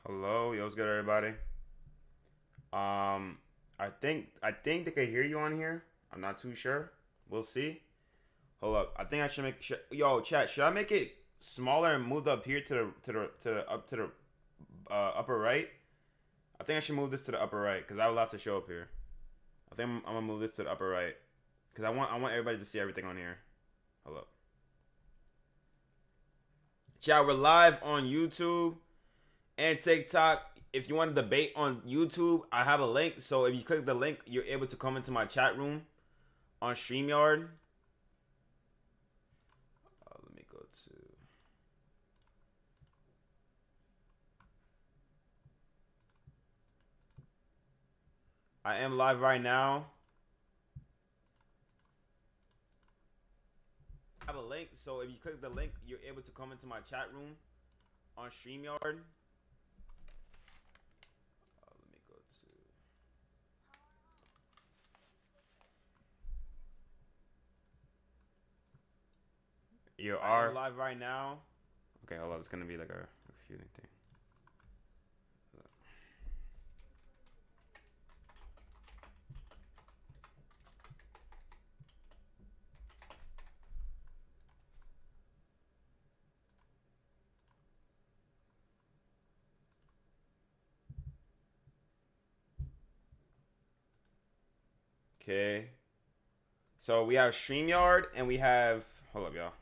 Hello, yo, what's good, everybody? I think they can hear you on here. I'm not too sure. We'll see. Hold up. I think I should make yo chat. Should I make it smaller and move up here to the upper right? I think I should move this to the upper right because I would love to show up here. I think I'm gonna move this to the upper right because I want everybody to see everything on here. Hold up. Chat, we're live on YouTube and TikTok. If you want to debate on YouTube, I have a link. So if you click the link, you're able to come into my chat room on StreamYard. Let me go to. I am live right now. I have a link. So if you click the link, you're able to come into my chat room on StreamYard. Let me go to. You are live right now. Okay, hold on. It's gonna be like a feuding thing. Okay. So we have StreamYard and we have. Hold up, y'all.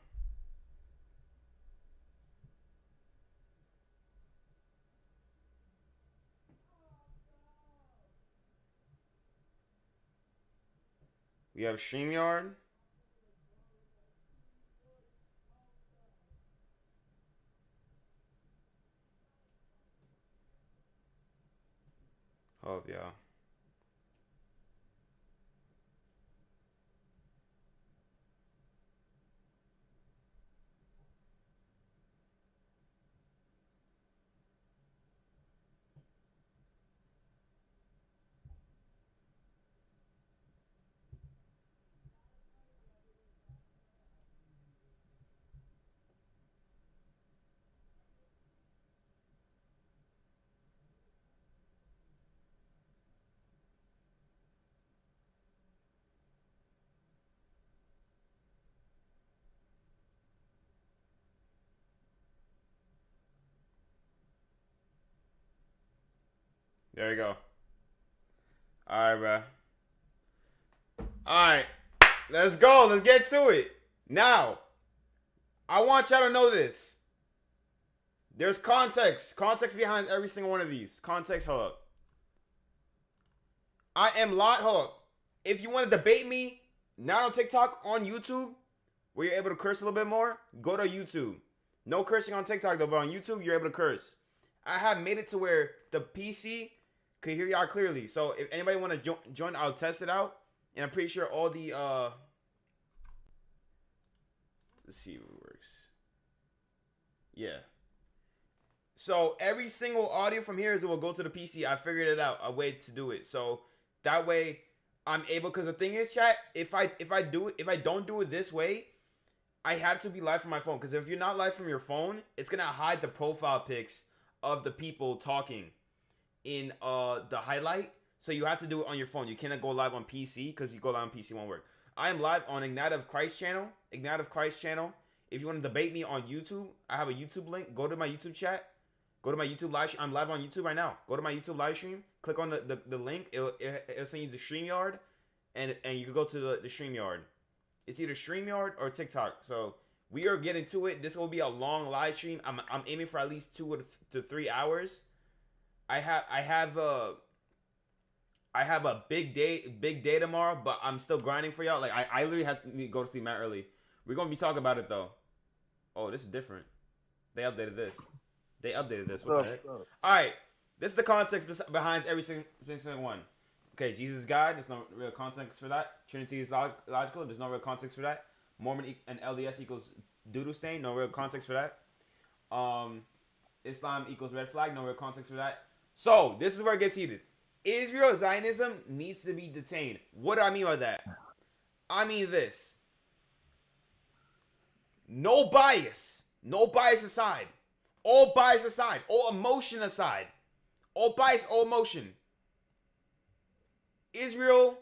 We have StreamYard. Hold up, y'all. There you go. All right, bro. All right, let's go. Let's get to it. Now, I want y'all to know this. There's context behind every single one of these. Context, hold up. I am live. Hold up. If you want to debate me, not on TikTok, on YouTube, where you're able to curse a little bit more, go to YouTube. No cursing on TikTok though, but on YouTube you're able to curse. I have made it to where the PC can hear y'all clearly. So if anybody want to join, I'll test it out. And I'm pretty sure all the let's see if it works. Yeah. So every single audio from here is it will go to the PC. I figured it out, a way to do it. So that way I'm able, because the thing is, chat, if I don't do it this way, I have to be live from my phone. Because if you're not live from your phone, it's gonna hide the profile pics of the people talking in the highlight. So you have to do it on your phone. You cannot go live on PC, because you go live on PC, won't work. I am live on Ignite of Christ channel. Ignite of Christ channel. If you want to debate me on YouTube, I have a YouTube link. Go to my YouTube chat. Go to my YouTube live stream. I'm live on YouTube right now. Go to my YouTube live stream. Click on the link. It'll send you the StreamYard. And you can go to the StreamYard. It's either StreamYard or TikTok. So we are getting to it. This will be a long live stream. I'm aiming for at least 2 to 3 hours. I have a big day tomorrow, but I'm still grinding for y'all. Like I literally have to go to sleep mad early. We're gonna be talking about it though. Oh, this is different. They updated this. They updated this. What the heck? All right. This is the context behind every single one. Okay, Jesus is God. There's no real context for that. Trinity is logical. There's no real context for that. Mormon and LDS equals doodle stain. No real context for that. Islam equals red flag. No real context for that. So, this is where it gets heated. Israel Zionism needs to be detained. What do I mean by that? I mean this. No bias. No bias aside. All bias aside, all emotion aside, all bias, all emotion. Israel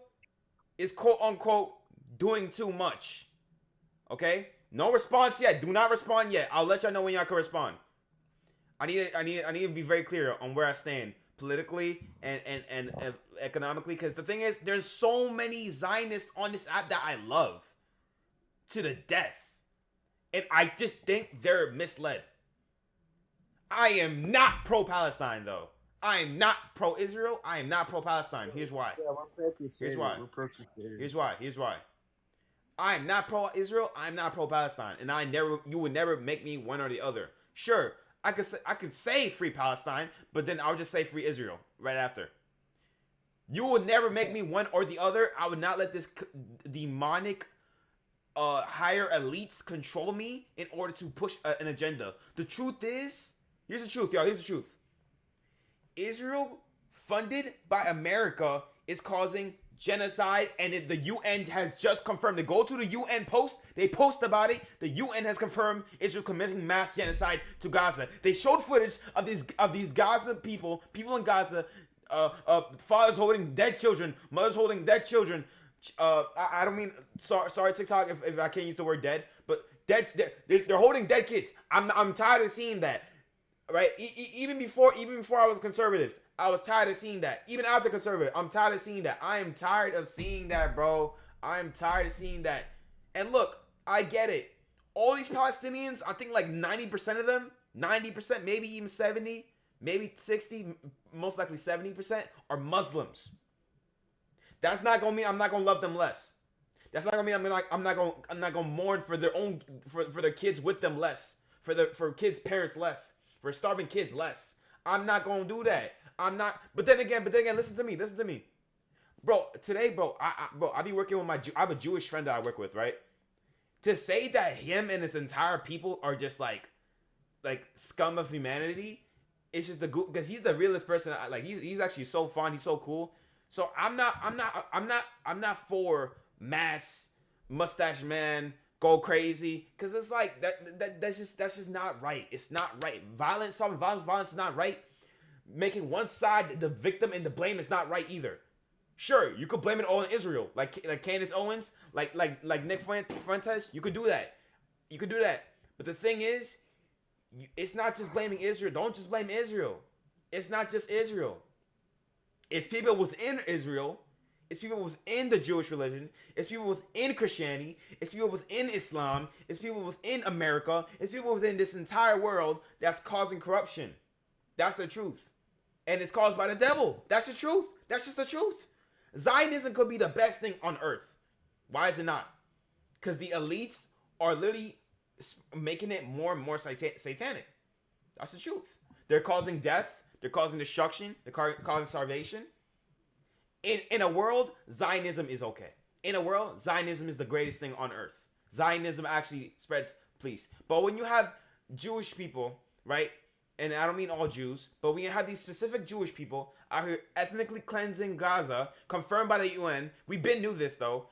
is quote unquote doing too much. Okay? No response yet. Do not respond yet. I'll let y'all know when y'all can respond. I need to be very clear on where I stand politically and economically, because the thing is, there's so many Zionists on this app that I love to the death, and I just think they're misled. I am not pro-Palestine though. I am not pro-Israel. I am not pro-Palestine. Here's why. Yeah, we're Here's why. pro Here's why. Here's why. I am not pro-Israel. I'm not pro-Palestine, and you would never make me one or the other. Sure, I could say free Palestine, but then I'll just say free Israel right after. You would never make me one or the other. I would not let this demonic higher elites control me in order to push an agenda. The truth is, here's the truth, y'all. Here's the truth. Israel, funded by America, is causing genocide, and the UN has just confirmed. They go to the UN post, they post about it. The UN has confirmed Israel committing mass genocide to Gaza. They showed footage of these Gaza people in Gaza, fathers holding dead children, mothers holding dead children. I don't mean sorry TikTok if I can't use the word dead, but they're holding dead kids. I'm tired of seeing that. Right? Even before I was conservative, I was tired of seeing that. Even after conservative, I'm tired of seeing that. I am tired of seeing that, bro. I am tired of seeing that. And look, I get it. All these Palestinians, I think like 90% of them, 90%, maybe even 70, maybe 60, most likely 70% are Muslims. That's not gonna mean I'm not gonna love them less. That's not gonna mean I'm not gonna mourn for their own for their kids with them less. For kids' parents less. For starving kids less. I'm not gonna do that. I'm not. But then again, listen to me, bro. Today, bro, I be working with I have a Jewish friend that I work with, right? To say that him and his entire people are just like scum of humanity, it's just because he's the realest person. He's actually so fun. He's so cool. So I'm not for mass mustache man go crazy, because it's like that's just not right. It's not right. Violence is not right. Making one side the victim and the blame is not right either. Sure, you could blame it all on Israel, like Candace Owens, like Nick Fuentes. You could do that. But the thing is, it's not just blaming Israel. Don't just blame Israel. It's not just Israel. It's people within Israel. It's people within the Jewish religion. It's people within Christianity. It's people within Islam. It's people within America. It's people within this entire world that's causing corruption. That's the truth. And it's caused by the devil. That's the truth. That's just the truth. Zionism could be the best thing on earth. Why is it not? Because the elites are literally making it more and more satanic. That's the truth. They're causing death. They're causing destruction. They're causing starvation. In a world, Zionism is okay. In a world, Zionism is the greatest thing on earth. Zionism actually spreads peace. But when you have Jewish people, right? And I don't mean all Jews, but when you have these specific Jewish people out here ethnically cleansing Gaza, confirmed by the UN, we been knew this though,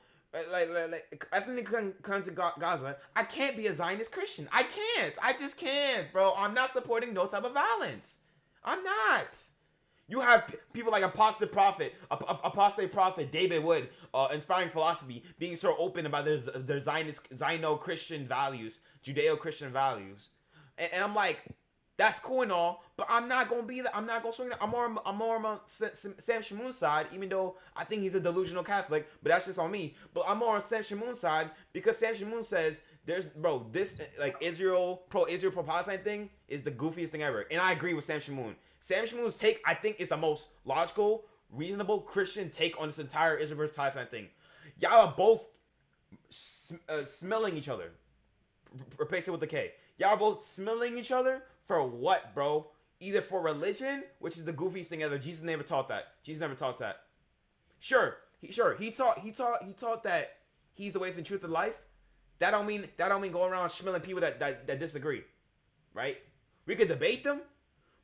like ethnically cleansing Gaza, I can't be a Zionist Christian. I can't. I just can't, bro. I'm not supporting no type of violence. I'm not. You have people like apostate prophet David Wood, inspiring philosophy, being so open about their Zionist, Ziono-Christian values, Judeo-Christian values, and I'm like, that's cool and all, but I'm not gonna be that. I'm not gonna swing that. I'm more on Sam Shamoun's side, even though I think he's a delusional Catholic, but that's just on me. But I'm more on Sam Shamoun's side because Sam Shamoun says this like pro-Israel, pro-Palestine thing is the goofiest thing ever, and I agree with Sam Shamoun. Sam Shamoun's take, I think, is the most logical, reasonable Christian take on this entire Israel versus Palestine thing. Y'all are both smelling each other. Replace it with the K. Y'all are both smelling each other for what, bro? Either for religion, which is the goofiest thing ever. Jesus never taught that. Sure, he taught that he's the way, the truth, and life. That don't mean go around schmilling people that disagree, right? We could debate them,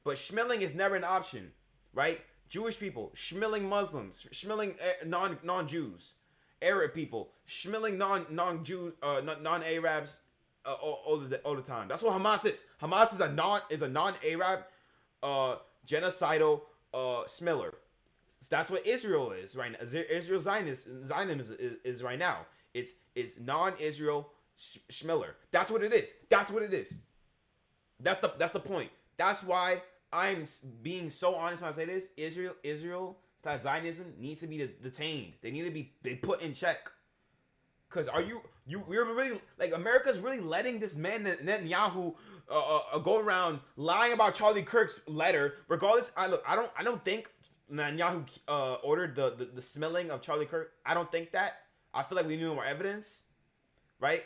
but schmilling is never an option, right? Jewish people schmilling Muslims, schmilling non-Jews, Arab people schmilling non-Jews, non-Arabs, all the time. That's what Hamas is. Hamas is a non-Arab, genocidal smiller. That's what Israel is right now. Israel Zionism is right now. It's non-Israel schmiller. That's what it is. That's what it is. That's the point. That's why I'm being so honest when I say this. Israel Zionism needs to be detained. They need to be put in check. Cause we're really like America's really letting this man Netanyahu go around lying about Charlie Kirk's letter. Regardless, I don't think Netanyahu ordered the smelling of Charlie Kirk. I don't think that. I feel like we need more evidence, right?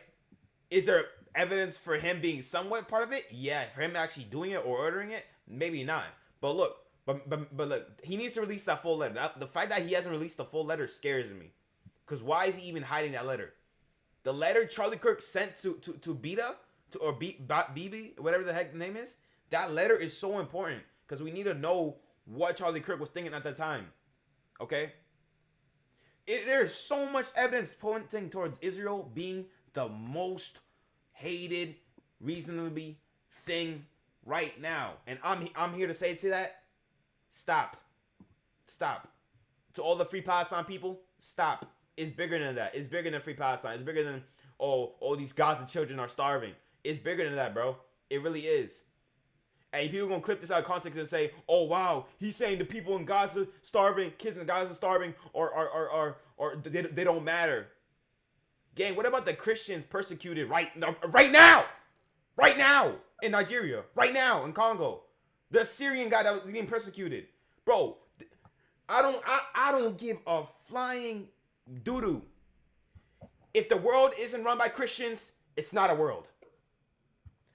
Is there evidence for him being somewhat part of it? Yeah, for him actually doing it or ordering it, maybe not. But look, but look, he needs to release that full letter. The fact that he hasn't released the full letter scares me. Because why is he even hiding that letter? The letter Charlie Kirk sent to Beta, or BB, whatever the heck the name is, that letter is so important. Because we need to know what Charlie Kirk was thinking at that time. Okay? There's so much evidence pointing towards Israel being the most hated, reasonably thing right now. And I'm here to say to that, stop. Stop. To all the Free Palestine people, stop. It's bigger than that. It's bigger than Free Palestine. It's bigger than, all these Gaza children are starving. It's bigger than that, bro. It really is. And people gonna clip this out of context and say, "Oh wow, he's saying the people in Gaza starving, kids in Gaza starving, or they don't matter." Gang, what about the Christians persecuted right now in Nigeria, right now in Congo, the Syrian guy that was being persecuted, bro? I don't give a flying doo-doo. If the world isn't run by Christians, it's not a world.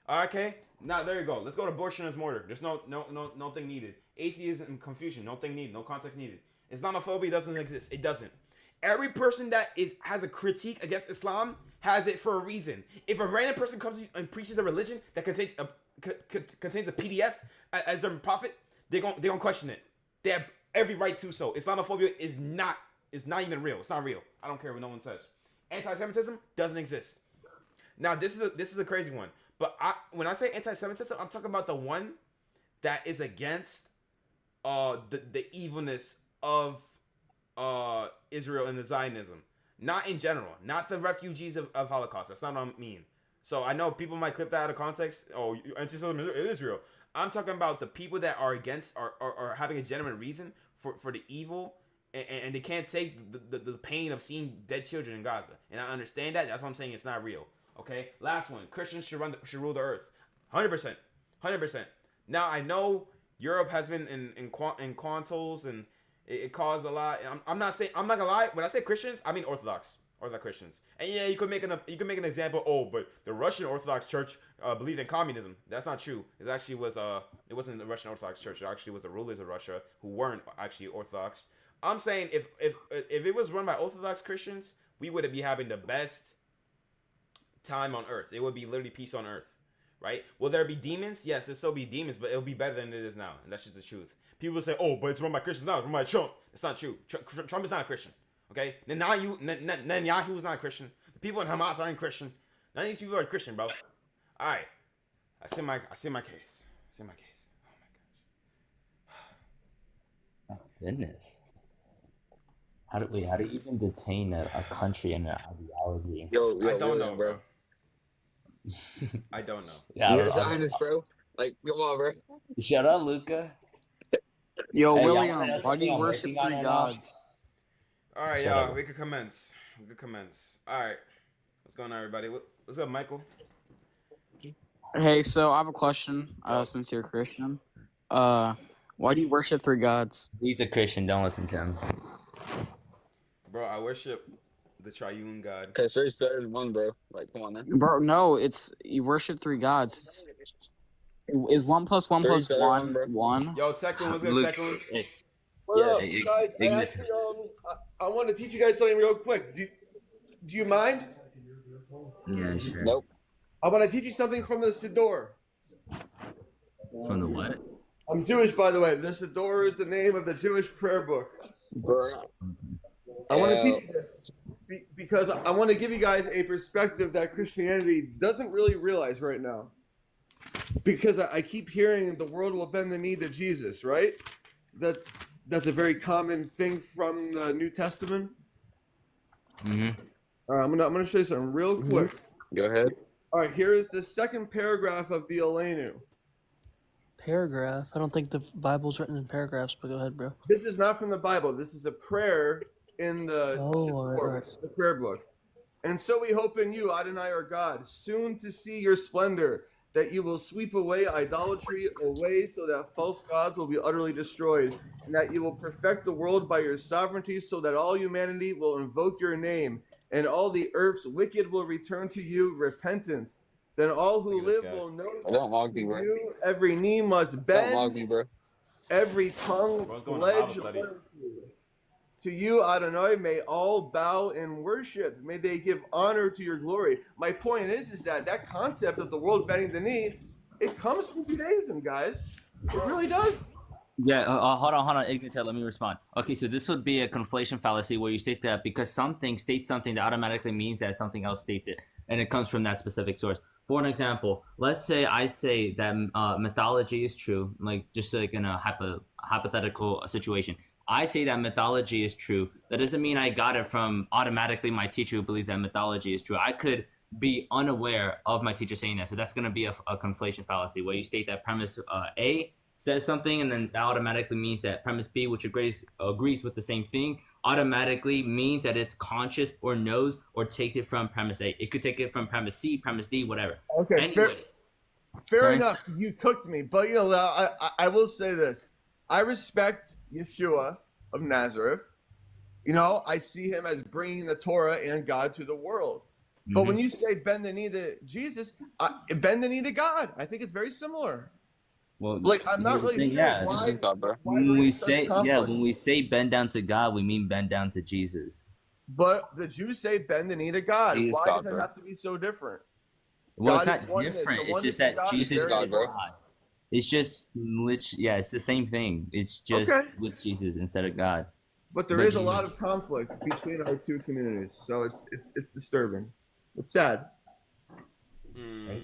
Okay? Now there you go. Let's go to abortion as murder. There's nothing needed. Atheism and Confucian, nothing needed, no context needed. Islamophobia doesn't exist. It doesn't. Every person that has a critique against Islam has it for a reason. If a random person comes and preaches a religion that contains a PDF as their prophet, they're gonna question it. They have every right to so. Islamophobia is not even real. It's not real. I don't care what no one says. Anti-Semitism doesn't exist. Now this is a crazy one. But when I say anti-Semitism, I'm talking about the one that is against the evilness of Israel and the Zionism. Not in general. Not the refugees of Holocaust. That's not what I mean. So I know people might clip that out of context. Oh, anti-Semitism in Israel. I'm talking about the people that are against or having a genuine reason for the evil, and they can't take the pain of seeing dead children in Gaza. And I understand that. That's why I'm saying it's not real. Okay, last one. Christians should rule the earth. 100%. 100%. Now, I know Europe has been in quantals, and it caused a lot. I'm not gonna lie. When I say Christians, I mean Orthodox Christians. And yeah, you could make an example. Oh, but the Russian Orthodox Church believed in communism. That's not true. It actually was it wasn't the Russian Orthodox Church. It actually was the rulers of Russia who weren't actually Orthodox. I'm saying if it was run by Orthodox Christians, we would be having the best time on earth. It would be literally peace on earth, right? Will there be demons? Yes, there'll still be demons, but it'll be better than it is now, and that's just the truth. People say, "Oh, but it's run by Christians now. It's run by Trump." It's not true. Trump is not a Christian. Okay, Netanyahu is not a Christian. The people in Hamas aren't Christian. None of these people are Christian, bro. All right, I see my case. Oh my gosh. Goodness. How do you even detain a country and an ideology? Yo, I don't know, bro. I don't know. Yeah, you're a Zionist, bro. Like, come on, bro. Shut up, Luca. Yo, hey, William, why do you worship three gods? All right, y'all. We could commence. All right. What's going on, everybody? What's up, Michael? Hey, so I have a question. Since you're a Christian, why do you worship three gods? He's a Christian. Don't listen to him. Bro, I worship the triune God. Okay, so it's better than one, bro. Like, come on, man. Bro, no, you worship three gods. Is 1 + 1 + 1 1? Yo, Tekken, what's good, Tekken? Hey. What up, guys? I want to teach you guys something real quick. Do you mind? Yeah, sure. Nope. I want to teach you something from the Siddur. From the what? I'm Jewish, by the way. The Siddur is the name of the Jewish prayer book. Bro. I want to teach you this because I want to give you guys a perspective that Christianity doesn't really realize right now. Because I keep hearing the world will bend the knee to Jesus, right? That's a very common thing from the New Testament. Mm-hmm. All right, I'm gonna show you something real quick. Go ahead. All right, here is the second paragraph of the Elenu. Paragraph? I don't think the Bible's written in paragraphs, but go ahead, bro. This is not from the Bible. This is a prayer in the the prayer book. And so we hope in you, Adonai our God, soon to see your splendor, that you will sweep away idolatry away so that false gods will be utterly destroyed, and that you will perfect the world by your sovereignty so that all humanity will invoke your name, and all the earth's wicked will return to you repentant. Then all who live will know Don't log me, bro. you, every knee must Don't bend, log me, bro. every tongue pledge to you, Adonai. May all bow in worship. May they give honor to your glory. My point is that concept of the world bending the knee, it comes from Judaism, guys. It really does. Yeah, hold on, Ignite, let me respond. Okay, so this would be a conflation fallacy where you state that because something states something that automatically means that something else states it, and it comes from that specific source. For an example, let's say I say that mythology is true, like just like in a hypothetical situation. I say that mythology is true. That doesn't mean I got it from automatically my teacher who believes that mythology is true. I could be unaware of my teacher saying that. So that's going to be a conflation fallacy where you state that premise A says something and then that automatically means that premise B, which agrees with the same thing, automatically means that it's conscious or knows or takes it from premise A. It could take it from premise C, premise D, whatever. Okay, anyway, fair enough. You cooked me, but you know, I will say this: I respect Yeshua of Nazareth. You know, I see him as bringing the Torah and God to the world. Mm-hmm. But when you say bend the knee to Jesus, bend the knee to God. I think it's very similar. Well, like I'm not really sure when we say bend down to God, we mean bend down to Jesus. But the Jews say bend the knee to God. Why does it have to be so different? Well, it's not different. It's just that Jesus is God. It's just it's the same thing. It's just with Jesus instead of God. But there is a lot of conflict between our two communities, so it's disturbing. It's sad. Mm.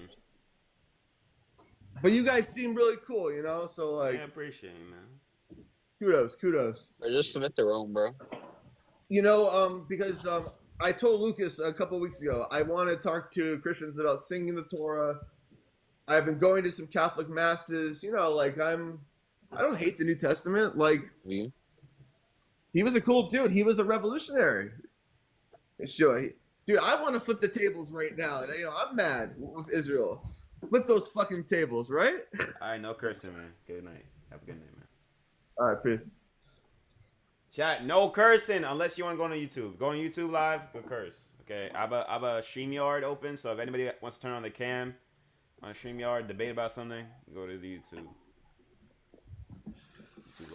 But you guys seem really cool, you know. So like, I appreciate it, man. Kudos. Or just submit their own, bro. You know, because I told Lucas a couple weeks ago I want to talk to Christians about singing the Torah. I've been going to some Catholic masses. You know, like I don't hate the New Testament. Like he was a cool dude. He was a revolutionary. Sure, dude. I want to flip the tables right now. You know, I'm mad with Israel. Flip those fucking tables, right? All right, no cursing, man. Good night. Have a good night, man. All right, peace. Chat, no cursing unless you want to go on YouTube. Go on YouTube live, go curse. Okay, I have a StreamYard open, so if anybody wants to turn on the cam on StreamYard, debate about something, go to the YouTube.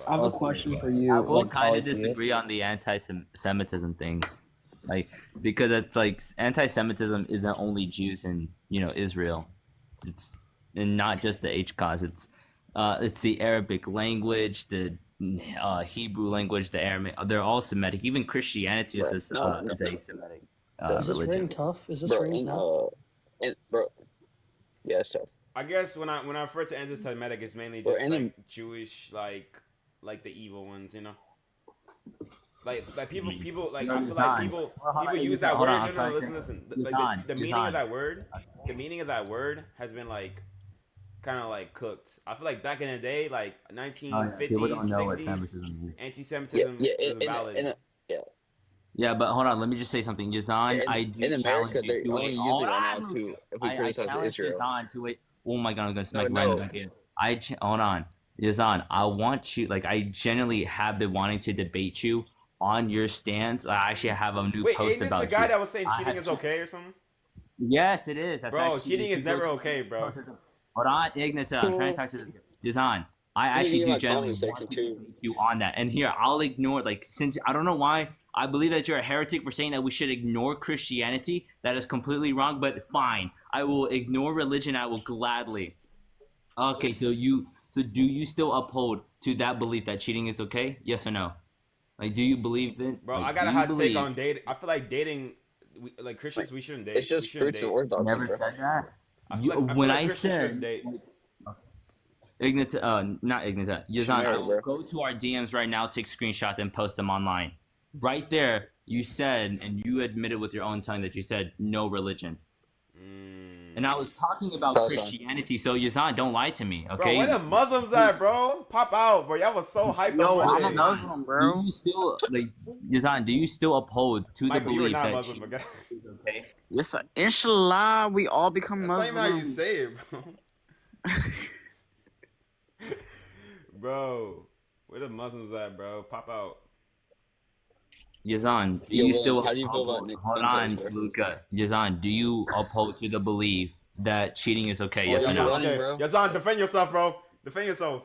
I have a question for you. I will kind of disagree on the anti-Semitism thing, like because it's like anti-Semitism isn't only Jews in Israel. It's and not just the HKAS. It's the Arabic language, the Hebrew language, the Aramaic. They're all Semitic. Even Christianity is a Semitic. Is this ring tough? Is this ring tough? Bro, yeah, it's tough. I guess when I refer to anti-Semitic, it's mainly just like Jewish, like the evil ones, you know. Like people like I feel like people use that word. No, listen. The meaning of that word, has been like kind of like cooked. I feel like back in the day, like 1950s, 60s, anti-Semitism was valid. Yeah, but hold on. Let me just say something, Yazan. Yeah, I do in challenge America, you to only use it right now too. If we criticize Israel, Yazan to it. Oh my God, I'm gonna smack right back in. Hold on, Yazan. I want you. Like, I genuinely have been wanting to debate you on your stance. I actually have a new post about you. The guy that was saying cheating is okay or something? Yes, it is. Bro, cheating is never okay, bro. Hold on, Ignata. I'm trying to talk to this guy. Yazan, I actually do genuinely want to debate you on that. And here, I'll ignore, like, since I don't know why. I believe that you're a heretic for saying that we should ignore Christianity. That is completely wrong, but fine. I will ignore religion. I will gladly. Okay, so do you still uphold to that belief that cheating is okay? Yes or no? Like, do you believe it? Bro, like, I got a hot take on dating. I feel like dating like Christians, we shouldn't date. It's just we shouldn't spiritual date. orthodoxy, Never bro. said that. I feel You, like, I feel when like I Christians shouldn't said date. not Ignita, Yazan, I Shamir, will bro. go to our DMs right now, take screenshots, and post them online. Right there, you said, and you admitted with your own tongue that you said no religion. And I was talking about Tell us, son. Christianity, so Yazan, don't lie to me, Bro, okay? where the Muslims at, bro? Pop out, bro. Y'all was so hyped Yo, on I'm a Monday. Muslim, Do bro. you still like Yazan? Do you still uphold to Michael, the you were belief not that Muslim, cheating okay? is okay? Yes, inshallah, we all become That's not even how you Muslim. say it, bro. Bro, where the Muslims at, bro? Pop out. Yazan, do Yo, you William, still how do you feel about uphold? Nick Hold Fuentes, on, bro? Luca. Yazan, do you uphold to the belief that cheating is okay? Oh, Yes or he's no? running, Okay, bro. Yazan, defend yourself, bro. Defend yourself.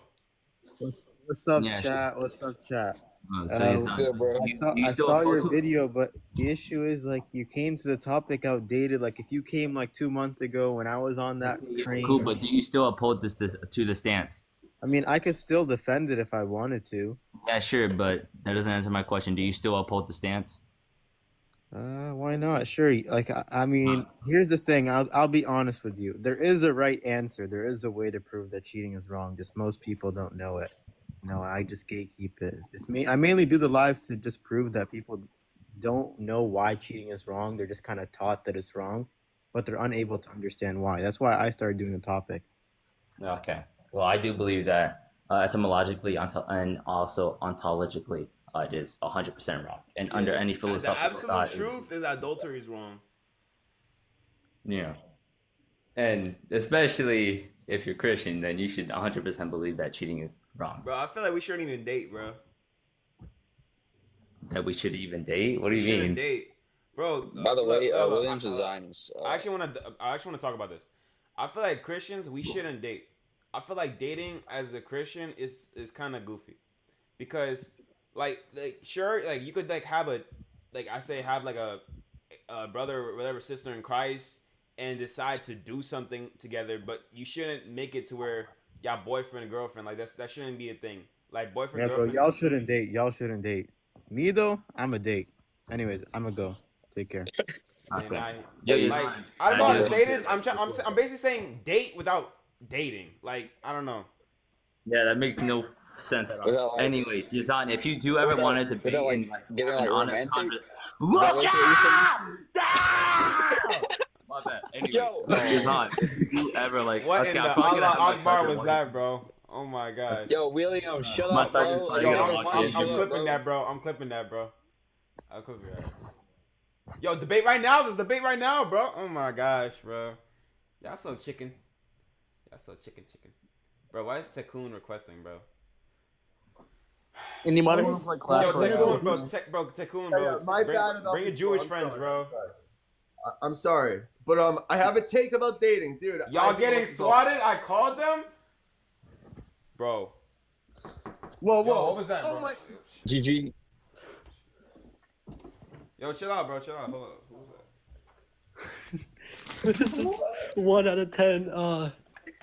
What's up, Yeah. chat? What's up, chat? So Uh, Yazan, Good, bro. do you I still saw your uphold- video, but the issue is like you came to the topic outdated. Like if you came like 2 months ago when I was on that train, Cool, but do you still uphold this to the stance? I mean I could still defend it if I wanted to. Yeah, sure, but that doesn't answer my question. Do you still uphold the stance? Why not? Sure. Like I mean, here's the thing. I'll be honest with you. There is a right answer. There is a way to prove that cheating is wrong. Just most people don't know it. No, I just gatekeep it. It's just me. I mainly do the lives to just prove that people don't know why cheating is wrong. They're just kind of taught that it's wrong, but they're unable to understand why. That's why I started doing the topic. Okay. Well, I do believe that etymologically and also ontologically, it is 100% wrong. And under any The philosophical absolute thought, truth is that adultery is wrong. yeah. And especially if you're Christian, then you should 100% believe that cheating is wrong. Bro, I feel like we shouldn't even date, bro. That we should even date? What do We you shouldn't mean? date. Bro, By the way, look, Williams is Zionist. I actually want to talk about this. I feel like Christians, we shouldn't date. I feel like dating as a Christian is kind of goofy. Because like sure, like you could like have a have like a brother or whatever, sister in Christ, and decide to do something together, but you shouldn't make it to where y'all boyfriend and girlfriend, like that shouldn't be a thing. Like boyfriend, Yeah, bro. girlfriend. Y'all shouldn't date. Y'all shouldn't date. Me though, I'm a date. Anyways, I'm gonna go. Take care. And Okay. like I don't know how to say this. I'm basically saying date without dating. Like I don't know. Yeah, that makes no sense at all. Without, like- Anyways, Yazan, if you do ever Without- want to debate without, like, and like, getting, have an like, honest romantic? conversation, Is that what you're saying? my bad. Anyways, Yo. Yazan, if you ever like, What okay, in I'm the probably gonna Allah have my Akbar sergeant was walk that, bro? Oh my gosh. Yo, William, shut My up, sergeant's bro. probably Yo, gonna Yo, walk why in. you I'm shut up, clipping bro? that, bro. I'm clipping that, bro. I'll clip that. Yo, debate right now. There's debate right now, bro. Oh my gosh, bro. Y'all so chicken. Y'all so chicken. Bro, why is Tekun requesting, bro? Anybody who's like Yo, Clash Royale. Tekun, Royale. bro. Tekun, Yeah, bro. my bring, bad about bring your before. Jewish I'm friends, sorry. bro. I'm sorry, but I have a take about dating, dude. Y'all I think getting this is all- swatted? I called them? Bro. Whoa, Yo, whoa! what was that, bro? Oh my! GG. Yo, chill out, bro. Chill out. Hold up. Who was that? What is this? 1 out of 10.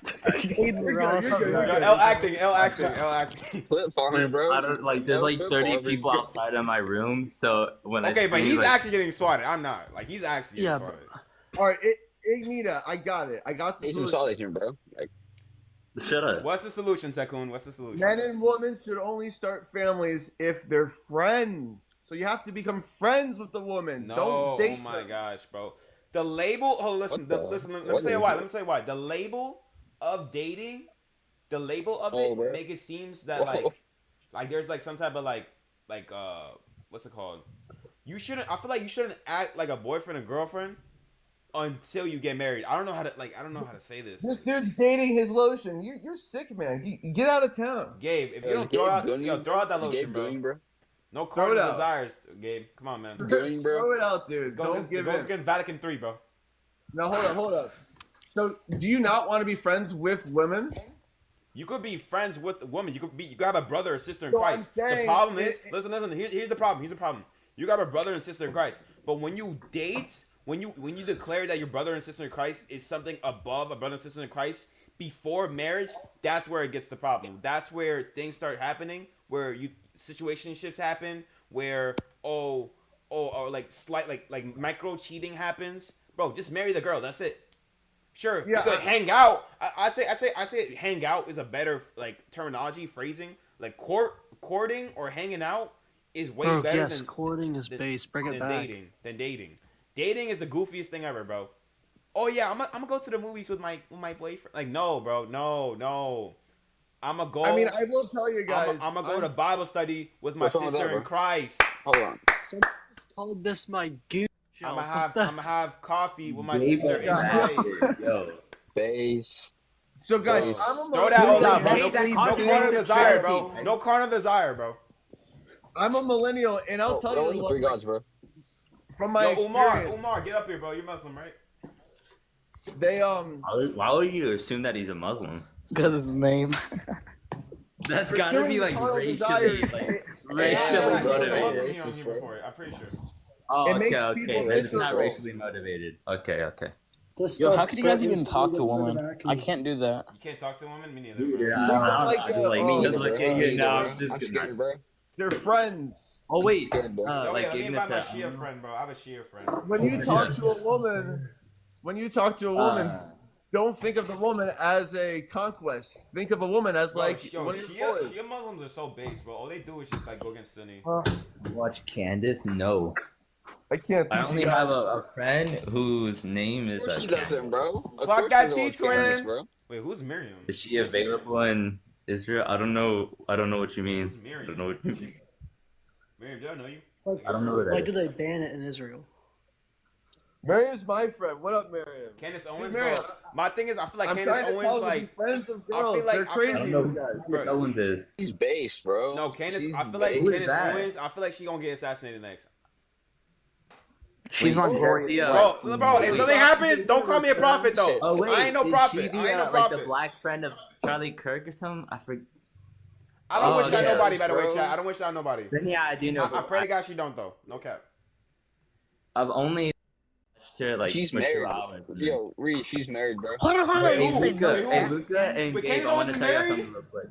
Aiden Ross. you're good, Yo, you're good. L acting. Flip farming, bro. I don't like. There's like Flip 30 farming. people outside of my room, so when I Okay, but scream, he's like, actually getting swatted. I'm not. Like, he's actually getting Yeah, swatted. All right, Ignita, I got it. I got the Need some solution. solitude, bro. Like, shut up. What's the solution, Tekun? What's the solution? Men and women should only start families if they're friends. So you have to become friends with the woman. No, Don't date oh my them. gosh, bro. The label. Oh, listen, What the- Let me what tell you is why. it? Let me tell you why. The label of dating, the label of Oh, it, bro. make it seems that Whoa. like there's like some type of like what's it called? You shouldn't. I feel like you shouldn't act like a boyfriend and girlfriend until you get married. I don't know how to say this. This dude's dating his lotion. You're sick, man. Get out of town. Gabe, if you Yo, don't Gabe throw out, Gooning, yo, throw out that You lotion, Gabe bro. Gooning, bro. No Throw it carnal out. desires, Gabe. Come on, man. Gooning, bro. Throw it out, dude. It goes, Don't it give goes in. against Vatican III, bro. Now hold up. So, do you not want to be friends with women? You could be friends with a woman. You could have a brother or sister in So I'm Christ. saying- The problem is, listen. Here's the problem. You got a brother and sister in Christ. But when you date, when you declare that your brother and sister in Christ is something above a brother and sister in Christ before marriage, that's where it gets the problem. That's where things start happening. Where situationships happen. Where or like slight like micro cheating happens, bro, just marry the girl. That's it. Sure, Yeah, you could hang out. I say hang out is a better like terminology phrasing. Like courting or hanging out is way Bro, better yes, than courting is base. Bring it than back. dating. Dating is the goofiest thing ever, bro. Oh yeah, I'm gonna go to the movies with my boyfriend. Like no, bro, no. I'm gonna go. I mean, I will tell you guys. I'm gonna go to Bible study with my What's wrong with sister that, in bro? Christ. Hold on. Someone called this my goon show. I'm What gonna the- have coffee with my Gabe sister in Yeah. Christ. Yo. Base. So guys, Base. I'm a Throw that all millennial. out, bro. Hey, that No coffee carnal ain't the desire, Trinity. bro. No carnal desire, bro. I'm a millennial, and I'll tell Throw you in the 3 gods, bro. from my Yo, experience. Umar, get up here, bro. You're Muslim, right? They Why would you assume that he's a Muslim? Because of his name. That's gotta be like carnal racially, desires, like Yeah, racially I was a motivated. Muslim Racist, here bro. before. I'm pretty sure. Oh, It okay, makes okay. people Then it's not miserable. racially motivated. Okay. This Yo, stuff how can you guys goes even talk to a through the woman? back I and- can't do that. You can't talk to women. Me neither. Dude, Bro. I don't know. Like, I just like oh, just look at you now. I'm just I'm good. scared, bro. they're friends. Oh wait, Scared, bro. Yo, like let me invite my Ignata. Shia friend, bro. I have a Shia friend. When you talk to a woman, don't think of the woman as a conquest. Think of a woman as Bro, like yo, one of your boys. Shia Muslims are so base, bro. All they do is just like go against Sunni. Watch Candace? No. I can't I teach only you guys. have a friend whose name is Of course she Candace. doesn't, bro. Of Fuck course that she knows T-twin. Candace, bro. Wait, who's Miriam? Is she available in Israel? I don't know what you mean. Who's I Miriam? don't know what you mean. Miriam, do I know you? I don't know who that Why is. did they ban it in Israel? Miriam's my friend. What up, Miriam? Candace Owens, Miriam, bro. My thing is, I feel like I'm Candace trying to Owens, tell you, like, be friends with I feel girls. like- They're I feel crazy. I don't know who guys. Candace Owens is. He's base, bro. no, Candace. She's I feel like base. Who is Candace that? Owens. I feel like she gonna get assassinated next. She's my Wait, glorious yeah. wife. Bro, if something happens, don't call me a prophet though. Oh wait, I ain't no is prophet. she the, I ain't no like prophet. the black friend of Charlie Kirk or something? I forget. I don't Oh, wish that yes, nobody, by the way, bro. chat. I don't wish that nobody. Then yeah, I do know. I pray to God she don't though. No cap. I've only watched her like She's for 2 married. hours. Yo, Reed, she's married, bro. Hold on, Wait, Hey who? Luca, Wait, who? hey Luca and Wait, Gabe, Candace I want to Owens tell you married? something real quick.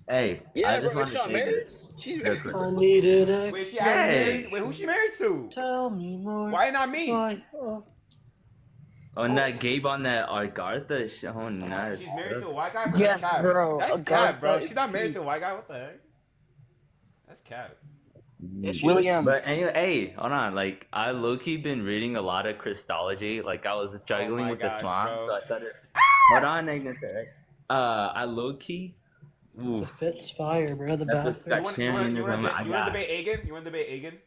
Hey, Yeah, I just bro, want to she's not say married. this. She's real married. quick. I need an Wait, she explanation. married? Wait, who's she married to? Tell me more. Why not me? Why? On that Gabe on that Argartha show, oh nice. She's married to a white guy? Bro, Yes, that's cap. bro. That's A cap, bro. guy- She's not married to a white guy. What the heck? That's cap. William. But anyway, hey, hold on. Like I low key been reading a lot of Christology. Like I was juggling my with gosh, Islam, bro. so I started. Hold on, Ignata. I low key. The fit's fire, bro. The That was bathroom. got- You want to Yeah. debate Agan? You want to debate Agan?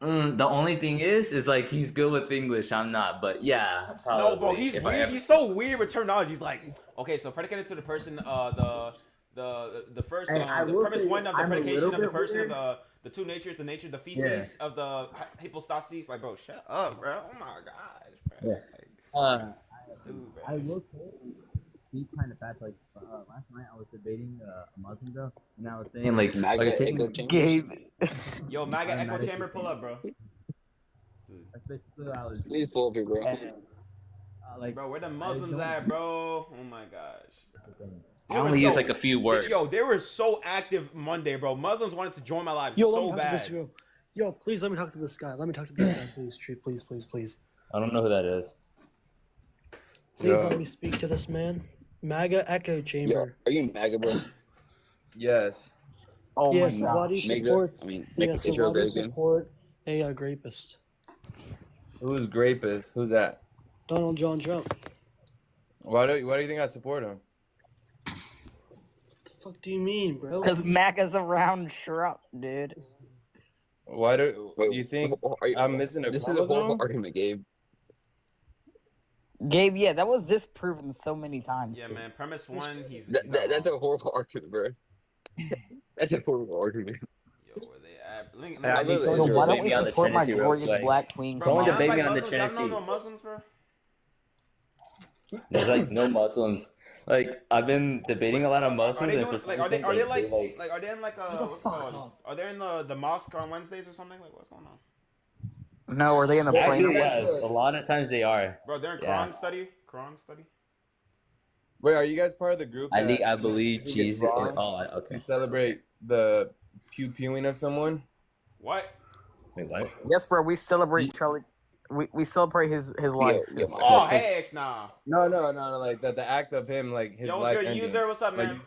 The only thing is like he's good with English. I'm not, but yeah. Probably, No, bro. He's if I weird. ever- He's so weird with terminology. He's like, okay, so predicated to the person, the first, Hey, I the will premise say one of the I'm a predication little of the bit person, weird. the two natures, the nature, the feces of the hypostasis. Like, bro, shut up, bro. Oh my gosh, bro. Yeah. Like, dude, bro. I will say he's kind of bad. Like last night, I was debating a Muslim girl, and I was saying like, MAGA like echo chambers. Gabe. Yo, MAGA I'm echo not chamber, pull up, bro. that's basically what I was. Please pull up here, bro. And, like Bro, where the Muslims at, bro? Oh my gosh. I only use like a few words. Yo, they were so active Monday, bro. Muslims wanted to join my live Yo, let so me talk to this bad. girl. Yo, please let me talk to this guy. Let me talk to this guy, please. Tree, please, please, please. I don't know who that is. Please Yo. let me speak to this man. MAGA echo Yo, chamber. are you MAGA, bro? Yes. Oh Yes, my why god. do you MAGA? support? I mean, make Yeah, so Israel why do you great again. support a rapist? Who's Grapist? Who's that? Donald John Trump. Why do you think I support him? The fuck do you mean, bro? Because MAGA's a round shrub, dude. Why do Wait, you think are you- I'm missing a This is a horrible chromosome? argument, Gabe. Gabe, yeah, that was disproven so many times. Yeah, dude. man. Premise one, he's That's a horrible argument, bro. That's a horrible argument. Yo, where they at? Let me- I let me- need So So someone to why debate don't we me on the support my Trinity real glorious quick. black queen? Bro, Someone y'all debate like me on the Muslims? Y'all Trinity. know no Muslims, bro? There's like no Muslims. Like I've been debating a lot of Are Muslims, they and doing for like some are they reason, like are they in like the what's it fuck called? up. Are they in the mosque on Wednesdays or something? Like what's going on? No, are they in the plane? Actually, yeah, a lot of times they are. Bro, they're in Yeah. Quran study. Quran study. Wait, are you guys part of the group I that think I believe think it's Jesus. wrong Oh, okay. to celebrate the pew-pewing of someone? What? Wait, what? Yes, bro. We celebrate Charlie. We celebrate his life. Yo, His my life. Oh, question. heck nah. No, like the act of him, like his Yo, what's life good, ending. user? What's up, Like, man?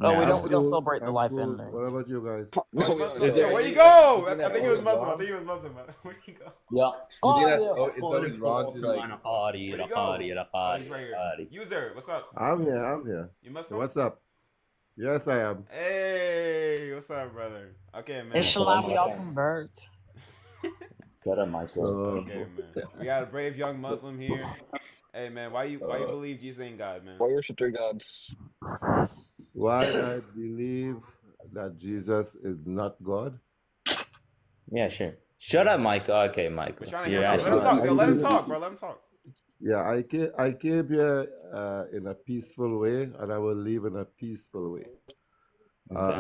Oh, we Yeah. don't celebrate the I'm life cool. ending. What about you guys? Oh, No, you we Muslim? don't Is there Yo, where'd any- he go? like, I think he was always Muslim. I wrong? think he was Muslim. Where'd he go? Yeah. You think that's it's always wrong to like? Where'd he go? Oh, he's right here. User, what's up? I'm here. You Muslim? What's up? Yes, I am. Hey, what's up, brother? Okay, man. Inshallah, we all convert. Shut up, Michael. Okay, man. We got a brave young Muslim here. Hey, man, why you believe Jesus ain't God, man? Why worship three gods? Why I believe that Jesus is not God? Yeah, sure. Shut up, Michael. Okay, Michael. We're trying to You're hear him. Let actually- him talk. Yo, let him talk, bro. Let him talk. Yeah, I came here in a peaceful way, and I will leave in a peaceful way.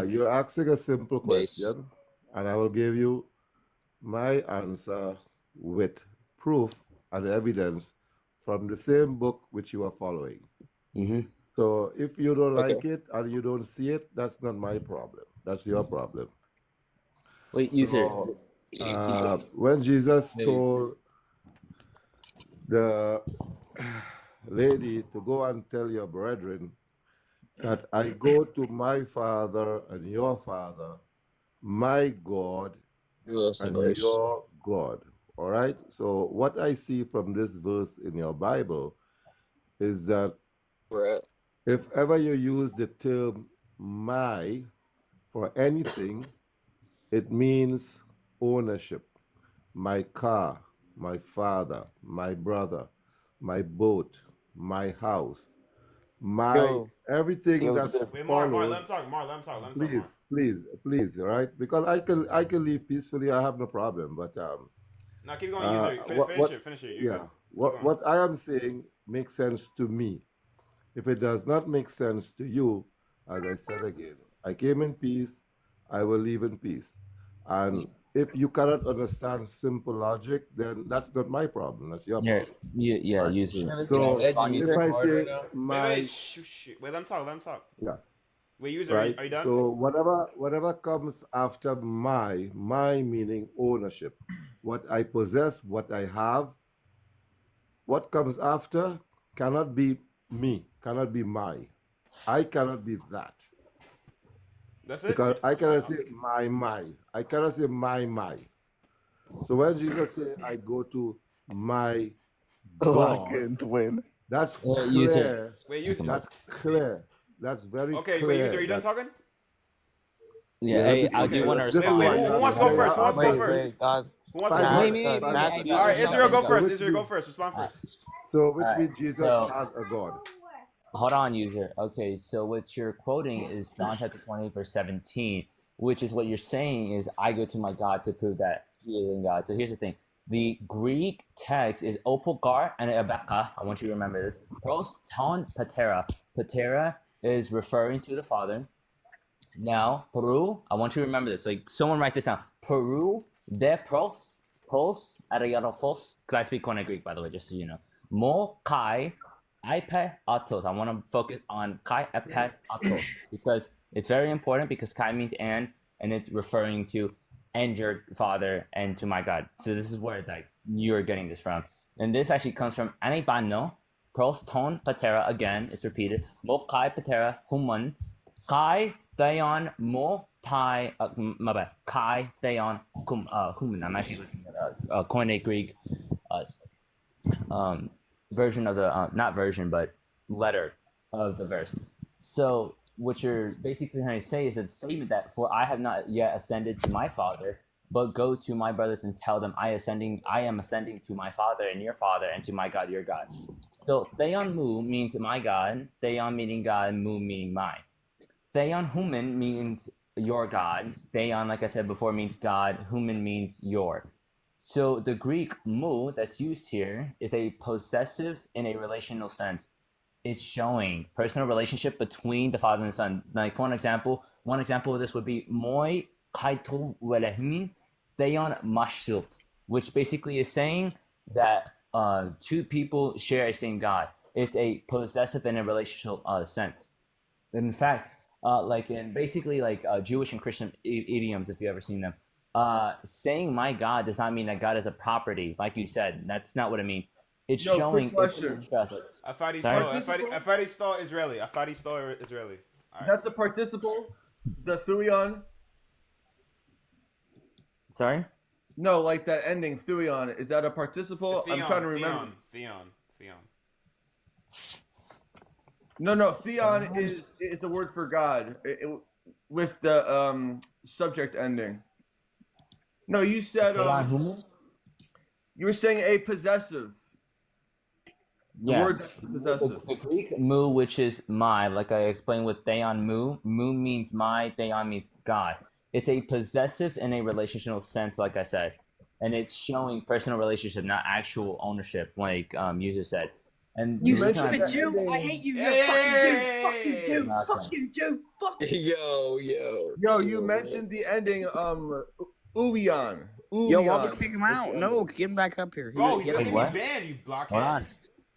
You're asking a simple Base. question, and I will give you my answer with proof and evidence from the same book which you are following. Mhm. So if you don't Okay. like it and you don't see it, that's not my problem. That's your problem. Wait, user. So, when Jesus Yes. told the lady to go and tell your brethren that I go to my Father and your Father, my God Yes, and verse. your God. All right? So, what I see from this verse in your Bible is that We're at. if ever you use the term my for anything, it means ownership. My car, my father, my brother, my boat, my house, my Yo. everything Yo, that Wait, Mar, let follows. him talk. Mar, let him talk. Let him talk, Please, right? Because I can leave peacefully. I have no problem. But Now keep going, user. Finish it. You're yeah, good. what I am saying makes sense to me. If it does not make sense to you, as I said again, I came in peace, I will leave in peace. And if you cannot understand simple logic, then that's not my problem. That's your Yeah, problem. yeah, Right. user. So Edging if user I hard say right now? my Wait, shh. Wait, let him talk. Let him talk. yeah, Wait, user, right. are you done? So whatever comes after my meaning ownership, what I possess, what I have, what comes after cannot be me, cannot be my. I cannot be that. That's it? Because I cannot say my. I cannot say my. So when Jesus said, I go to my God, win. that's you said- clear. Wait, user. That's clear. That's very Okay, clear. wait, user, are you done that- talking? Yeah, Yeah, hey, let me I see. do want to This is Wait, respond. wait, why- who wants to go first? Who wants to go Wait, first? guys. Who wants to Five go minutes, first? Can five I ask minutes. you All right, something? Israel, go first. Which Israel, go means- first. Respond first. So which Alright, means Jesus so- has a God. Hold on, user. Okay, so what you're quoting is John chapter 20, verse 17, which is what you're saying is I go to my God to prove that he is in God. So here's the thing. The Greek text is opogar and ebeka. I want you to remember this. Pros ton patera. Patera is referring to the Father. Now, Peru, I want you to remember this. Like, someone write this down. Peru de pros ariadofos. Because I speak Koine Greek, by the way, just so you know. Mo kai ipe atos. I want to focus on kai epe atos because it's very important because kai means and it's referring to and your Father and to my God. So this is where like you're getting this from. And this actually comes from anibano, pros ton patera. Again, it's repeated. Mo kai patera human kai Dayon mo tai my bad. Kai Dayon human. I'm actually looking at Koine Greek version of the not version but letter of the verse. So what you're basically trying to say is a statement that for I have not yet ascended to my Father, but go to my brothers and tell them I am ascending to my Father and your Father and to my God your God. So Dayon mu means my God, Dayon meaning God, mu meaning mine. Theon human means your God. Theon, like I said before, means God. Human means your. So the Greek mu that's used here is a possessive in a relational sense. It's showing personal relationship between the Father and the Son. Like for an example, one example of this would be moi kaitu welehmin theon mashsilt, which basically is saying that two people share a same God. It's a possessive in a relational sense. In fact, like in basically like Jewish and Christian idioms, if you ever seen them. Saying my God does not mean that God is a property, like you said. That's not what it means. It's Yo, showing quick question. trust. Afadi Sorry? Sto, Afadi Sto Israeli. Afadi Sto Israeli. All right. That's a participle. The thuion. Sorry. No, like that ending thuion. Is that a participle? Theon, I'm trying to remember. Theon. No. Theon is the word for God with the subject ending. No, you said you were saying a possessive. The Yeah. word that's the possessive. The Greek mu, which is my, like I explained with theon mu. Mu means my, theon means God. It's a possessive in a relational sense, like I said. And it's showing personal relationship, not actual ownership, like user said. And You the reason stupid I- Jew! I hate you! You're a fucking Jew! Fucking Jew! Nothing. Fucking Jew! Fuck Yo. Yo, you mentioned the ending uion. Yo, why we kick him out? No, get him back up here. Bro, he's he, gonna had, get me what? banned, you Hold blockhead. on.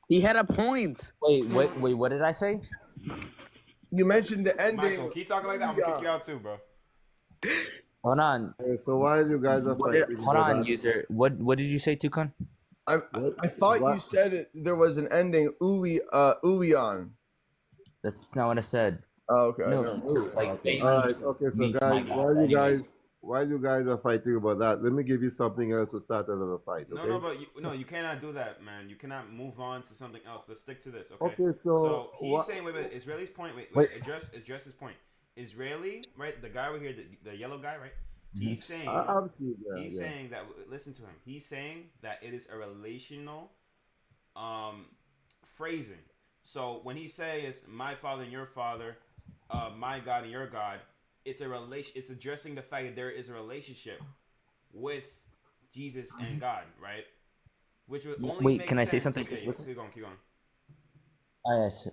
he had a point. Wait, what did I say? You mentioned the ending. Michael, keep talking like that. I'm gonna kick you out too, bro. Hold on. So why you guys are fighting? Hold about on, that? user. What did you say, Tukan? I thought you said there was an ending uion. That's not what I said. Oh, okay. No, no. mu, like All right. Okay. So means my guys, God. while you guys are fighting about that, let me give you something else to start another fight. Okay. No, but you cannot do that, man. You cannot move on to something else. Let's stick to this, okay? Okay, so he's saying, wait, Israeli's point. Wait. Address his point. Israeli, right? The guy over here, the yellow guy, right? He's saying saying that. Listen to him. He's saying that it is a relational, phrasing. So when he says my father and your father, my God and your God, it's a relation. It's addressing the fact that there is a relationship with Jesus and God, right? Which would only Wait, make can I say sense. something? Okay, keep going. Yes.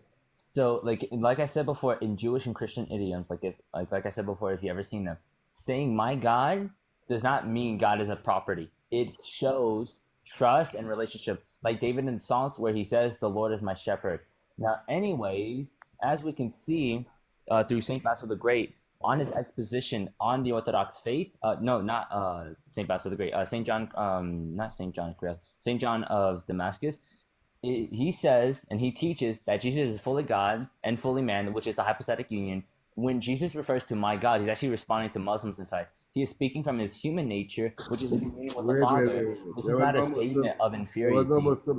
So like I said before, in Jewish and Christian idioms, like I said before, if you ever seen them, saying my God does not mean God is a property. It shows trust and relationship. Like David in Psalms where he says, the Lord is my shepherd. Now, anyways, as we can see through St. Basil the Great, on his exposition on the Orthodox faith, no, not St. Basil the Great, St. John, not St. John, St. John of Damascus, he says and he teaches that Jesus is fully God and fully man, which is the hypostatic union. When Jesus refers to my God, he's actually responding to Muslims, in fact. He is speaking from his human nature, which is a communion with the Father. This is not a statement of inferiority.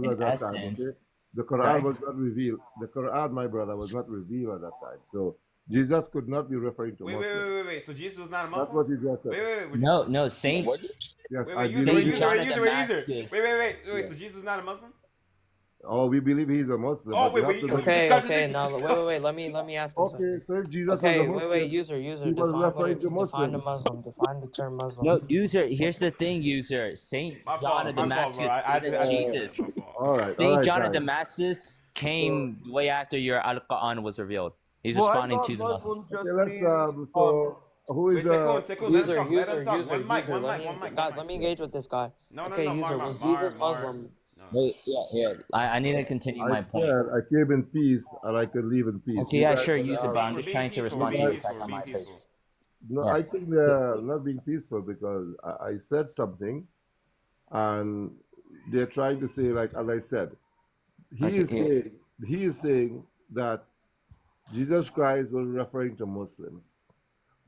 In essence, okay? The Quran was not revealed. The Quran, my brother, was not revealed at that time. So Jesus could not be referring to Muslims. Wait. So Jesus was not a That's Muslim? what he just said. Wait. No, Saint. Yes, Wait, I user. believe Wait. So Jesus is not a Muslim? Oh, we believe he's a Muslim. Oh, but we wait, have to you- look- Okay. Now, wait. Let me ask him Okay, something. so if Jesus Okay, was a Muslim, wait. User. he was Define referring to define the Muslims. Muslim. Define the term Muslim. No, user. Here's the thing, user. Saint My John fault, of bro. Damascus I is did Jesus. my fault. All right, Saint John of guys. Damascus came way after your Al-Quran was revealed. He's Well, I responding thought to the Muslim. Muslim just Okay, let's means, so who is Wait, Tickle, let him User. talk. One mic. Guys, let me engage with this guy. No, Okay, user. Was Jesus Muslim? Wait, yeah. I need to continue my I point. said I came in peace and I could leave in peace. Okay, You yeah, guys sure, are use it, out. but I'm just trying to respond to your attack on my face. No, Yeah. I think they're not being peaceful because I said something, and they're trying to say, like as I said, he is saying that Jesus Christ was referring to Muslims.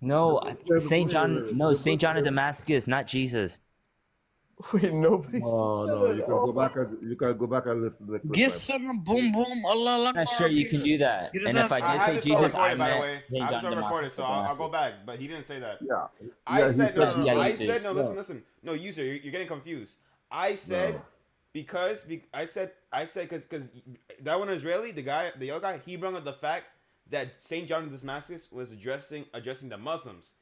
No, Saint John. No, Saint John of Damascus, not Jesus. wait, nobody Oh said no, that you at can all. go back and listen to the clip. Get some boom boom Allah Yeah, sure, you can do that. Get And his if ass I I did had say this Jesus, all I recorded, by the meant way. Saint I John have of this all recorded, Damascus. so I'll go back. But he didn't say that. Yeah. I he said said- no. yeah, I you said did. no. Yeah. Listen. No, user, you're getting confused. I said No. because I said because that one Israeli, the other guy, he brought up the fact that Saint John of Damascus was addressing the Muslims,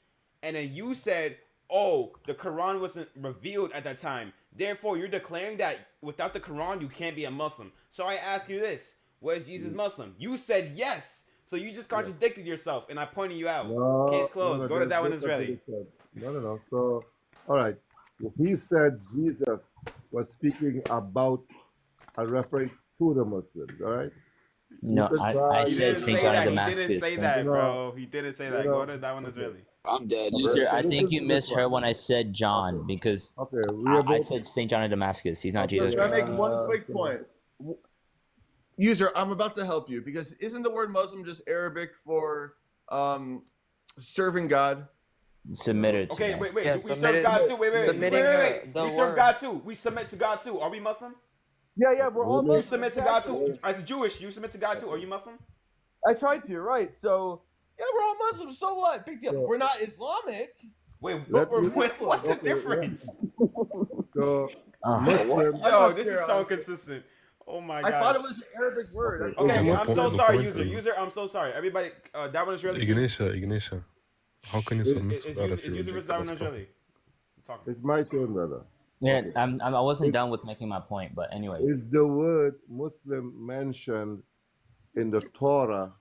and then you said, oh, the Quran wasn't revealed at that time. Therefore, you're declaring that without the Quran, you can't be a Muslim. So I ask you this: was Jesus Muslim? You said yes. So you just contradicted yourself, and I pointed you out. No, Case closed. no, Go to that one that's Israeli. what he said. No. So, all right. He said Jesus was speaking about and referring to the Muslims. All right. No, could I buy- He said didn't Saint say John of that. He Damascus. didn't say Saint- that, You know, bro. He didn't say that. you Go know, to that one okay. Israeli. I'm dead. User, I Listen think to you this misheard one. when I said John Okay. because Okay, we are I both. said Saint John of Damascus. He's not Okay, Jesus can I Christ. make one quick okay. point? User, I'm about to help you because isn't the word Muslim just Arabic for serving God? Submitted to Okay, him. wait. Yeah, we serve submitted- God too. Wait. submitting, the We serve word. God too. We submit to God too. Are we Muslim? Yeah, we're all You You Muslims. submit to God exactly. too. As a Jewish, you submit to God too. Are you Muslim? I tried to, right? So yeah, we're all Muslims. So what? Big deal. So- We're not Islamic. Wait, Let we're me- what's the okay, difference? So Oh, Muslim. Yo, not this sure is so on- inconsistent. Oh my I gosh. thought it was an Arabic word. Okay. Okay, Okay, I'm so the sorry, point user. is- User, I'm so sorry. Everybody, that one is really. Ignition. How can you submit to God if you Is user reject that the one is gospel? really? Talk. It's my turn, brother. yeah, Okay. I wasn't done with making my point, but anyway. Is the word Muslim mentioned in the Torah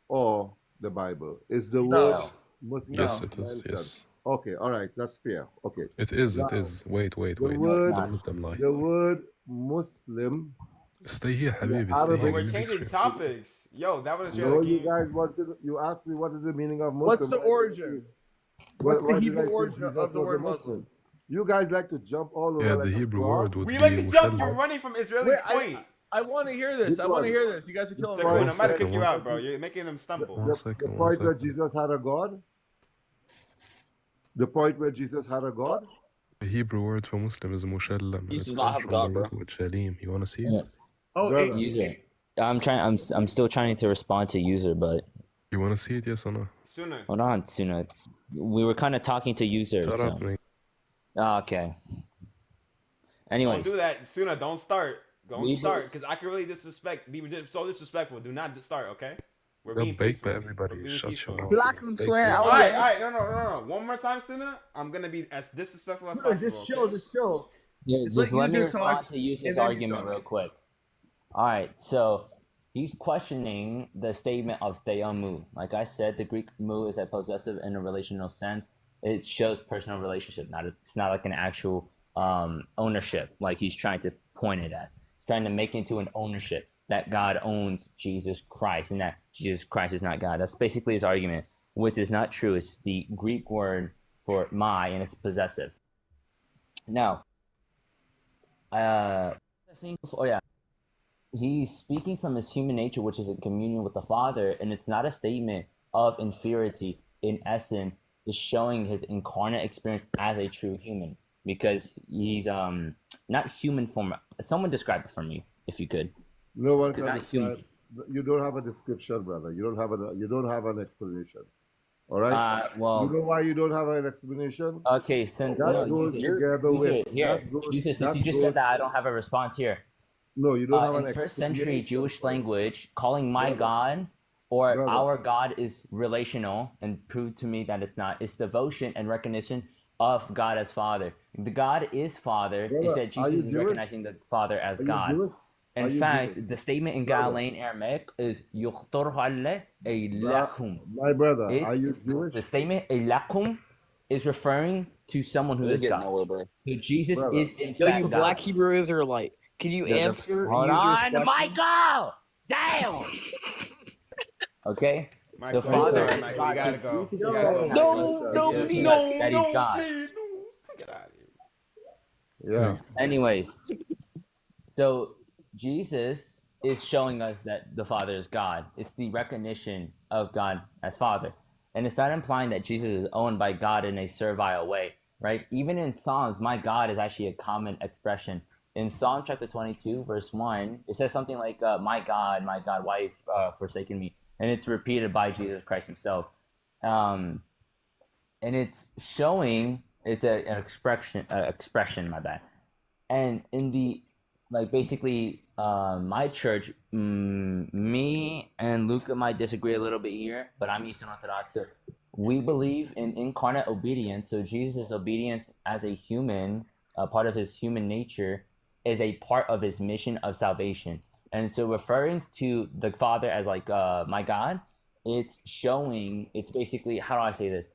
or the Bible? Is the word Muslim Yes, it is. mentioned? Yes, Okay, all right, that's fair. Okay. it is. Now, It is. Wait. The word, Don't let them lie. the word Muslim. Stay here, Habibi. Yeah, Stay Arabic- here. Oh, we're Give me changing the topics. Yo, that one is No, really. you guys wanted. You asked me what is the meaning of Muslim. What's the origin? What's the Why did Hebrew I say origin Jesus of the was a word Muslim? You guys like to jump all over. Yeah, like the a Hebrew frog. word would We be like to jump. You're mushallal. running from Israeli's Wait, point. I want to hear this. Which I want one? to hear this. You guys are killing Takun, me. I'm about to second, kick you one out, bro. You're making them stumble. One The second. point where Jesus had a God. The point where Jesus had a God. The Hebrew word for Muslim is mushallam. and Jesus it does not comes have from God, the bro. root word shalim. You wanna see it? Yeah. Oh, Brother. User, I'm still trying to respond to user, but You wanna see it? Yes or no? Sooner. hold on, Suna. We were kind of talking to user. Shut So. up, nigga. Okay. Don't Anyways, do that. Sooner. Don't start. Don't We start, because I can really be so disrespectful. Do not start, okay? We're You're being baked by peaceful. everybody. We're being Shut peaceful. your mouth. Black You're and baked swear by out. All everybody. right, no. One more time, Suna. I'm gonna be as disrespectful as Sure, possible. just chill, okay? just chill. yeah, Just just let let me user respond talk, to user's and then you argument talk. real quick. All right, so he's questioning the statement of theomu. Like I said, the Greek mu is a possessive in a relational sense. It shows personal relationship. It's not like an actual ownership. Like he's trying to point it at, trying to make it into an ownership that God owns Jesus Christ and that Jesus Christ is not God. That's basically his argument, which is not true. It's the Greek word for my, and it's possessive. Now, oh yeah, he's speaking from his human nature, which is in communion with the Father, and it's not a statement of inferiority. In essence, is showing his incarnate experience as a true human, because he's not human form. Someone describe it for me, if you could. No one It's can not human. describe. You don't have a description, brother. You don't have an explanation. All right. Well, You know why you don't have an explanation? okay, since That no, goes user, together with. here, that goes- user, since that you just goes- said that, I don't have a response here. No, you don't have an In first century explanation. Jewish language, calling my Brother. God or Brother. our God is relational, and prove to me that it's not. It's devotion and recognition of God as Father. The God is Father. Brother, It said are Jesus you is Jewish? recognizing the Father as Are you God. Jewish? In Are you fact, Jewish? the statement in Brother. Galilean Aramaic is يُخْطَرْ عَلَّ إِلَّهُمْ. My brother, are you It's Jewish? the statement ilakum is referring to someone who They're is getting God. nowhere, bro. So Jesus Brother. is in Yo, fact you God. black Hebrew Israelite. Can you answer Hold user's on, question? Michael! Damn! Okay? Michael, The Father sorry, is Michael, God. you gotta go. You gotta No, go. No, Jesus please. is that he's God. please, no. Get out of here. Yeah. Anyways, so Jesus is showing us that the Father is God. It's the recognition of God as Father. And it's not implying that Jesus is owned by God in a servile way, right? Even in Psalms, my God is actually a common expression. In Psalm chapter 22, verse 1, it says something like, my God, why you forsaken me? And it's repeated by Jesus Christ himself. And it's showing, it's an expression, my bad. And in the, like, basically, my church, me and Luca might disagree a little bit here, but I'm Eastern Orthodox. So we believe in incarnate obedience. So Jesus' obedience as a human, a part of his human nature, is a part of his mission of salvation. And so referring to the Father as like my God, it's showing, it's basically, how do I say this?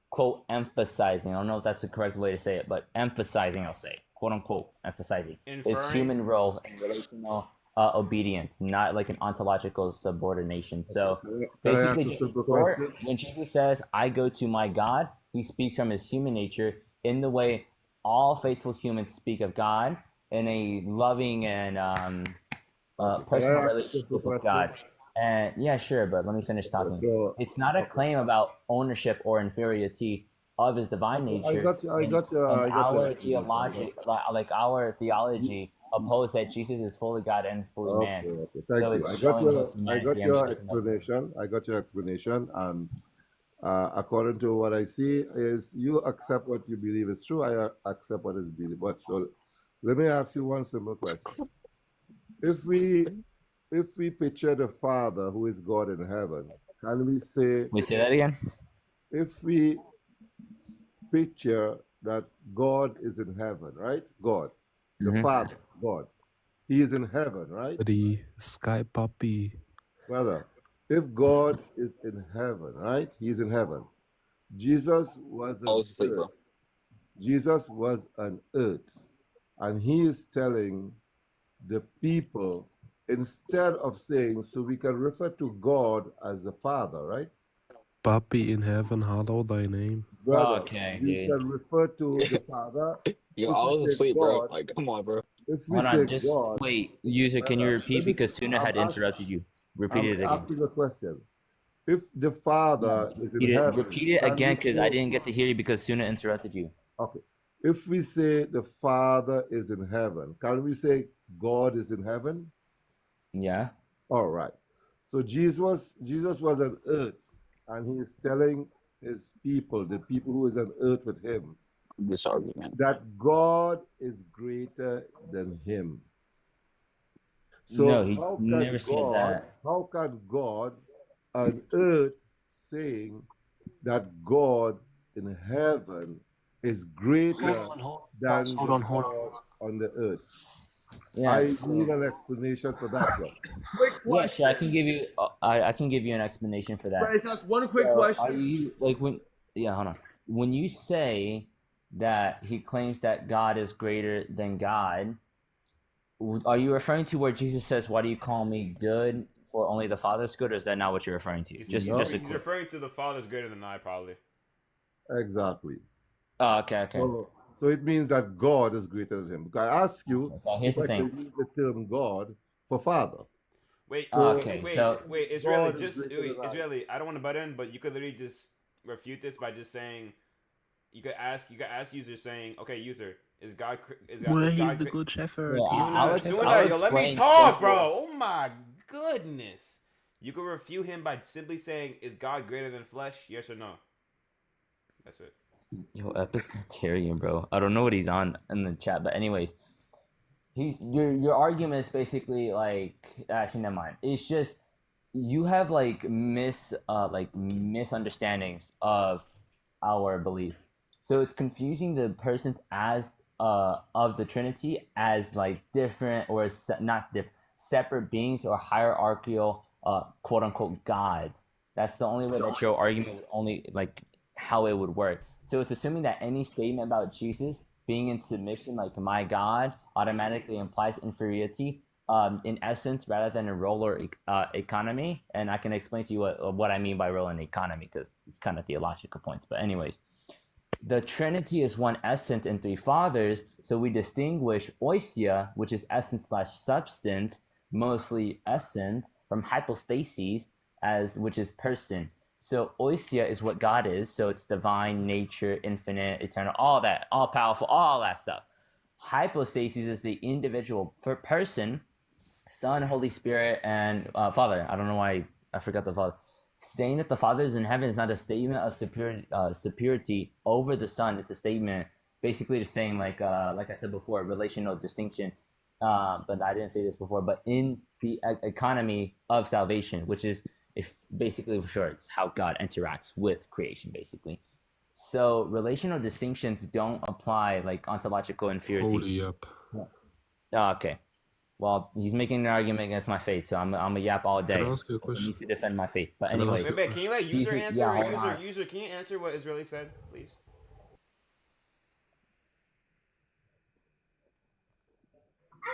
Quote, emphasizing. I don't know if that's the correct way to say it, but emphasizing, I'll say, quote unquote, emphasizing his Inferring? human role and relational obedience, not like an ontological subordination. So Can I ask basically, a just simple short, question? when Jesus says, "I go to my God," he speaks from his human nature in the way all faithful humans speak of God, in a loving and Can I personal ask a simple relationship with question? God. And yeah, sure, but let me finish talking. So, It's not a claim about ownership or inferiority of his divine I nature, got you. I got you. and I got your our explanation. theology, like our theology, oppose that Jesus is fully God and fully man. Okay, okay. Thank So you. it's showing both I got humanity and your showing both. explanation. I got your explanation, and according to what I see, is you accept what you believe is true. I accept what is believed. But so, let me ask you one simple question: If we picture the Father who is God in heaven, can we say? We say that again. If we picture that God is in heaven, right? God, the Father, God, He is in heaven, right? The Sky Puppy. Brother, if God is in heaven, right? He's in heaven. Jesus was I on was asleep, bro. earth. Jesus was on earth. And he is telling the people, instead of saying, so we can refer to God as the Father, right? Puppy in heaven, hallowed thy name. Brother, Okay, we dude. can refer to the Father. Yo, If I we was say asleep, bro. God, Like, come on, bro. if we Hold say on, just God, wait. User, can you brother, repeat because Suna had interrupted you? Repeat I'm it again. asking a question. If the Father is in Repeat it, heaven, repeat it can again we because say, I didn't get to hear you because Suna interrupted you. okay, if we say the Father is in heaven, can we say God is in heaven? Yeah. All right. So Jesus was on earth, and he is telling his people, the people who is on earth with him, This argument. that God is greater than him. So No, he never said that. how can God on earth saying that God in heaven is greater than Guys, the hold on. God on the earth? Yeah. I So, need an explanation for that one. Quick yeah, sure. I question. can give you. I can give you an explanation for that. Bryce, that's one quick So, are question. you like when? Yeah, hold on. When you say that he claims that God is greater than God, are you referring to where Jesus says, "Why do you call me good? For only the Father's good," or is that not what you're referring to? He's, Just, he's, just a he's quick. referring to the Father's greater than I, probably. Exactly. Oh, okay, okay. So it means that God is greater than him. Because I ask you So here's if the I thing. can use the term God for Father. Wait, So Okay, wait, so Israeli, God is just greater wait, than I. Israeli. I don't want to butt in, but you could literally just refute this by just saying, you could ask user saying, okay, user, is God Well, is he's God the great? good shepherd. yeah, He's the I'll, good Suna, I'll shepherd. yo, let me explain talk, simply. bro. Oh my goodness. You could refute him by simply saying, is God greater than flesh? Yes or no? That's it. Yo, Episcopalian, bro. I don't know what he's on in the chat, but anyways, your argument is basically like actually never mind. It's just you have like misunderstandings of our belief. So it's confusing the persons as of the Trinity as like different or not different separate beings or hierarchical quote unquote gods. That's the only way that your argument would only like how it would work. So it's assuming that any statement about Jesus being in submission, like my God, automatically implies inferiority in essence rather than a role or economy. And I can explain to you what I mean by role and economy because it's kind of theological points. But anyways, the Trinity is one essence and three fathers, so we distinguish oisia, which is essence slash substance, mostly essence, from hypostases, which is person. So oisia is what God is, so it's divine, nature, infinite, eternal, all that, all powerful, all that stuff. Hypostasis is the individual person, Son, Holy Spirit, and Father. I don't know why I forgot the Father. Saying that the Father is in heaven is not a statement of superiority over the Son. It's a statement basically just saying like I said before, relational distinction. But I didn't say this before. But in the economy of salvation, which is if basically for short, it's how God interacts with creation, basically. So relational distinctions don't apply like ontological inferiority. Holy up. Okay. Well, he's making an argument against my faith, so I'm a yap all day. Can I ask you a I question? need to defend my faith. But Can I anyway, ask you a Wait, can you let user answer? yeah, hold on. User, can you answer what Israeli said, please?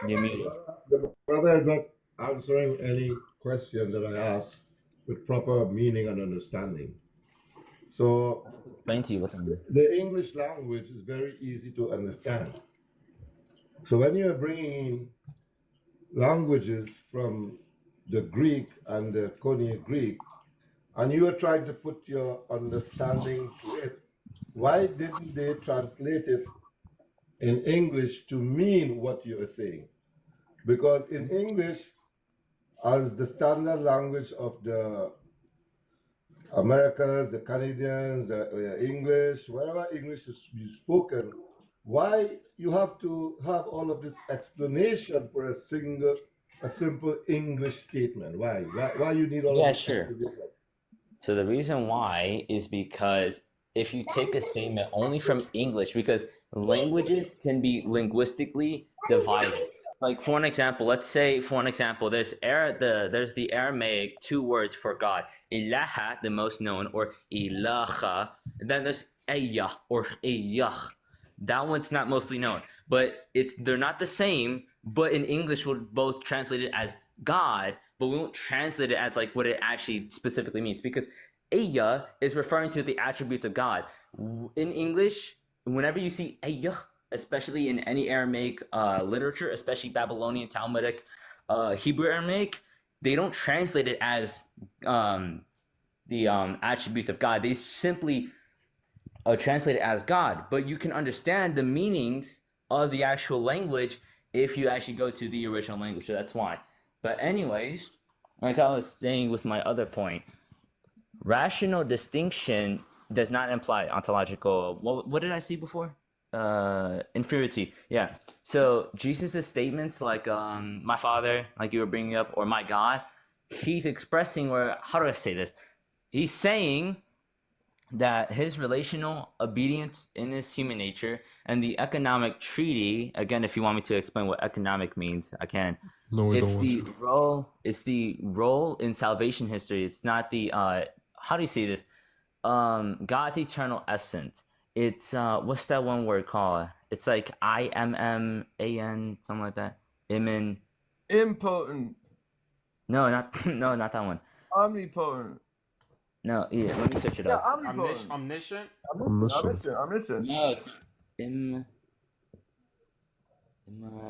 You're muted. The brother is not answering any question that I ask with proper meaning and understanding. So Explain to you what I mean. the English language is very easy to understand. So when you're bringing in languages from the Greek and the Koine Greek, and you are trying to put your understanding to it, why didn't they translate it in English to mean what you are saying? Because in English, as the standard language of the Americans, the Canadians, the English, wherever English is spoken, why you have to have all of this explanation for a simple English statement? Why you need all Yeah, of this sure. explanation? So the reason why is because if you take a statement only from English, because languages can be linguistically divided. Like for an example, let's say there's the Aramaic two words for God, ilaha, the most known, or ilaha. Then there's ayah or ayah. That one's not mostly known, but they're not the same. But in English, we'll both translate it as God, but we won't translate it as like what it actually specifically means, because Ayah is referring to the attributes of God. In English, whenever you see Ayah, especially in any Aramaic literature, especially Babylonian, Talmudic, Hebrew Aramaic, they don't translate it as the attributes of God. They simply translate it as God. But you can understand the meanings of the actual language if you actually go to the original language. So that's why. But anyways, like I was saying with my other point, rational distinction does not imply ontological. What did I say before? Inferiority. Yeah. So Jesus' statements like my Father, like you were bringing up, or my God, he's expressing, or how do I say this? He's saying that his relational obedience in his human nature and the economic treaty, again, if you want me to explain what economic means, I can. No, we don't want you. It's the role in salvation history. It's not the how do you say this? God's eternal essence. It's what's that one word called? It's like IMMAN, something like that. Impotent. No, not not that one. Omnipotent. No, yeah, let me search it Yeah, up. omnipotent. Omniscient. Omniscient. No, it's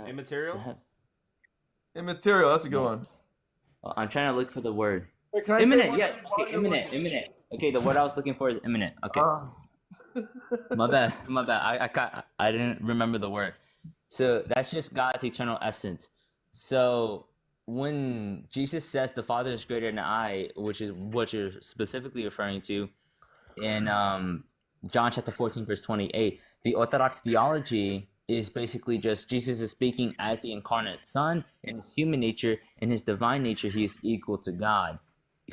Immaterial. Immaterial. That's a good one. I'm trying to look for the word. Wait, can I Imminent, say yeah. Okay, imminent. Okay, the word I was looking for is imminent. Okay. My bad. I didn't remember the word. So that's just God's eternal essence. So when Jesus says the Father is greater than I, which is what you're specifically referring to in John chapter 14, verse 28, the Orthodox theology is basically just Jesus is speaking as the incarnate Son. In his human nature, in his divine nature, he is equal to God.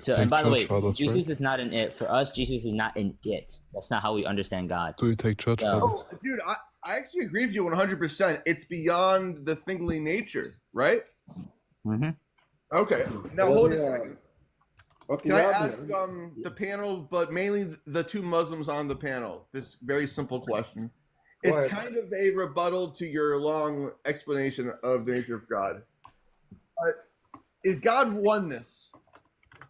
So, and by the way, Jesus is not an it. For us, Jesus is not an it. That's not how we understand God. Do you take church fathers? Oh, dude, I actually agree with you 100%. It's beyond the thingly nature, right? Mm-hmm. Okay. Now hold a second. Okay, can I ask the panel, but mainly the two Muslims on the panel, this very simple question? It's kind of a rebuttal to your long explanation of the nature of God. Is God oneness?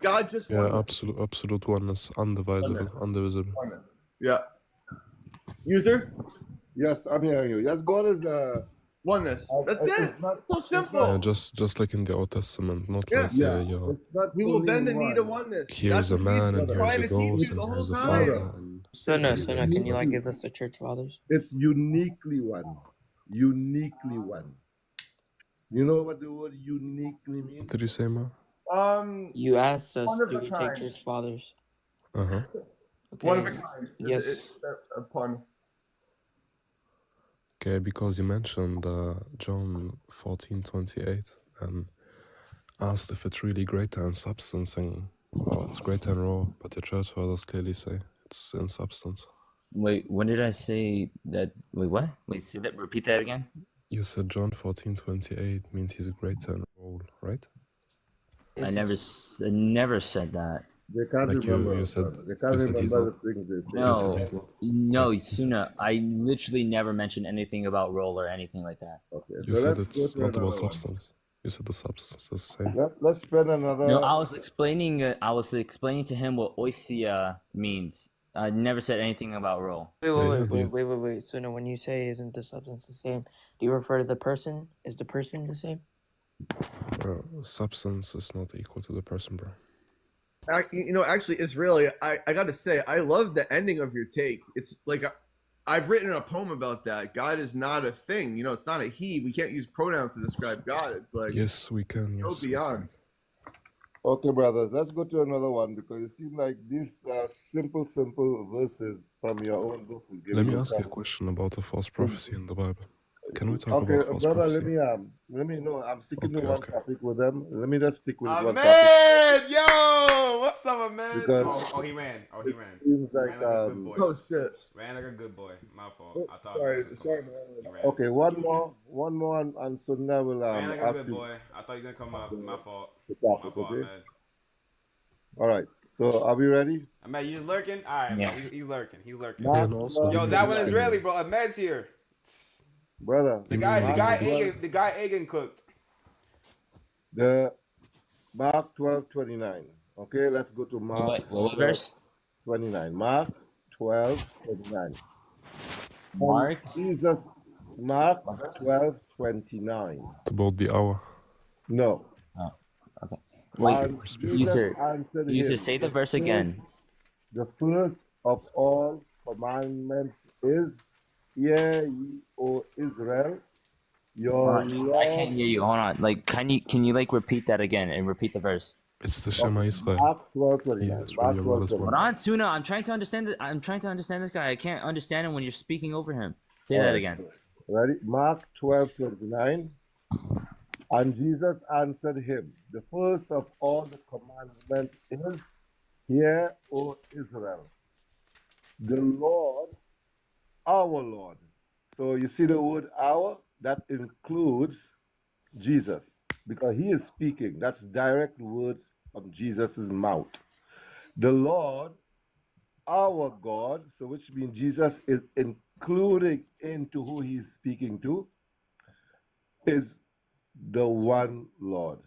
God just oneness? Absolute oneness, undividable, indivisible. Oneness. Yeah. User? Yes, I'm hearing you. Yes, God is oneness. That's it. It's so simple. Just like in the Old Testament, not like we will bend the knee to oneness. Here's a man and here's a ghost and here's a father. Suna, can you like give us the church fathers? It's uniquely one. Uniquely one. You know what the word uniquely means? What did you say, Ma? You asked us, do we take church fathers? Uh-huh. Okay. One of a kind. Yes. It's a pun. Okay, because you mentioned John 14:28 and asked if it's really greater in substance, and well, it's greater in raw, but the church fathers clearly say it's in substance. Wait, when did I say that? Wait, what? Wait, say that. Repeat that again. You said John 14:28 means he's greater in role, right? I never said that. They can't like remember. You said, they can't remember the things they say. No, Suna. I literally never mentioned anything about role or anything like that. Okay, you said it's not about substance. You said the substance is the same. Let's spend another. No, I was explaining to him what oisia means. I never said anything about role. Wait. So no, when you say isn't the substance the same, do you refer to the person? Is the person the same? Bro, substance is not equal to the person, bro. Actually, it's really, I gotta say, I love the ending of your take. It's like, I've written a poem about that. God is not a thing. It's not a he. We can't use pronouns to describe God. It's like, Yes, we can. go Yes. beyond. Okay, brothers, let's go to another one because it seems like these simple verses from your own book will give Let me you ask you a trouble. question about the false prophecy in the Bible. Can we talk Okay, about false brother, prophecy? let me know. I'm sticking to Okay, one okay. topic with them. Let me just stick with one topic Ahmed, yo, what's up, Ahmed? because He ran. it seems Ran like like a good boy. Oh, shit. Ran like a good boy. My fault. Oh, I thought. sorry, man. You ran. okay. One more, and Sunday will Ran like a ask good you boy. I thought you was gonna come up. My fault. the My topic. fault, Okay. Ahmed. All right. So are we ready? Ahmed, you just lurking? All right, Yeah. man. He's lurking. He's lurking. Mark And also, 12, Yo, that one 29. Israeli, bro. Ahmed's here. Brother. The You guy, mean the guy, English? Egan, the guy, Egan cooked. The Mark 12:29. Okay, let's go to Mark What verse? 29. Mark 12:29. Mark. Jesus, Mark 12:29. About the hour. No. Oh, okay. Wait, And Jesus user, answered user, him, say the verse again. The first of all commandments is, Hear ye, O Israel, your Hold on, I Lord. can't hear you. Hold on. Like, can you like repeat that again and repeat the verse? It's the Shema Israel. Mark Yeah, 12:29. it's Mark really your word is 12:29. Hold on, Tuna. I'm trying to understand. I'm trying to understand this guy. I can't understand him when you're speaking over him. Say All that right. again. Ready? Mark 12:29. And Jesus answered him, The first of all the commandments is, Hear, O Israel, the Lord, our Lord. So you see the word our? That includes Jesus because he is speaking. That's direct words from Jesus' mouth. The Lord, our God, so which means Jesus is including into who he is speaking to, is the one Lord.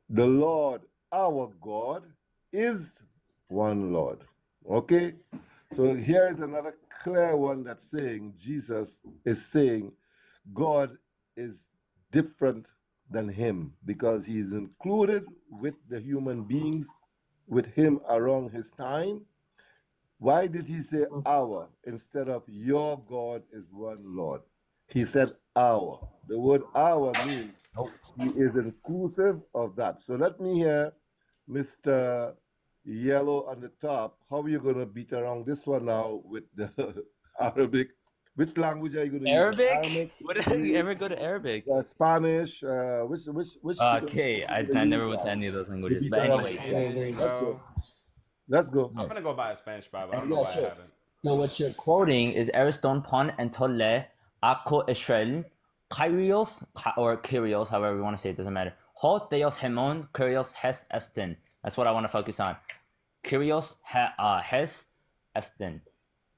The Lord, our God, is one Lord. Okay? So here is another clear one that's saying Jesus is saying God is different than him because he is included with the human beings, with him around his time. Why did he say our instead of your God is one Lord? He said our. The word our means he is inclusive of that. So let me hear Mr. Yellow on the top. How are you going to beat around this one now with the Arabic? Which language are you going to use? Arabic? What did you ever go to Arabic? Spanish? Which? Okay, I never went to any of those languages. But anyways, Let's go. I'm gonna go buy a Spanish Bible. I don't know why I haven't. so what you're quoting is Ariston Pon and Tolle, Ako Israel, Kyrios, or Kyrios, however you want to say it, doesn't matter. Ho Theos Hemon, Kyrios Hes Estin. That's what I want to focus on. Kyrios Hes Estin.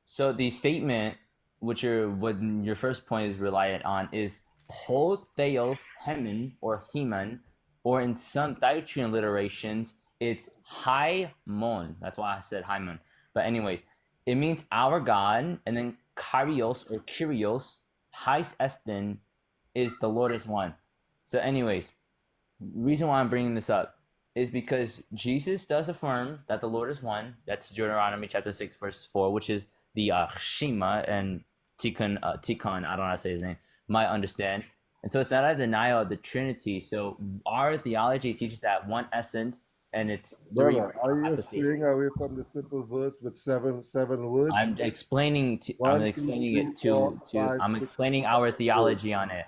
So the statement, what your first point is reliant on, is Ho Theos Hemen or Heman, or in some dietary alliterations, it's Haimon. That's why I said Haimon. But anyways, it means our God, and then Kyrios or Kyrios, Hais Estin, is the Lord is one. So anyways, reason why I'm bringing this up is because Jesus does affirm that the Lord is one. That's Deuteronomy chapter 6, verse 4, which is the Shema, and Tikkun, I don't know how to say his name, might understand. And so it's not a denial of the Trinity. So our theology teaches that one essence, and it's three. Brother, are you staying away from the simple verse with seven words? I'm explaining our theology on it.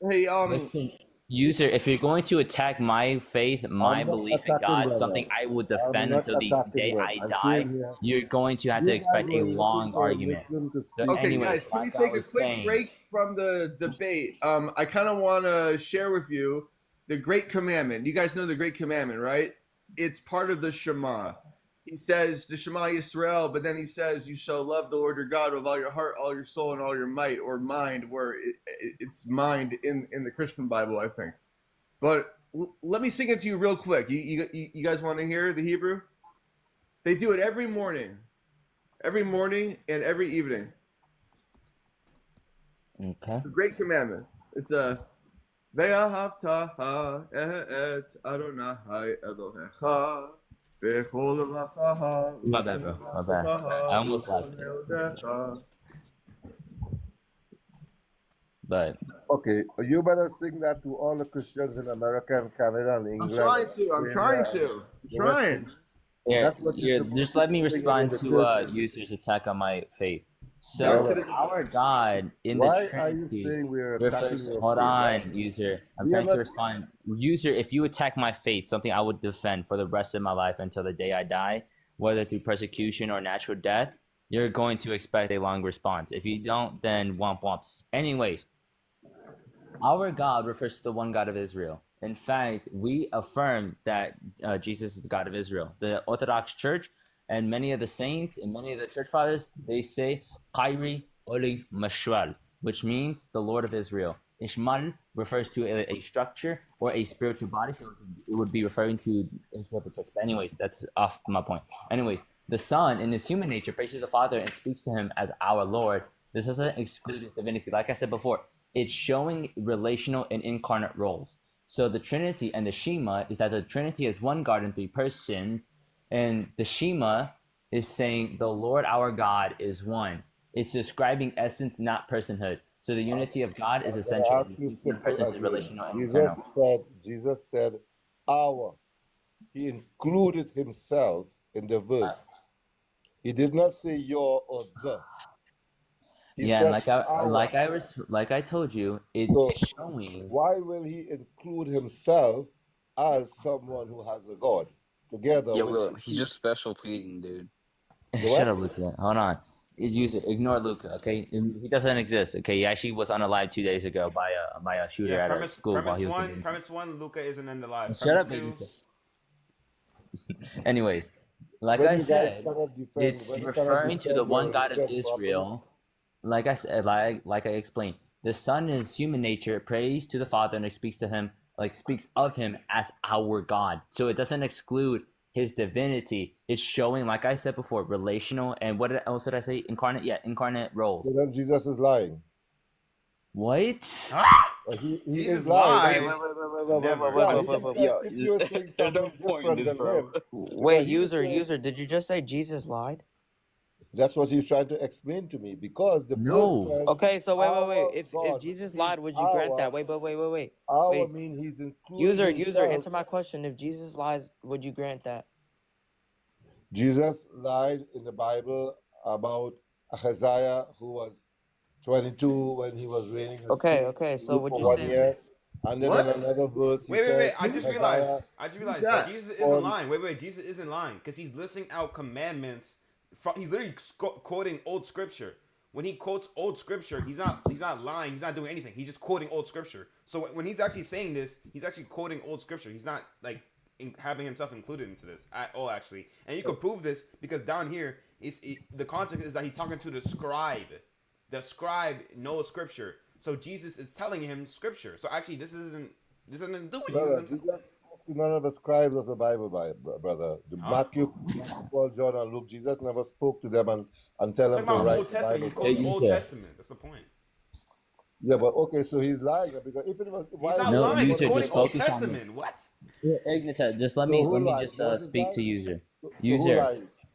Hey, Listen, user, if you're going to attack my faith, my belief in God, brother. something I will defend until the day I die, you're going to have to expect a long argument. So Okay, anyways, guys, can we like I take a was quick saying, break from the debate? I kind of want to share with you the Great Commandment. You guys know the Great Commandment, right? It's part of the Shema. he says the Shema Yisrael, but then he says you shall love the Lord your God with all your heart, all your soul, and all your might, or mind, where it's mind in the Christian Bible, I think. But let me sing it to you real quick. You guys want to hear the Hebrew? They do it every morning and every evening. Okay. The Great Commandment. It's a Ve'ahavta et Adonai Elohecha bechol levacha My bad, bro. My bad. I almost laughed. But Okay, you better sing that to all the Christians in America and Canada and England. I'm trying to. here, That's what you're supposed just to let me be singing in respond the to churches. user's attack on my faith. Back So to the- our God in the Why are you Trinity saying we're attacking refers. your Hold faith? on, user. I'm We are trying to not- respond. User, if you attack my faith, something I would defend for the rest of my life until the day I die, whether through persecution or natural death, you're going to expect a long response. If you don't, then womp womp. Anyways, our God refers to the one God of Israel. In fact, we affirm that Jesus is the God of Israel. The Orthodox Church and many of the saints and many of the church fathers, they say Kairi Oli Mashwal, which means the Lord of Israel. Ishmael refers to a structure or a spiritual body, so it would be referring to Israel the church. But anyways, that's off my point. Anyways, the Son in his human nature praises the Father and speaks to him as our Lord. This doesn't exclude his divinity. Like I said before, it's showing relational and incarnate roles. So the Trinity and the Shema is that the Trinity is one God in three persons, and the Shema is saying the Lord our God is one. It's describing essence, not personhood. So the unity of God is essential. Ask you simple Persons is again. relational and internal. Jesus said, our. He included himself in the verse. He did not say your or the. He Yeah, and said our. like I told you, it's So showing. why will he include himself as someone who has a God together Yeah, with well, he's just special pleading, dude. Shut up, Luca. Hold on. Ignore Luca, okay? He doesn't exist, okay? He actually was unalive 2 days ago by a shooter at a school while he was premise one, Luca isn't in the live. Shut up, premise two. Anyways, like when I you guys said, cannot defend, it's when you cannot referring to the defend one your God of religion Israel. Like I said, like I explained, the Son in his human nature prays to the Father and speaks to him, speaks of him as our God. So it doesn't exclude his divinity. It's showing, like I said before, relational and what else did I say? Incarnate, yeah, incarnate roles. So then Jesus is lying. What? He Jesus is lying. lies. Never. If you were saying something different than him, Wait, he was saying- user, did you just say Jesus lied? that's what he's trying to explain to me, because the No. verse says, Okay, so wait. our If God. Jesus Means lied, would you grant our. that? Wait. Our Wait. mean he's including User, himself. answer my question. If Jesus lies, would you grant that? Jesus lied in the Bible about Ahaziah, who was 22 when he was reigning as king. Okay. So Ruled would for you 1 say? year. And then in another verse, he Wait. said, I just Ahaziah, realized. that? Jesus isn't lying. Wait. Jesus isn't lying because he's listing out commandments. He's literally quoting old scripture. When he quotes old scripture, he's not lying. He's not doing anything. He's just quoting old scripture. So when he's actually saying this, he's actually quoting old scripture. He's not having himself included into this at all, actually. And you could prove this because down here the context is that he's talking to the scribe. The scribe knows scripture. So Jesus is telling him scripture. So actually, this doesn't do with brother, Jesus. Jesus spoke to none of the scribes of the Bible, brother. Matthew, Paul, John, and Luke, Jesus never spoke to them and tell them to write Old the Testament. He Bible. quotes Old Testament. That's the point. Yeah, but okay, so he's lying because if it was, He's not lying. He's quoting Old Testament. What? Ignita, just let me speak to user.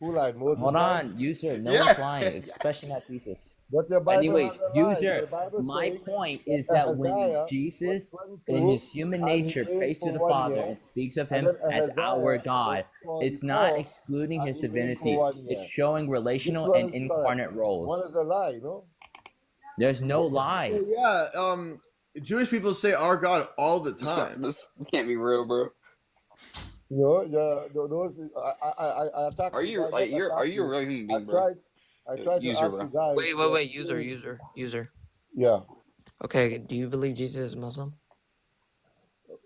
Who lied? Moses Hold lied? on, user. No one's lying, especially not Jesus. But your Bible Anyways, has a lie. user, The Bible my says point is that when Ahaziah Jesus, was in 22 his human and he nature, reigned prays to for the 1 Father year, and speaks of and him then as our Ahaziah God, was it's not 44 excluding and his he reigned for divinity. 1 year. It's showing Which relational one and is correct? incarnate roles. One is a lie, no? There's no lie. Yeah. Jewish people say our God all the time. This can't be real, bro. No, yeah, those. I attacked. Are you like are you a real human being, bro? I tried to User, ask bro. you guys. Wait. User. Yeah. Okay, do you believe Jesus is Muslim?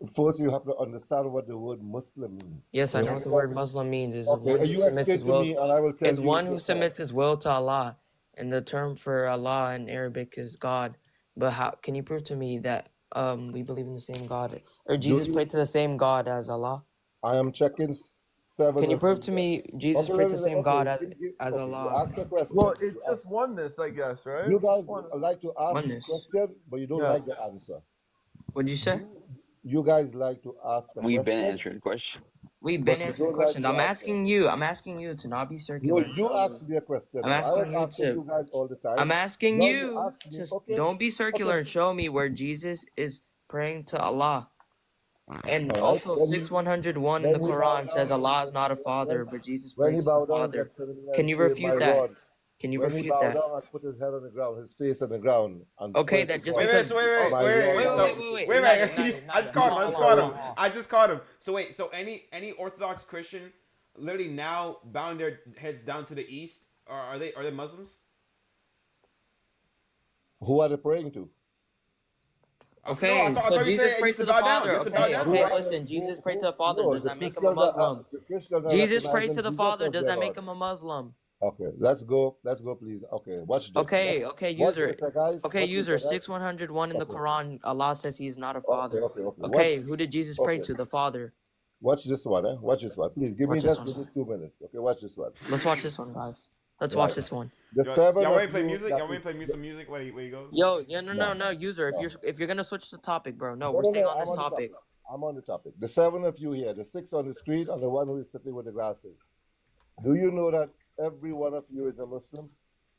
First, you have to understand what the word Muslim means. Yes, I know what the word Muslim means. Is one who you submits explain his to will. me, and I will tell Is you. one who submits his will to Allah, and the term for Allah in Arabic is God. But how can you prove to me that we believe in the same God, or Jesus prayed to the same God as Allah? I am checking 7. Can you prove to me Jesus prayed to the same God as Allah? Ask a question. Well, it's just oneness, I guess, right? You guys like to ask Oneness. question, but you don't like the answer. What'd you say? You guys like to ask a We've been question. answering the question. We've But been you answering don't like questions. the I'm answer. asking you. I'm asking you to not be No, circular. you ask me a question. I'm I asking was you asking to. you guys all the time. I'm asking Now you ask me, to okay? don't be circular Okay. and show me where Jesus is praying to Allah. And All right. also, 6101 in the when he bowed Quran says down, Allah is not a father, but Jesus when he prays to the bowed down, Father. Gethsemane Can and you said, "My refute that? Lord." Can you When he refute bowed that? down and put his head on the ground, his face on the ground, and Okay, prayed that to just God. because. Wait. My Lord, I just caught him. I just caught him. So wait. So any Orthodox Christian, literally now bowing their heads down to the east, are they Muslims? Who are they praying to? Okay, I so thought you Jesus said prayed you to to the bow down. Father. You have to bow Okay, down, okay, right? listen. Jesus prayed to the Father. No, Does the that make him a Christians are Muslim? the Christians are Jesus recognizing prayed to the Jesus Father. as Does their that make Lord. him a Muslim? Okay, let's go, please. Okay, watch this. Okay, Watch user. this, guys. Okay, Watch user. this, guys. 6101 in the Okay. Quran, Allah says He is not a father. Okay. Okay, who did Jesus pray Okay. to? The Father. Watch this one, eh? Watch this one. Please give me Watch this just one. give me 2 minutes. Okay, watch this one. Let's watch this one, guys. Let's watch this one. The Y'all seven want of me to play you music? that Y'all want me to is- play some music? Where he goes? Yo, yeah, no, user. If you're gonna switch the topic, bro. No, we're staying on this topic. I'm on the topic. The 7 of you here, the 6 on the screen, and the one who is sitting with the glasses. Do you know that every one of you is a Muslim?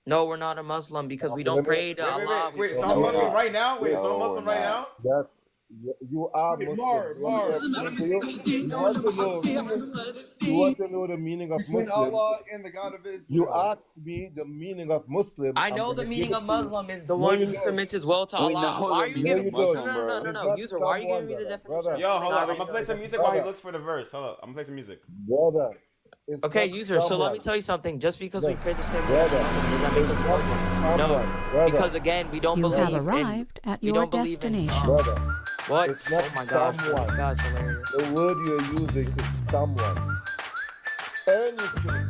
No, we're not a Muslim because we don't pray to Allah. Wait, so I'm Muslim right now? Wait, so I'm Muslim right now? Yes, you are Muslim. You want to know the meaning of Between Muslim? Allah and the God of Israel. You asked me the meaning of Muslim. I know the meaning of Muslim is the one who submits his will to Allah. Why are you giving? No, user. Why are you giving me the definition? Yo, hold on. I'm gonna play some music while he looks for the verse. Hold up. I'm gonna play some music. Brother. Okay, user. So let me tell you something. Just because we pray the same way, does that make us Muslim? No, because again, we don't believe. You have arrived at your destination. What? It's not Oh my gosh, someone. this guy's hilarious. The word you're using is someone. Anything.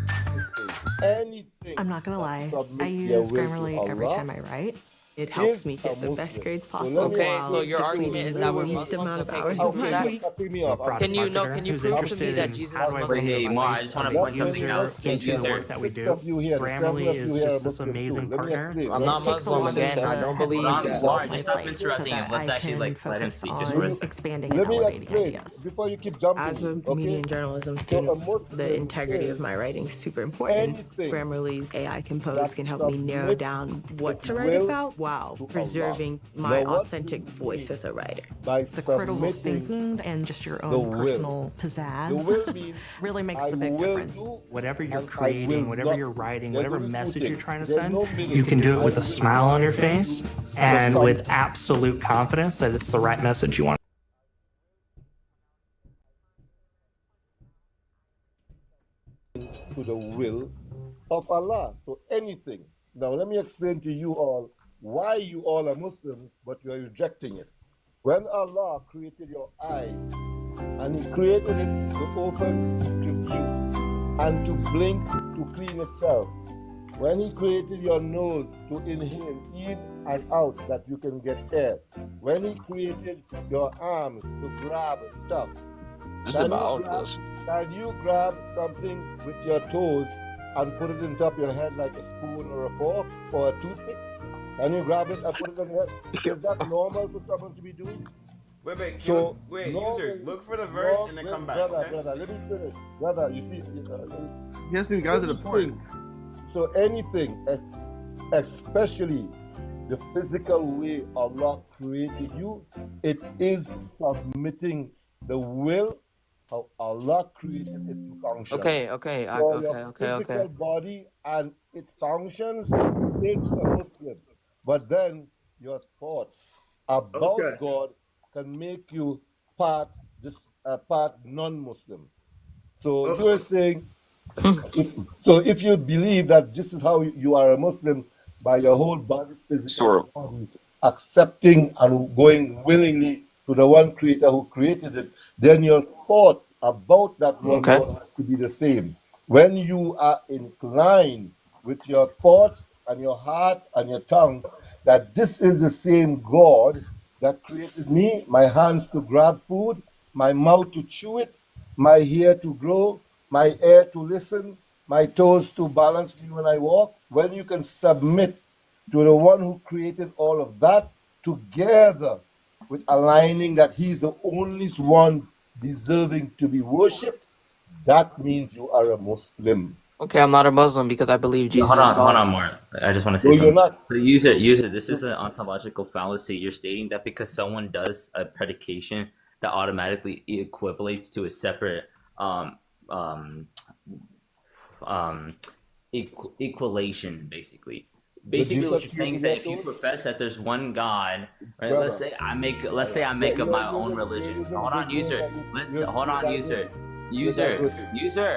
I'm not gonna lie. submit I your use will to Grammarly every Allah time I write. It helps is me a get the best Muslim. grades So possible. let me Okay, ask so you your to argument is do that the we're least Muslims. amount of Okay, hours can you of prove my that? week. Cutting me off. Can you can you prove to me that Jesus is Muslim? Hey, Mar, I just want to point something out. into the work that we do. Grammarly is just this amazing partner. I'm not Muslim again. I don't believe that. Mar, just stop interrupting him. Let's actually let him speak. Just for expanding Let and me elevating explain ideas. before you keep jumping. As a okay? media and journalism So a student, Muslim the integrity is of my writing is super important. anything Grammarly's AI Compose that can help me narrow submits down what its to write will about while to preserving Allah. my Now, what authentic do you voice mean as a writer. by The critical submitting thinking and just your the own will? personal The pizzazz will means really makes I the big will difference. do, Whatever you're and I creating, will whatever not you're do. writing, There's whatever only two message you're things. trying to There's send, no middle. you can do I it with a will smile on your face and fight. with absolute confidence that it's the right message you want. To the will of Allah. So anything. Now let me explain to you all why you all are Muslims, but you are rejecting it. When Allah created your eyes, and He created it to open to view and to blink to clean itself. When He created your nose to inhale in and out that you can get air. When He created your arms to grab stuff. Can you grab something with your toes and put it on top of your head like a spoon or a fork or a toothpick? Can you grab it and put it on your head? Is that normal for someone to be doing? Wait, So, user, look for the verse and then come back. Brother, let me finish. Brother, you see, He hasn't even gotten to the point. So anything, especially the physical way Allah created you, it is submitting the will how Allah created it to function. Okay. So your physical body and its functions is a Muslim. But then your thoughts about God can make you part non-Muslim. So you're saying, if you believe that this is how you are a Muslim by your whole body, physical body, accepting and going willingly to the one creator who created it, then your thought about that one Okay. God has to be the same. When you are inclined with your thoughts and your heart and your tongue that this is the same God that created me, my hands to grab food, my mouth to chew it, my ear to grow, my ear to listen, my toes to balance me when I walk, when you can submit to the one who created all of that together with aligning that he's the only one deserving to be worshipped, that means you are a Muslim. Okay, I'm not a Muslim because I believe Yeah, Jesus is hold God. on, Mark. I just want to say No, you're something. not. So user, this is an ontological fallacy. You're stating that because someone does a predication that automatically equivalates to a separate um equalation, basically. But Basically, what Jesus you're killed saying is the that if you Yahuds? profess that there's one God, right? Let's Brother, say I make up my own religion. Hold on, user. Hold on, user.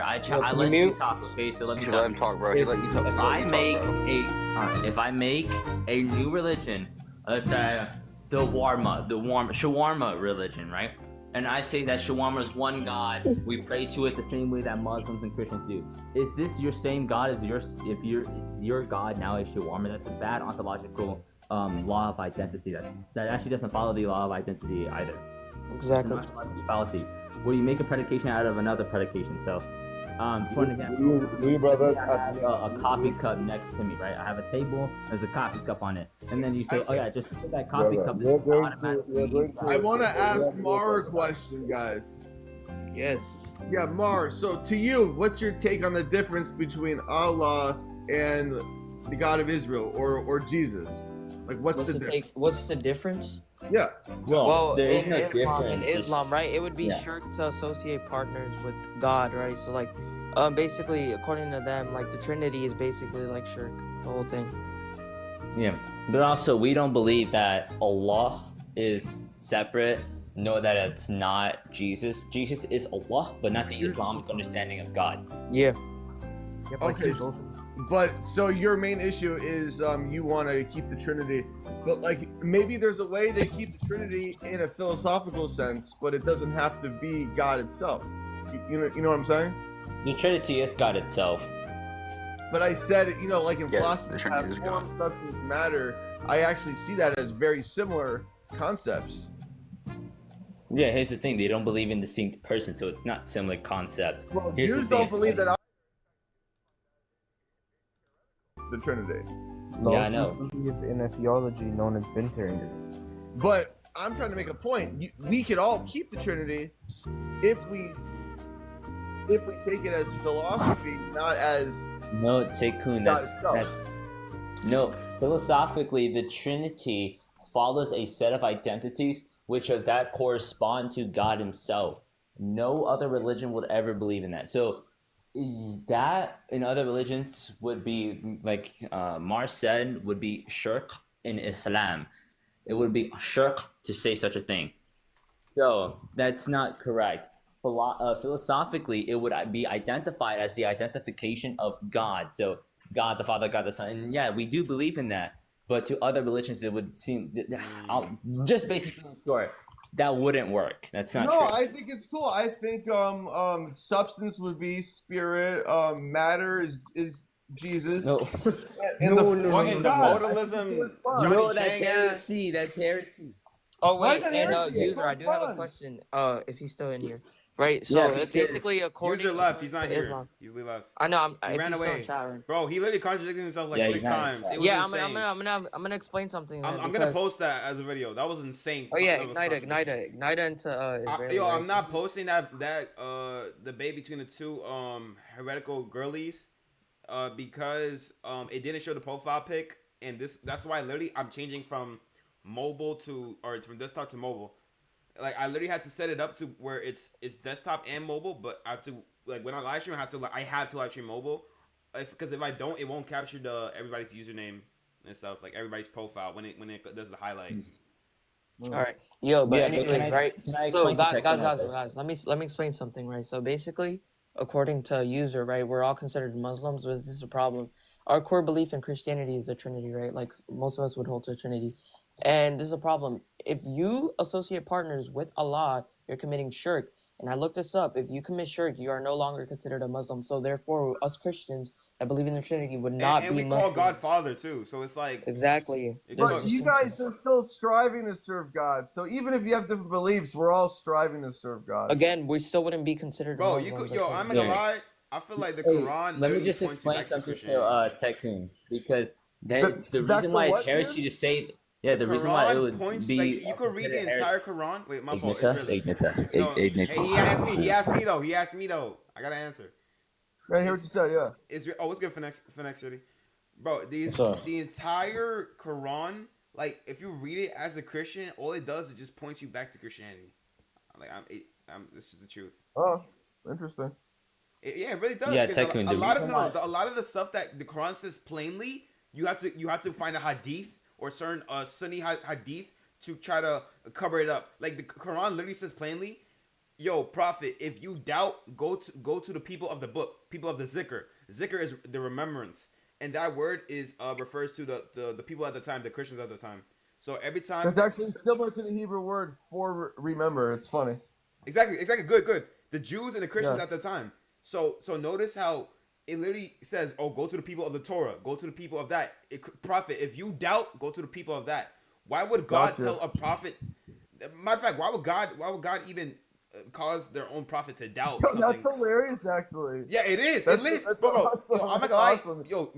I Can you let you mute? talk. Okay, so let You me should let talk. him talk, bro. He let you talk. If He let I you talk, make bro. if I make a new religion, let's say the shawarma religion, right? And I say that shawarma is one God. We pray to it the same way that Muslims and Christians do. Is this your same God as if your God now is shawarma? That's a bad ontological law of identity. That actually doesn't follow the law of identity either. Exactly. It's a fallacy. Where you make a predication out of another predication. So, for an example, we brothers I have a coffee cup next to me, right? I have a table. There's a coffee cup on it, and then you say, "Oh yeah, just put that coffee brother, cup." we're going to I want to ask Mar a question, guys. Yes. Yeah, Mar. So to you, what's your take on the difference between Allah and the God of Israel, or Jesus? Like, what's the difference? What's the difference? Yeah. Well, there is in no Islam, difference. in Islam, right? It would be Yeah. shirk to associate partners with God, right? So like, basically, according to them, like the Trinity is basically like shirk, the whole thing. Yeah, but also we don't believe that Allah is separate. Know that it's not Jesus. Jesus is Allah, but not the Islamic understanding of God. Yeah. Yep, like Okay, he's also but so your main issue is you want to keep the Trinity, but like maybe there's a way to keep the Trinity in a philosophical sense, but it doesn't have to be God itself. You know what I'm saying? The Trinity is God itself. But I said, like in Yeah, philosophy, the Trinity is form, God. substance, matter. I actually see that as very similar concepts. Yeah, here's the thing: they don't believe in distinct person, so it's not similar concept. Well, Here's the Jews thing. don't believe that the Trinity. No, Yeah, I Jews know. believe in a theology known as Binitarianism. But I'm trying to make a point. We could all keep the Trinity if we take it as philosophy, not as No, Tekun, God that's itself. no. Philosophically, the Trinity follows a set of identities which of that correspond to God Himself. No other religion would ever believe in that. So that in other religions would be like Mar said would be shirk in Islam. It would be shirk to say such a thing. So that's not correct. Philosophically, it would be identified as the identification of God. So God the Father, God the Son, and yeah, we do believe in that. But to other religions, it would seem just basically in short, that wouldn't work. That's not No, true. I think it's cool. I think substance would be spirit. Matter is Jesus. No, And no, the no, Fucking the God. modalism, No, Johnny no, that's Chang ass. heresy. That's heresy. Oh Why wait, is that and heresy? user, I do have a Fun. question. If he's still in here, right? Yeah, So basically, according User left. He's not to here. Islam, He's left. I know. He If ran he's still away. in chat room. Bro, he literally contradicted himself like Yeah, 6 he's not. times. It was Yeah, insane. I'm gonna explain something. I'm Then, gonna because- post that as a video. That was insane. Oh yeah, That was Ignita into Israeli. right? I'm not posting that debate between the two heretical girlies because it didn't show the profile pic, and that's why literally I'm changing from from desktop to mobile. Like I literally had to set it up to where it's desktop and mobile, but I have to like when I live stream I have to live stream mobile, because if I don't, it won't capture everybody's username and stuff, like everybody's profile when it does the highlights. All right, yo, but Yeah, but anyways, right? can I So explain to guys, let me explain something, right? So basically, according to user, right, we're all considered Muslims, but this is a problem. Our core belief in Christianity is the Trinity, right? Like most of us would hold to a Trinity, and this is a problem. if you associate partners with Allah, you're committing shirk. And I looked this up. If you commit shirk, you are no longer considered a Muslim. So therefore, us Christians that believe in the Trinity would not and be we Muslim. call God Father too. So it's like exactly. But you guys are still striving to serve God. So even if you have different beliefs, we're all striving to serve God. Again, we still wouldn't be considered. Bro, Muslims. you could, yo, I'm not gonna lie. I feel like the Quran. Let me just points you explain back to something Christianity. to Texan, because the back reason to why it's what, heresy dude? to say the reason why it Quran would points be like you could read the entire Quran. Wait, my fault. Ignita. No, hey, he asked me. He asked me though. I gotta answer. I hear what you said. Yeah. What's good for next city, bro? The entire Quran, like if you read it as a Christian, all it does is just points you back to Christianity. Like this is the truth. Oh, interesting. Yeah, it really does. Yeah, a lot of the stuff that the Quran says plainly, you have to find a hadith or certain Sunni hadith to try to cover it up. Like the Quran literally says plainly, "Yo, prophet, if you doubt, go to the people of the book, people of the zikr. Zikr is the remembrance, and that word is refers to the people at the time, the Christians at the time. So every time It's actually similar to the Hebrew word for remember. It's funny. Exactly. Good. The Jews and the Christians at the time. So notice how it literally says, "Oh, go to the people of the Torah. Go to the people of that prophet. If you doubt, go to the people of that." Why would God tell a prophet? Matter of fact, why would God even cause their own prophet to doubt something? That's hilarious, actually. Yeah, it is. That's Bro, awesome. yo, I'm not gonna Awesome. lie. Yo,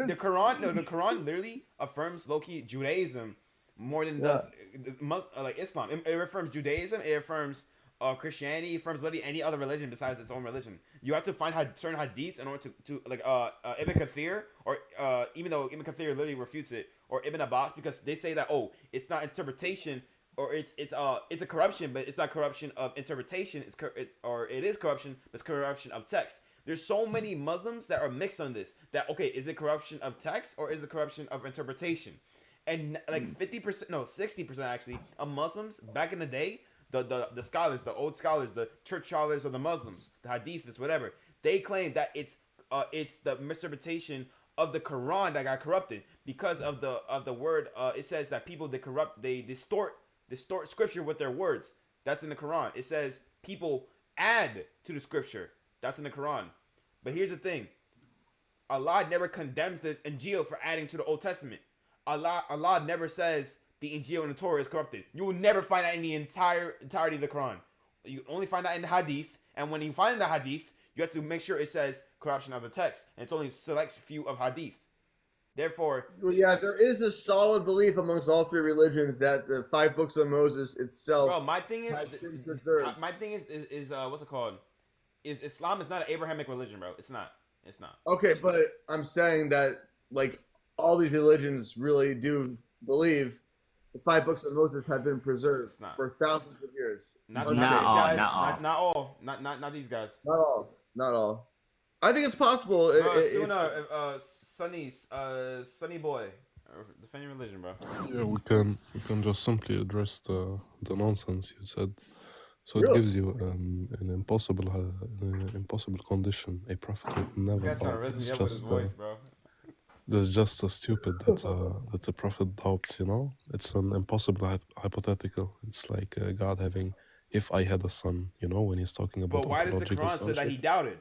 the Quran literally affirms low-key Judaism more than it does like Islam. It affirms Judaism. It affirms Christianity. It affirms literally any other religion besides its own religion. You have to find certain hadiths in order to like Ibn Kathir, or even though Ibn Kathir literally refutes it, or Ibn Abbas, because they say that it's not interpretation, or it's a corruption, but it's not corruption of interpretation. It is corruption, but it's corruption of text. There's so many Muslims that are mixed on this. That is it corruption of text or is it corruption of interpretation? And like 50%, no, 60% actually of Muslims back in the day, the scholars, the old scholars, the church scholars of the Muslims, the hadiths, whatever, they claim that it's the misinterpretation of the Quran that got corrupted because of the word. It says that people they distort scripture with their words. That's in the Quran. It says people add to the scripture. That's in the Quran. But here's the thing. Allah never condemns the Injil for adding to the Old Testament. Allah never says the Injil and the Torah is corrupted. You will never find that in the entirety of the Quran. You only find that in the Hadith. And when you find the Hadith, you have to make sure it says corruption of the text. And it's only a select few of Hadith. Therefore, yeah, there is a solid belief amongst all three religions that the 5 books of Moses itself. Bro, my thing is what's it called? Is Islam is not an Abrahamic religion, bro. It's not. Okay, but I'm saying that like all these religions really do believe the 5 books of Moses have been preserved for thousands of years. Not these guys. Not all. Not these guys. Not all. I think it's possible. Sunny boy, defend your religion, bro. Yeah, we can just simply address the nonsense you said. So it gives you an impossible condition. A prophet would never doubt. That's just a stupid that a prophet doubts. It's an impossible hypothetical. It's like God having, if I had a son. When he's talking about. But why does the Quran say that he doubted?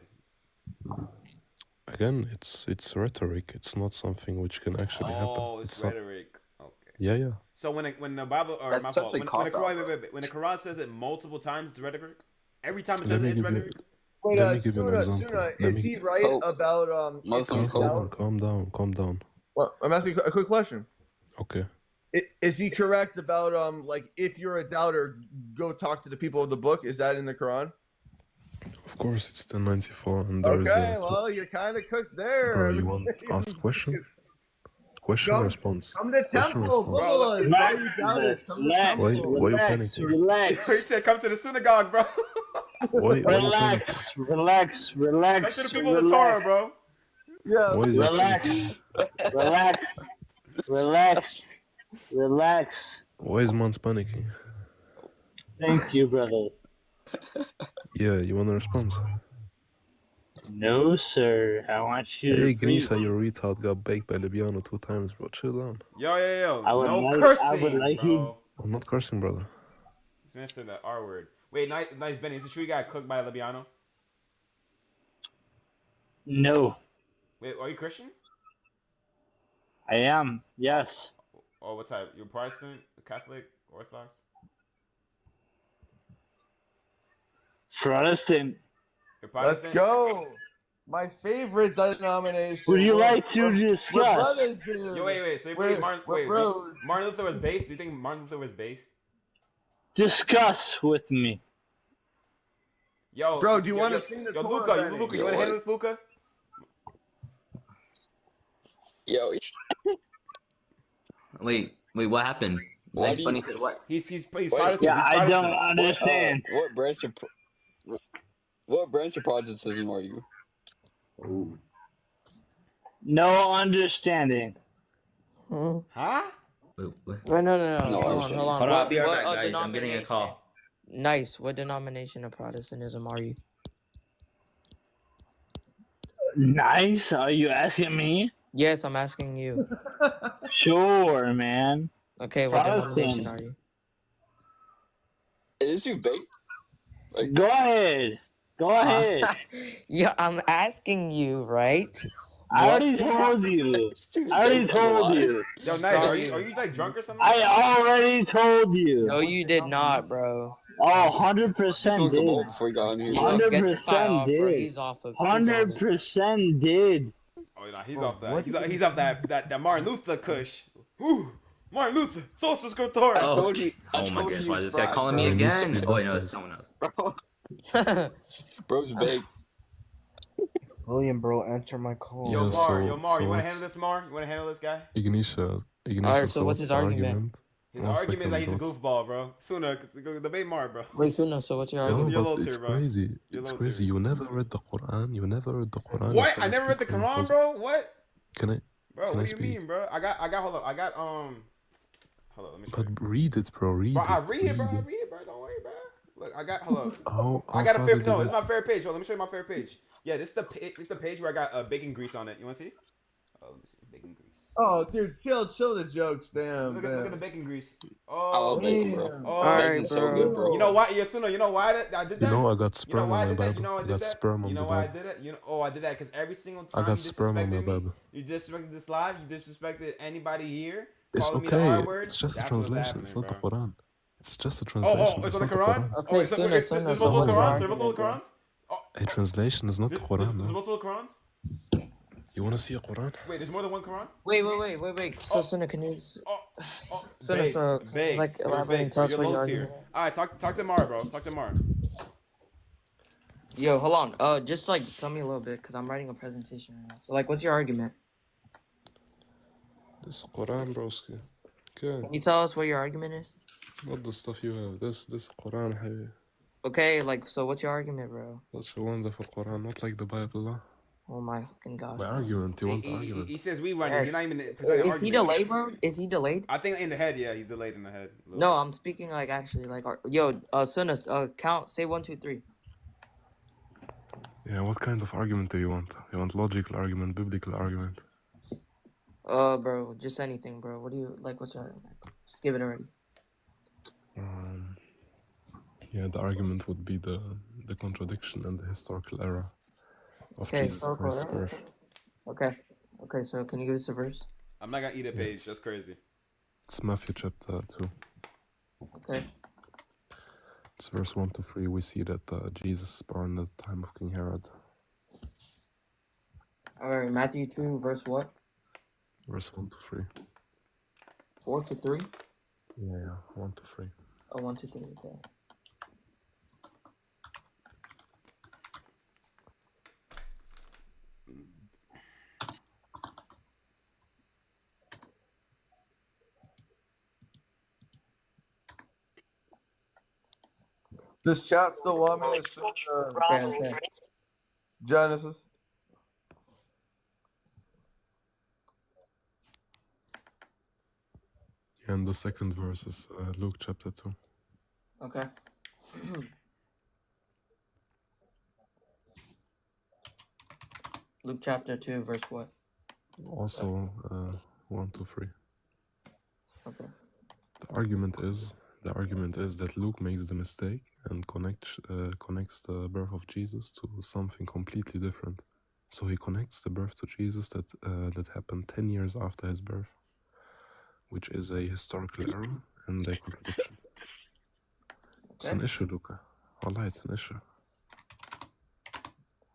Again, it's rhetoric. It's not something which can actually happen. Oh, it's rhetoric. Okay. Yeah. So when the Bible, or my fault, when the Quran says it multiple times, it's rhetoric. Every time it says it's rhetoric. Wait, Let me give you an example. Is he right about Calm down. Well, I'm asking a quick question. Okay. Is he correct about like if you're a doubter, go talk to the people of the book? Is that in the Quran? Of course, it's 1094, and there is okay, well, you're kind of cooked there. Bro, you want to ask question? Question response. Come to temple, bro. Why you panicking? Relax. He said, "Come to the synagogue, bro." Relax. Come to the people of the Torah, bro. Yeah. Relax. Why is Mons panicking? Thank you, brother. Yeah, you want a response? No, sir. I want you Hey, to Grisha, your retard got baked by Libiano 2 times, bro. Chill down. Yo. I would No like, cursing, I would like bro. you. I'm not cursing, brother. This man said the R word. Wait, nice, Benny. Is it true you got cooked by a Libiano? No, Wait, are you Christian? I am. Yes. Or what type? You're Protestant, Catholic, Orthodox? Protestant. You're Let's Protestant? go. My favorite denomination. Would you We're- like to we're- discuss? We're brothers, dude. Yo, wait. So you We're- believe Martin? we're Wait, bros. Martin Luther was based? Do you think Martin Luther was based? Discuss with me. Yo, Bro, do you yo, want yo, to sing the yo, Torah, Luca, Benny? you want to handle this, Luca? Yo, Wait, what happened? Why Nice do you- Bunny said what? He's What- Protestant. Yeah, he's I Protestant. don't understand. what branch of Protestantism are you? No understanding. Huh? Wait, what? Wait, no. No, I Hold on. understand. Hold on, I'll be right What, back, guys. I'm getting a call. Nice. What denomination of Protestantism are you? Nice. Are you asking me? Yes, I'm asking you. Sure, man. Okay, what denomination Protestant. are you? Is you baked? Like, Go ahead. Go ahead. Yeah, I'm asking you, right? I already told you. I already told you. Yo, nice. Are you like drunk or something? I already told you. No, you did not, bro. Oh, 100% smoked a bowl did. before you got on here. Yo, get this guy 100% off, bro. did. He's off of. 100% did. Oh, no, he's off that. He's off that Martin Luther Kush. Whew. Martin Luther, Social Scriptura. Oh, told you- I oh my told goodness, you why is this guy fried, calling bro. me He needs to again? be Oh, wait, no, baptized. it's someone else. Bro's baked. William, bro, answer my call. Yo, Yeah, Mar, so- you want so to it's- handle this, Mar? You want to handle this guy? Ignition. Alright, so so what's what's his the argument? His One argument is that he's a second, what's- goofball, bro. Sooner, debate Mar, bro. Wait, Suna, so what's your Yo, No, argument? you're but low it's tier, bro. crazy. You're It's low crazy. tier. You never read the Quran. You never read the Quran. You What? try I to never read the speak from Quran, cause- bro. What? Can I? Bro, Can I what do you speak? mean, bro? I got. Hold up. Hold on, let me show But you. read it, bro. Read Bro, it. I read it, bro. Don't worry, bro. Look, hold up. How I got a far favorite. did you No, it's get? my favorite page. Hold on, let me show you my favorite page. Yeah, this is the page where I got bacon grease on it. You want to see? Oh, let me see. Bacon grease. Oh, dude, chill the jokes. Damn. Look at the bacon grease. I love Oh, bacon, bro. oh. Alright, Bacon's so good, bro. You know why? Yes, no. You know why I did that? You know I got You know sperm why I on my did that? You Bible. know why I I did got that? sperm on You the know why I Bible. did it? I did that because every single I time got you sperm on my disrespected me, Bible. you disrespected this live, you disrespected anybody here, It's calling me the okay. R word. It's just a That's what's translation. It's happening, not bro. the Quran. It's just a translation. It's on not the Quran? Quran. Okay, Wait, Suna, there's so multiple what's your Qurans? There's multiple argument, Qurans? A translation is not the There's Quran, man. multiple Qurans? You want to see a Quran? Wait, there's more than one Quran? Wait. So, Suna, can you... Suna, Baked, so, baked. like, You're elaborate and baked, tell bro. us what You're your low tier. argument is? Alright, talk to Mara, bro. Talk to Mara. Yo, hold on. Just, like, tell me a little bit, because I'm writing a presentation right now. So, like, what's your argument? This is Quran, broski. Okay. Can you tell us what your argument is? Not the stuff you have. This Quran, حبيبي. Okay, like, so what's your argument, bro? That's a wonderful Quran, not like the Bible. Lah. Oh my fucking gosh. My bro. argument. You want the argument? He says we run it. Yes. He's not even presenting Is he argument. delayed, bro? Is he delayed? I think in the head, yeah, he's delayed in the head. a little No, bit. I'm speaking, like, actually, like, yo, Suna, count, say 1, 2, 3. Yeah, what kind of argument do you want? You want logical argument, biblical argument? Bro, just anything, bro. What do you, like, what's your argument? Just give it already. Yeah, the argument would be the contradiction and the historical era of Okay, Jesus historical Christ's era? birth. Okay, so can you give us a verse? I'm not gonna eat a page. Yes. That's crazy. It's Matthew chapter 2. Okay. It's verse 1 to 3. We see that Jesus is born at the time of King Herod. Alright, Matthew 2, verse what? Verse 1 to 3. 4 to 3? Yeah, 1 to 3. Oh, 1, 2, 3, okay. Does chat still want me to sing Okay. Genesis? Yeah, and the second verse is Luke chapter 2. Okay. Luke chapter 2, verse what? Also 1 to 3. Okay. The argument is that Luke makes the mistake and connects the birth of Jesus to something completely different. So he connects the birth to Jesus that happened 10 years after his birth, which is a historical error and a contradiction. It's an issue, Luca. Wallah, it's an issue.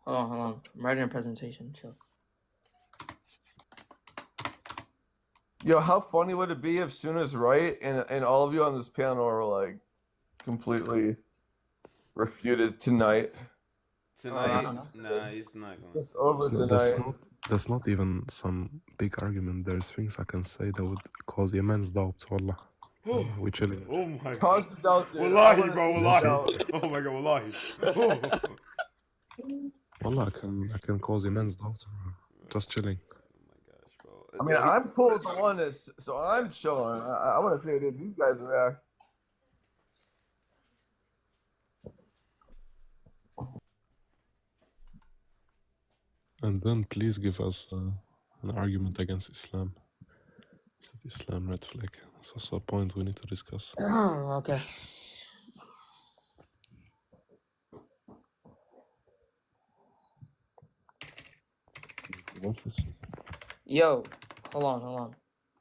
Hold on. I'm writing a presentation. Chill. Yo, how funny would it be if Suna's right and all of you on this panel are like completely refuted tonight? Tonight, nah, he's not going. It's over tonight. That's not even some big argument. There's things I can say that would cause immense doubts, wallah. We chilling. Oh my Cause god. the doubt, dude. Wallahi, bro, wallahi. Oh my god, wallahi. Wallah, I can cause immense doubts, bro. Just chilling. I mean, I'm cool with the oneness, so I'm chilling. I want to see how these guys react. And then please give us an argument against Islam. Is it Islam red flag? It's also a point we need to discuss. Okay. Yo, hold on.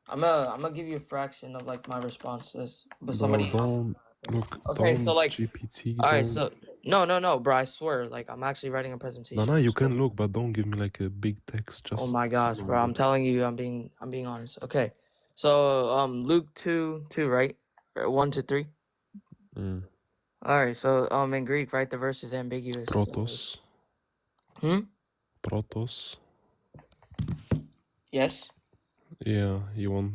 I'm gonna give you a fraction of like my response to this, but somebody. Don't look. Okay, don't so like. GPT. All right, don't- so no, bro. I swear, like I'm actually writing a presentation. No, you can look, but don't give me like a big text. Just. Oh my gosh, bro! I'm telling you, I'm being honest. Okay, so Luke 2, right? 1 to 3. Mm. All right, so in Greek, right, the verse is ambiguous. Protos. Protos. Yes. Yeah, you want.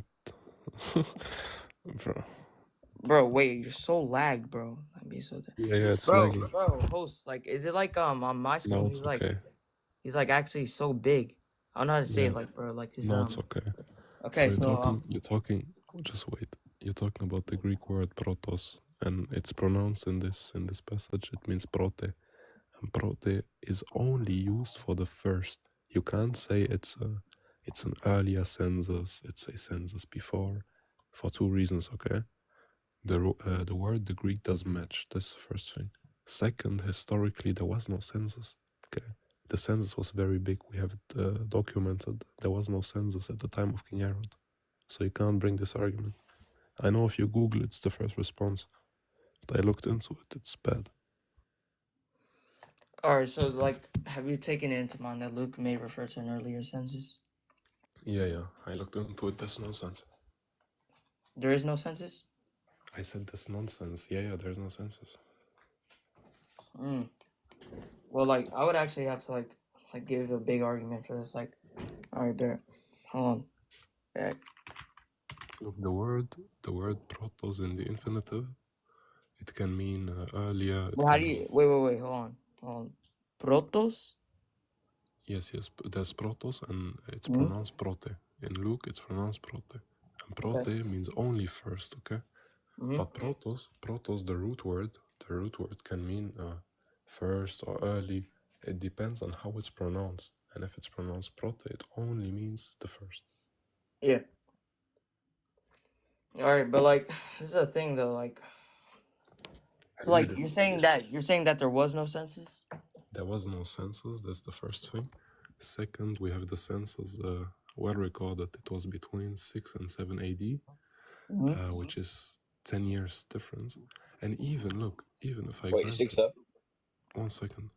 Bro, wait, you're so lagged, bro. I'd be so. Yeah, it's bro, laggy. bro, host, like, is it like on my screen? No, he's it's like, okay. he's like actually so big. I don't know how to say Yeah. it, like, bro, like his No, it's okay. Okay, So you're talking. Just wait. You're talking about the Greek word protos, and it's pronounced in this passage. It means prote, and prote is only used for the first. You can't say it's an earlier census. It's a census before, for two reasons. Okay, the word the Greek doesn't match. That's the first thing. Second, historically there was no census. Okay, the census was very big. We have it documented. There was no census at the time of King Herod, so you can't bring this argument. I know if you Google it's the first response, but I looked into it. It's bad. All right, so like, have you taken into mind that Luke may refer to an earlier census? Yeah. I looked into it. That's nonsense. There is no census? I said that's nonsense. Yeah, there's no census. Well, like, I would actually have to like give a big argument for this. Like, all right, there. Hold on. Back. Look, the word protos in the infinitive, it can mean earlier. Well, how do you? Wait. Hold on. Protos? Yes. There's protos, and it's pronounced prote. In Luke, it's pronounced prote, and prote means only first. Okay, but protos, the root word can mean first or early. It depends on how it's pronounced, and if it's pronounced prote, it only means the first. Yeah. All right, but like, this is a thing though. Like, so like you're saying that there was no census. There was no census. That's the first thing. Second, we have the census well recorded. It was between 6 and 7 AD, which is 10 years difference. And even if I granted, 1 second,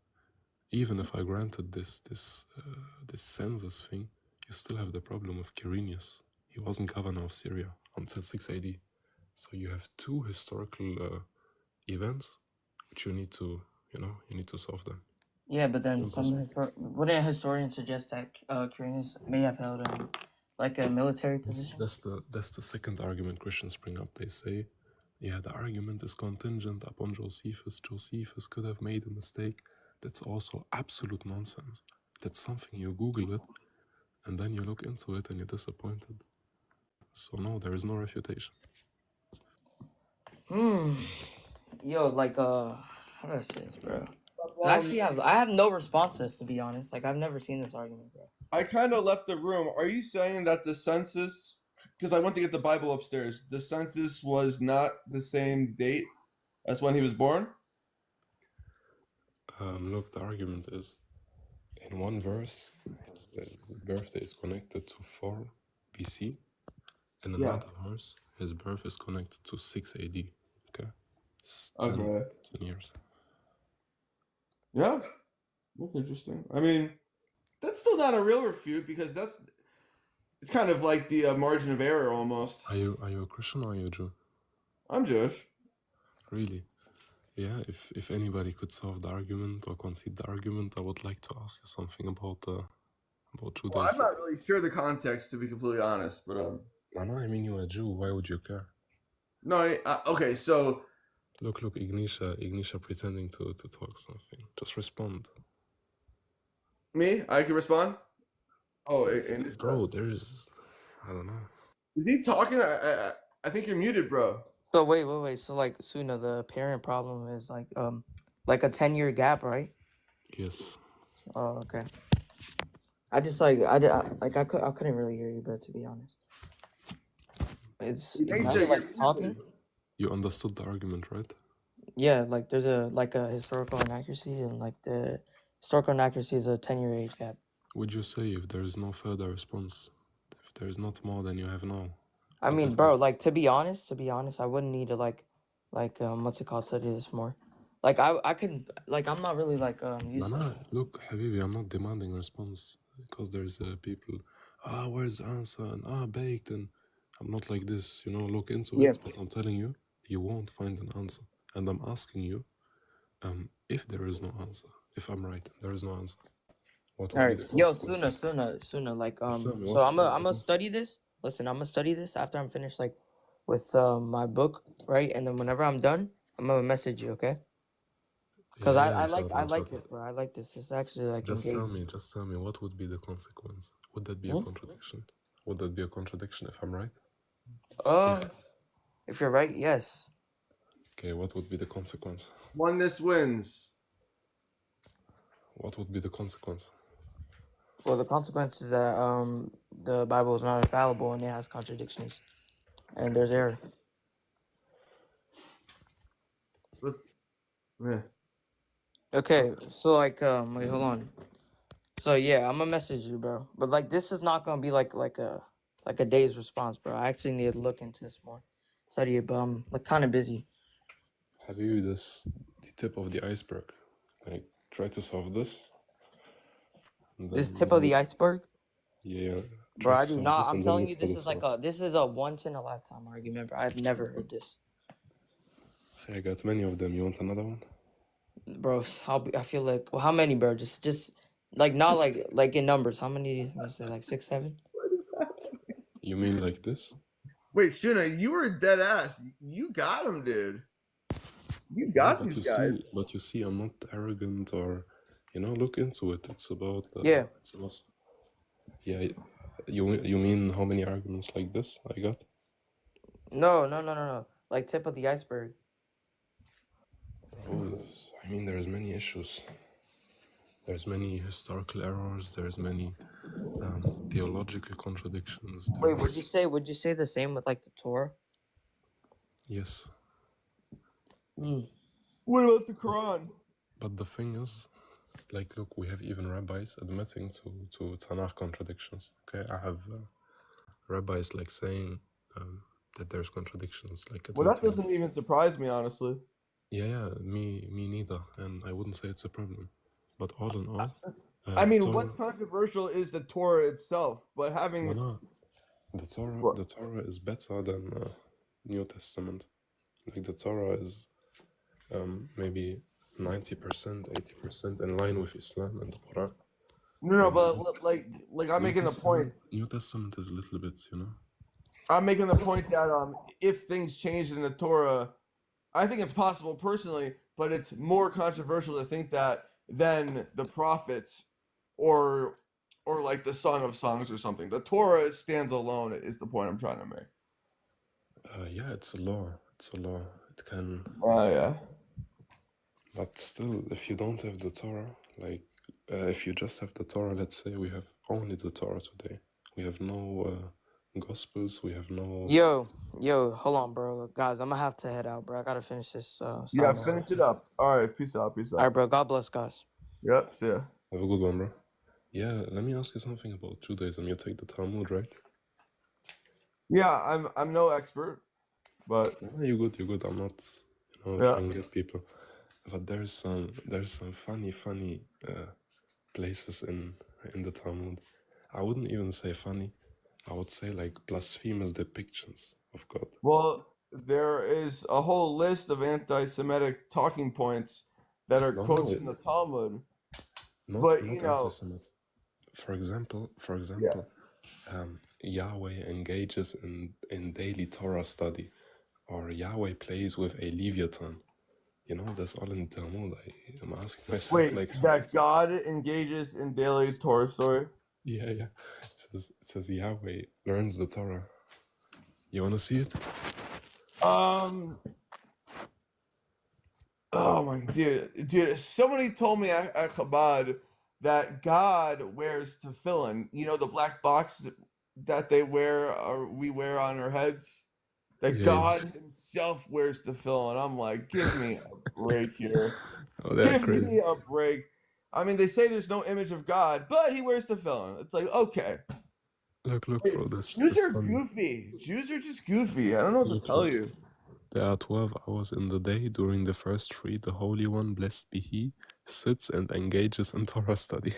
even if I granted this census thing, you still have the problem of Quirinius. He wasn't governor of Syria until 6 AD. So you have two historical events which you need to solve them. Yeah, but then wouldn't historians suggest that Quirinius may have held like a military position? That's the second argument Christians bring up. They say, yeah, the argument is contingent upon Josephus. Josephus could have made a mistake. That's also absolute nonsense. That's something you Google it, and then you look into it and you're disappointed. So no, there is no refutation. Yo, like how do I say this, bro? Actually, I have no responses, to be honest. Like, I've never seen this argument, bro. I kind of left the room. Are you saying that the census because I went to get the Bible upstairs. The census was not the same date as when he was born. Look, the argument is in one verse, his birthday is connected to 4 BC. In Yeah. another verse, his birth is connected to 6 AD. Okay, it's 10 Okay. years. Yeah, that's interesting. I mean, that's still not a real refute because it's kind of like the margin of error almost. Are you a Christian or are you a Jew? I'm Jewish. Really? Yeah. If anybody could solve the argument or concede the argument, I would like to ask you something about Judaism. Well, I'm not really sure the context, to be completely honest, but No, I mean you're a Jew. Why would you care? no, okay, so Look, Ignisha pretending to talk something. Just respond. me, I can respond. Oh, bro, there's, I don't know. Is he talking? I think you're muted, bro. So wait. So like Suna, the parent problem is like a 10-year gap, right? Yes. Oh, okay. I just I couldn't really hear you, bro, to be honest. It's like talking. You understood the argument, right? Yeah, like there's a historical inaccuracy, and like the historical inaccuracy is a 10-year age gap. Would you say if there is no further response, if there is not more than you have now? I mean, bro, like to be honest, I wouldn't need to what's it called, study this more. Like I could, like I'm not really like used to. Look, Habibi, I'm not demanding a response because there's people. Where's the answer? And baked, and I'm not like this. Look into it. But I'm telling you, you won't find an answer. And I'm asking you, if there is no answer, if I'm right, there is no answer. What would be the consequence? Suna, like so I'm gonna study this. Listen, I'm gonna study this after I'm finished like with my book, right? And then whenever I'm done, I'm gonna message you, okay? Because I like this, bro. I like this. It's actually like just tell me what would be the consequence? Would that be a contradiction? Would that be a contradiction if I'm right? If you're right, yes. Okay, what would be the consequence? Oneness wins. What would be the consequence? Well, the consequence is that the Bible is not infallible and it has contradictions, and there's error. Yeah. Okay, so like wait, hold on. So yeah, I'm gonna message you, bro. But like this is not gonna be like a day's response, bro. I actually need to look into this more, study it, but I'm like kind of busy. Have you the tip of the iceberg? Like try to solve this. This tip of the iceberg? Yeah. Bro, I do not. I'm telling you, this is a once in a lifetime argument, bro. I've never heard this. I got many of them. You want another one? Bro, I feel like, well, how many, bro? Just like not like in numbers. How many do you think I say? Like 6, 7? You mean like this? Wait, Shuna, you were dead ass. You got him, dude. You got these guys. But you see, I'm not arrogant or, look into it. It's about It's about, yeah. You mean how many arguments like this I got? No. Like tip of the iceberg. Oh, I mean, there's many issues. There's many historical errors. There's many theological contradictions. Wait, would you say the same with like the Torah? Yes. What about the Quran? But the thing is, like, look, we have even rabbis admitting to Tanakh contradictions. Okay, I have rabbis like saying that there's contradictions. Like, well, that doesn't even surprise me, honestly. Yeah, me neither, and I wouldn't say it's a problem. But all in all, I mean, what's controversial is the Torah itself, but having the Torah is better than New Testament. Like the Torah is maybe 90%, 80% in line with Islam and the Quran. No, but like I'm making the point. New Testament is a little bit, I'm making the point that if things change in the Torah, I think it's possible personally, but it's more controversial to think that than the prophets or like the Song of Songs or something. The Torah stands alone is the point I'm trying to make. Yeah, it's a law. It's a law. It can. Oh yeah. But still, if you don't have the Torah, like if you just have the Torah, let's say we have only the Torah today. We have no Gospels. We have no. Yo, hold on, bro. Guys, I'm gonna have to head out, bro. I gotta finish this. Yeah, Psalm. finish it up. All right, peace out, peace All right, out. bro. God bless, guys. Yep, see ya. Have a good one, bro. Yeah, let me ask you something about Judaism. You take the Talmud, right? Yeah, I'm no expert, but No, you're good. You're good. I'm not, yeah. trying to get people. But there's some funny places in the Talmud. I wouldn't even say funny. I would say like blasphemous depictions of God. Well, there is a whole list of anti-Semitic talking points that are quotes in the Talmud. Not anti-Semites. For example, Yahweh engages in daily Torah study, or Yahweh plays with a Leviathan. That's all in the Talmud. I'm asking myself, Wait, that God engages in daily Torah story? Yeah. It says Yahweh learns the Torah. You want to see it? Oh my dude! Somebody told me at Chabad that God wears tefillin. You know the black box that they wear, or we wear on our heads. That God himself wears tefillin. I'm like, give me a break here. Give me a break. I mean, they say there's no image of God, but he wears tefillin. It's like, okay. Look, bro. Jews are goofy. Jews are just goofy. I don't know what to tell you. There are 12 hours in the day. During the first 3, the Holy One, blessed be He, sits and engages in Torah study.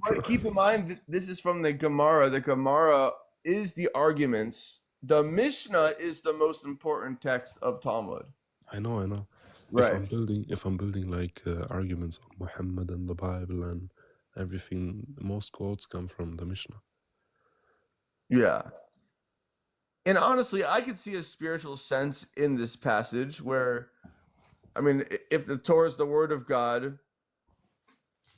But keep in mind, this is from the Gemara. The Gemara is the arguments. The Mishnah is the most important text of Talmud. I know. Right. If I'm building like arguments on Muhammad and the Bible and everything, most quotes come from the Mishnah. Yeah. And honestly, I could see a spiritual sense in this passage where, I mean, if the Torah is the word of God,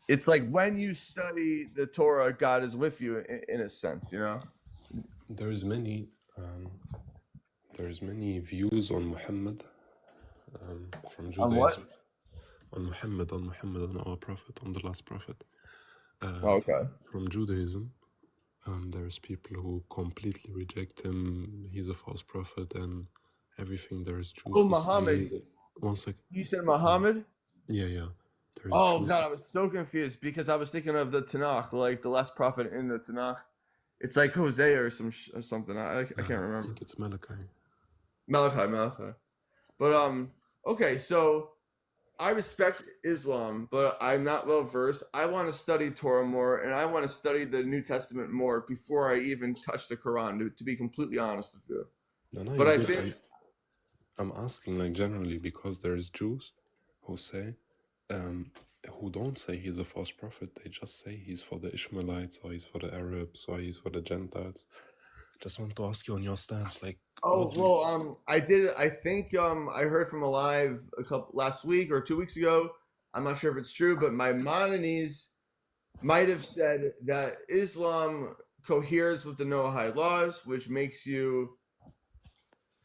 it's like when you study the Torah, God is with you in a sense, There's many views on Muhammad from Judaism. On what? On Muhammad, on our prophet, on the last prophet. Okay. From Judaism. There's people who completely reject him. He's a false prophet and everything. There's Jews who Muhammad. say... One second. You said Muhammad? Yeah. There's Jews. Jews. God, I was so confused because I was thinking of the Tanakh, like the last prophet in the Tanakh. It's like Hosea or something. I can't remember. I think it's Malachi. Malachi. But okay, so I respect Islam, but I'm not well versed. I want to study Torah more, and I want to study the New Testament more before I even touch the Quran. To be completely honest with you. No, but I think I'm asking like generally because there's Jews who say, who don't say he's a false prophet. They just say he's for the Ishmaelites, or he's for the Arabs, or he's for the Gentiles. Just want to ask you on your stance, like. I did. I think I heard from a live last week or 2 weeks ago. I'm not sure if it's true, but Maimonides might have said that Islam coheres with the Noahide laws, which makes you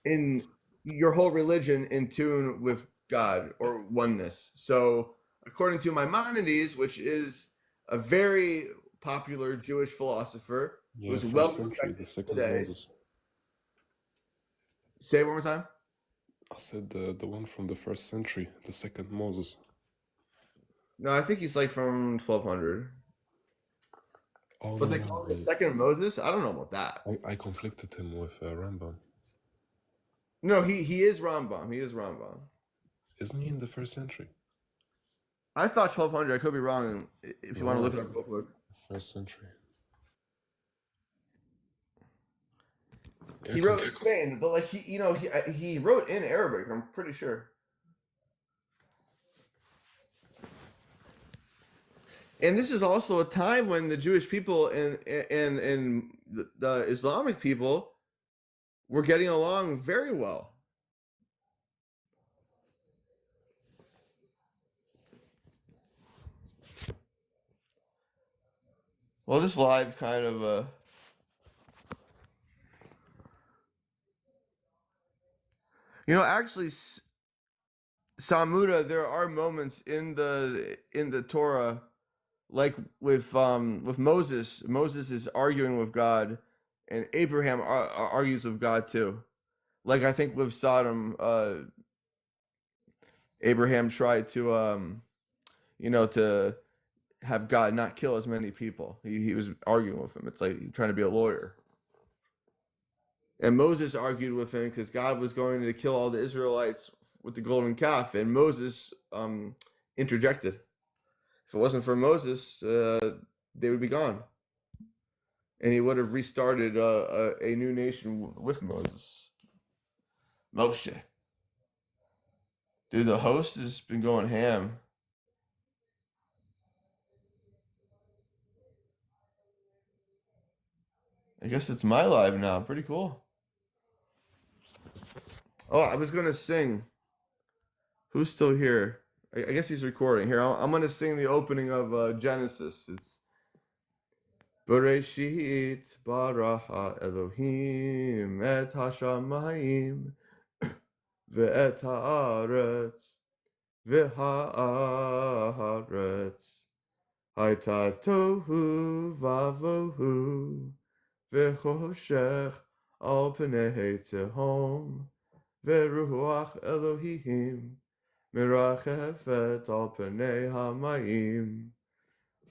in your whole religion in tune with God or oneness. So, according to Maimonides, which is a very popular Jewish philosopher, who's well respected the second today. Moses. Say it one more time. I said the one from the 1st century, the second Moses. No, I think he's like from 1200. Oh, but they call him the second Moses? I don't know about that. I conflicted him with Rambam. No, he is Rambam. He is Rambam. Isn't he in the 1st century? I thought 1200. I could be wrong. If you want to look it up real quick. 1st century. He wrote in Spain, but like he wrote in Arabic. I'm pretty sure. And this is also a time when the Jewish people and the Islamic people were getting along very well. Well, this live kind of actually, Samuda, there are moments in the Torah, like with Moses. Moses is arguing with God, and Abraham argues with God too. Like I think with Sodom, Abraham tried to to have God not kill as many people. He was arguing with him. It's like trying to be a lawyer. And Moses argued with him because God was going to kill all the Israelites with the golden calf, and Moses interjected. If it wasn't for Moses, they would be gone, and he would have restarted a new nation with Moses. Moshe, dude, the host has been going ham. I guess it's my live now. Pretty cool. Oh, I was gonna sing. Who's still here? I guess he's recording. Here, I'm gonna sing the opening of Genesis. It's Bereshit bara Elohim et hashamayim ve'et haaretz ve'haaretz hayta tohu vavohu ve'choshech al pnei tehom ve'ruach Elohim mirachefet al pnei hamayim.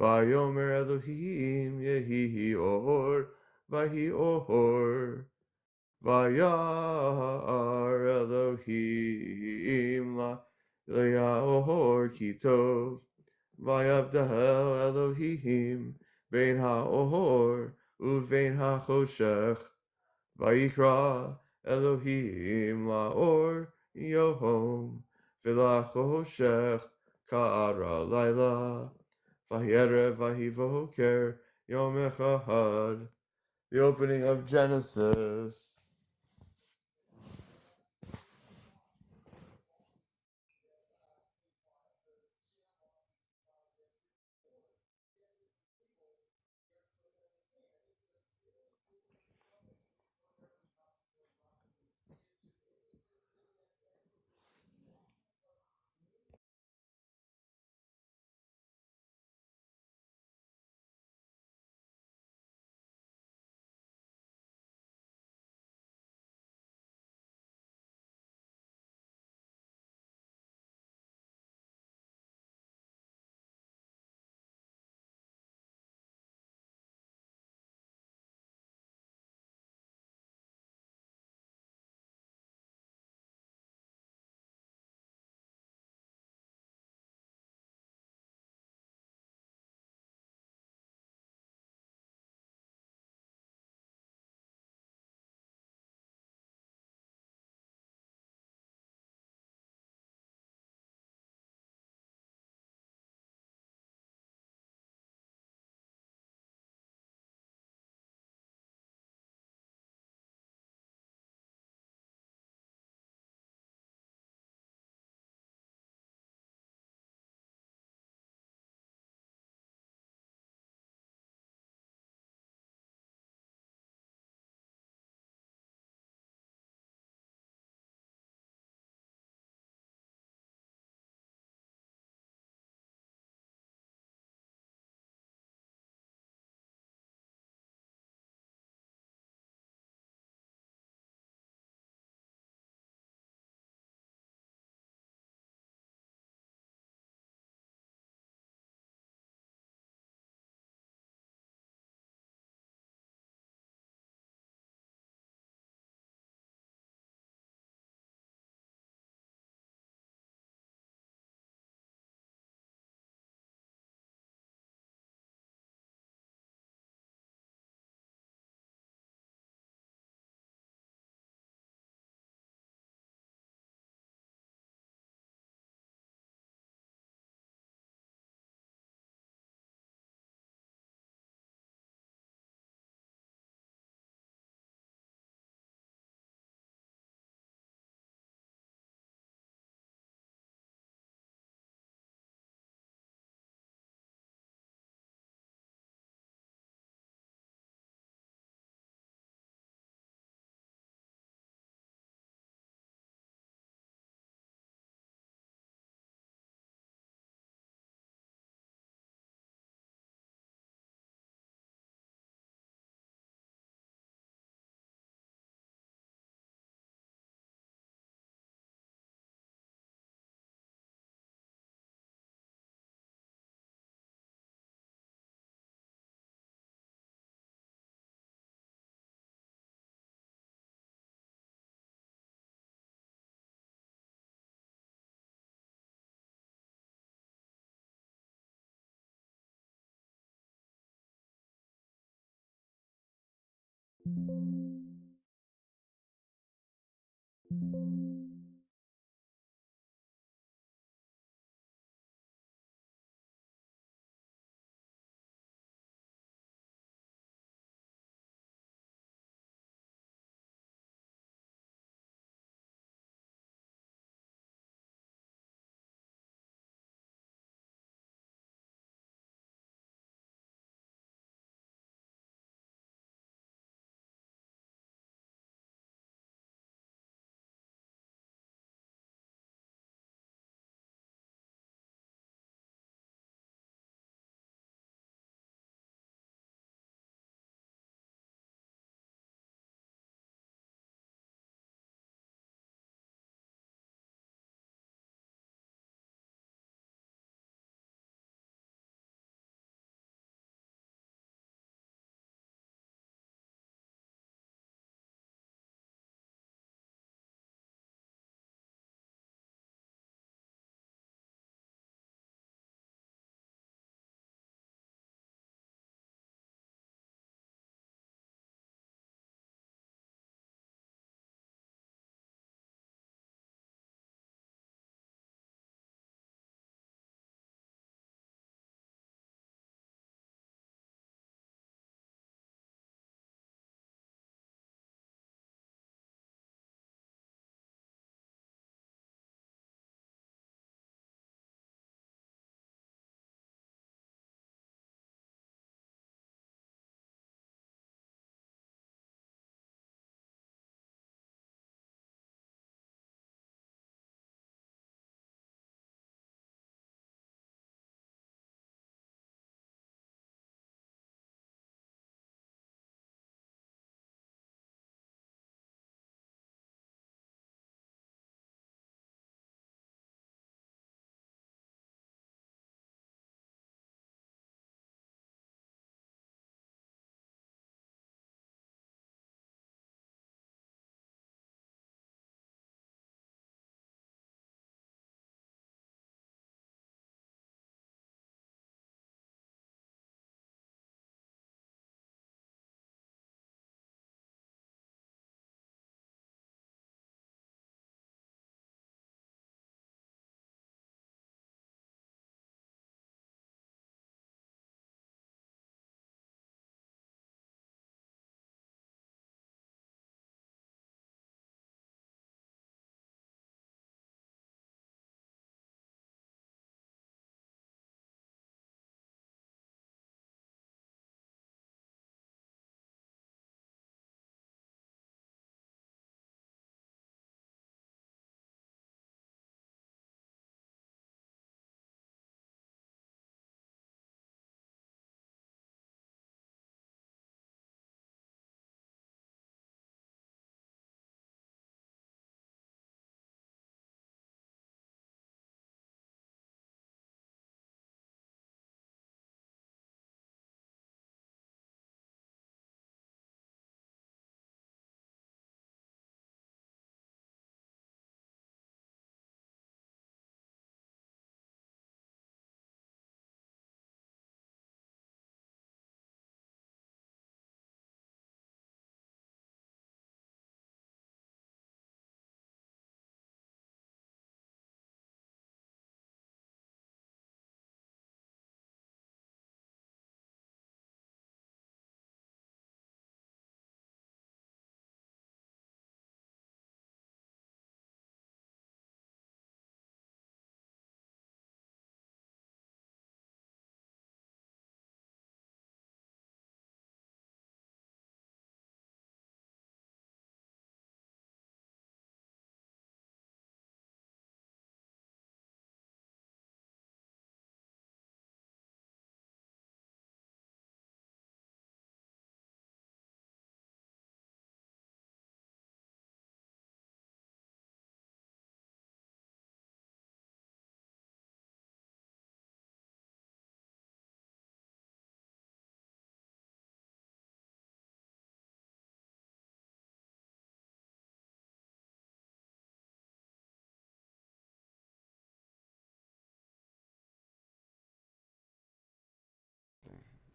Vayomer Elohim yehi or, vahi or, vayar Elohim la or kitov, vayavdahel Elohim bein ha'or uvein ha'choshech, vayikra Elohim la or yohom, v'lachoshech ka'ara laila. Vahiere vahivoker yom echad. The opening of Genesis.